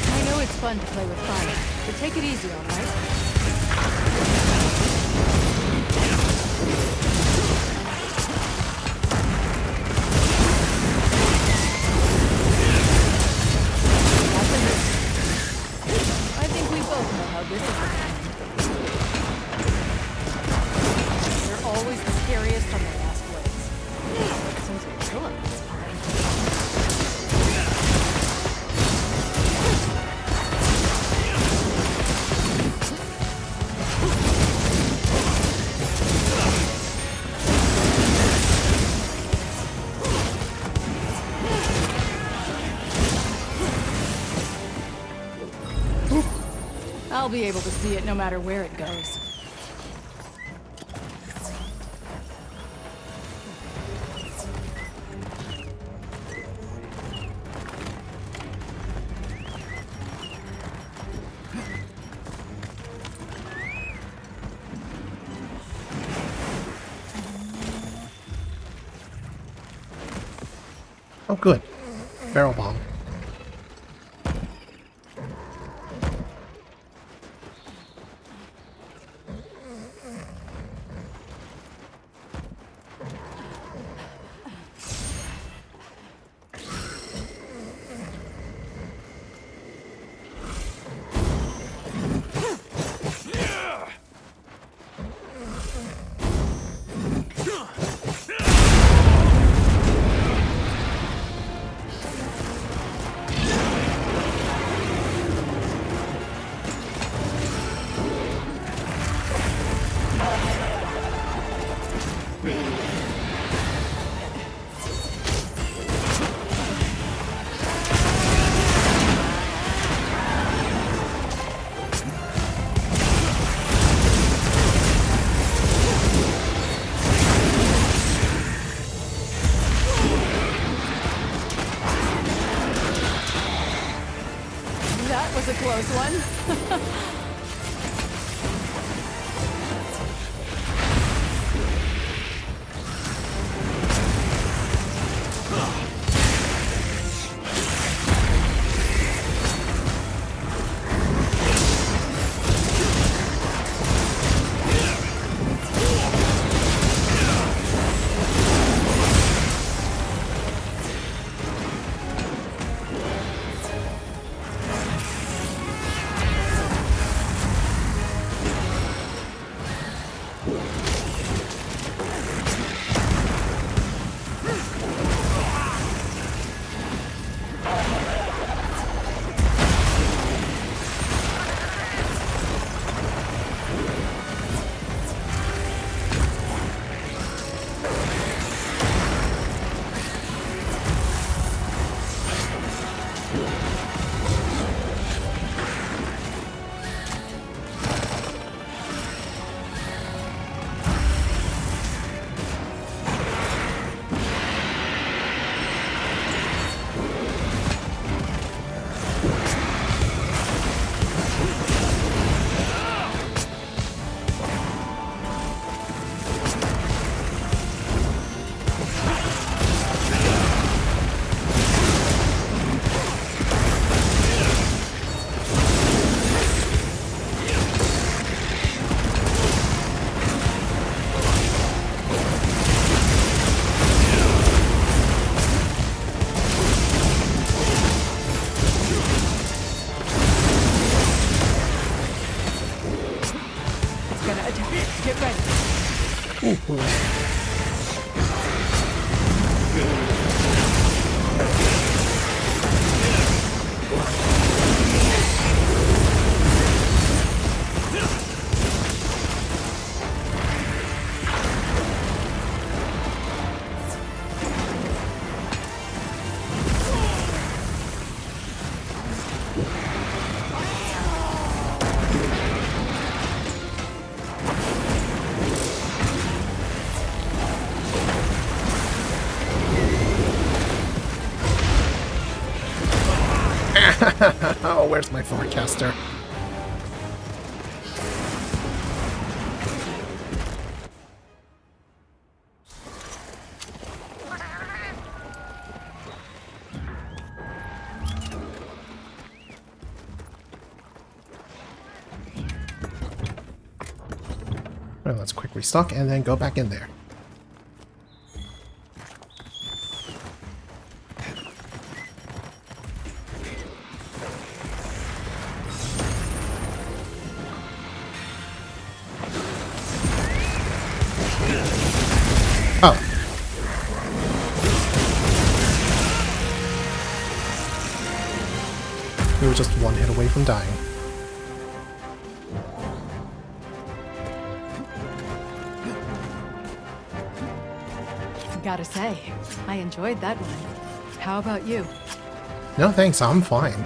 I know it's fun to play with fire, but take it easy, all right? I think we both know how this is going. You're always the scariest on the last waves. Since you're killing us, fine. I'll be able to see it no matter where it goes. Oh, good. Barrel bomb. That was a close one. Oh, where's my forecaster? Well, let's quick restock and then go back in there. Oh. We were just one hit away from dying. Gotta say, I enjoyed that one. How about you? No thanks, I'm fine.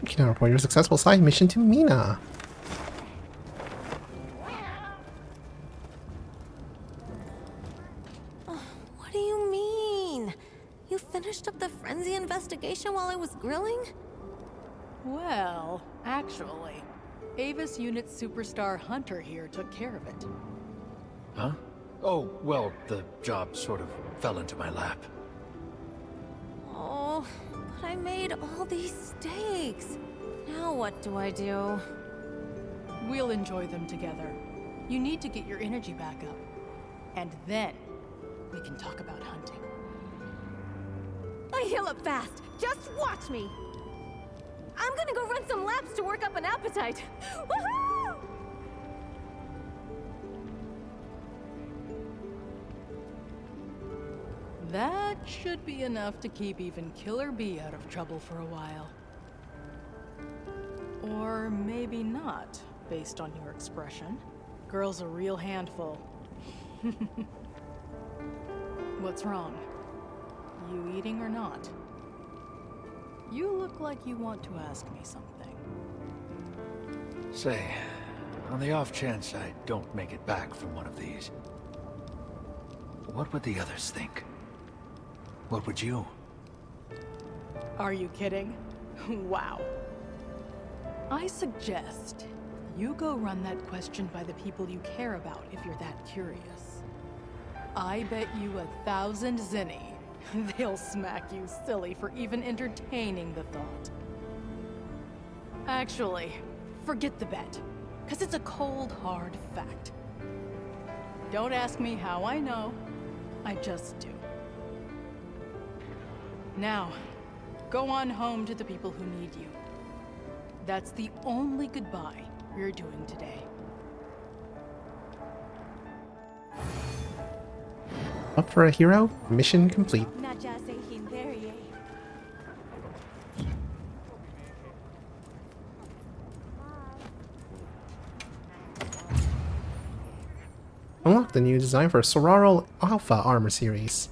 You can now report your successful side mission to Mina. What do you mean? You finished up the frenzy investigation while I was grilling? Well, actually, Avis Unit Superstar Hunter here took care of it. Huh? Oh, well, the job sort of fell into my lap. Oh, but I made all these steaks. Now what do I do? We'll enjoy them together. You need to get your energy back up. And then, we can talk about hunting. I heal up fast. Just watch me. I'm gonna go run some laps to work up an appetite. Woohoo! That should be enough to keep even Killer Bee out of trouble for a while. Or maybe not, based on your expression. Girl's a real handful. What's wrong? You eating or not? You look like you want to ask me something. Say, on the off chance I don't make it back from one of these, what would the others think? What would you? Are you kidding? Wow. I suggest you go run that question by the people you care about if you're that curious. I bet you 1,000 zenny they'll smack you silly for even entertaining the thought. Actually, forget the bet, because it's a cold, hard fact. Don't ask me how I know, I just do. Now, go on home to the people who need you. That's the only goodbye we're doing today. Up for a hero? Mission complete. Unlock the new design for Soraro Alpha armor series.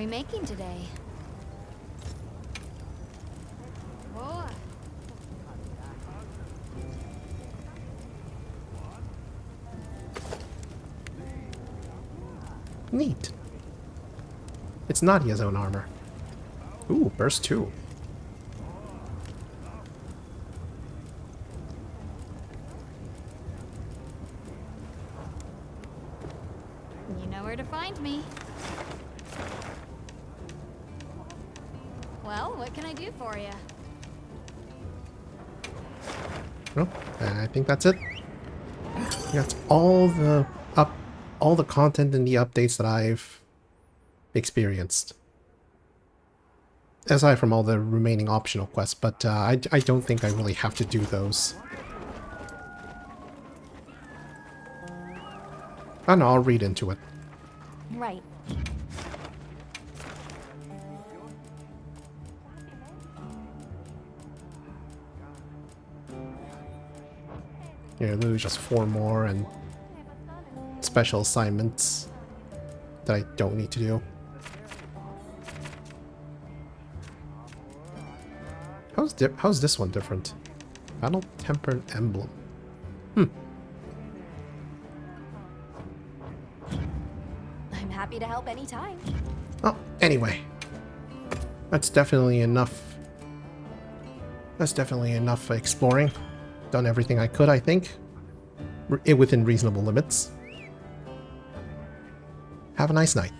we making today? Whoa. Neat. It's Nadia's own armor. Ooh, burst 2. You know where to find me. Well, what can I do for you? Well, I think that's it. That's all the content and the updates that I've experienced. Aside from all the remaining optional quests, but I don't think I really have to do those. I don't know, I'll read into it. Right. Yeah, literally just 4 more and special assignments that I don't need to do. How's this one different? Battle Tempered Emblem. I'm happy to help anytime. Well, anyway. That's definitely enough. That's definitely enough exploring. Done everything I could, I think. Within reasonable limits. Have a nice night.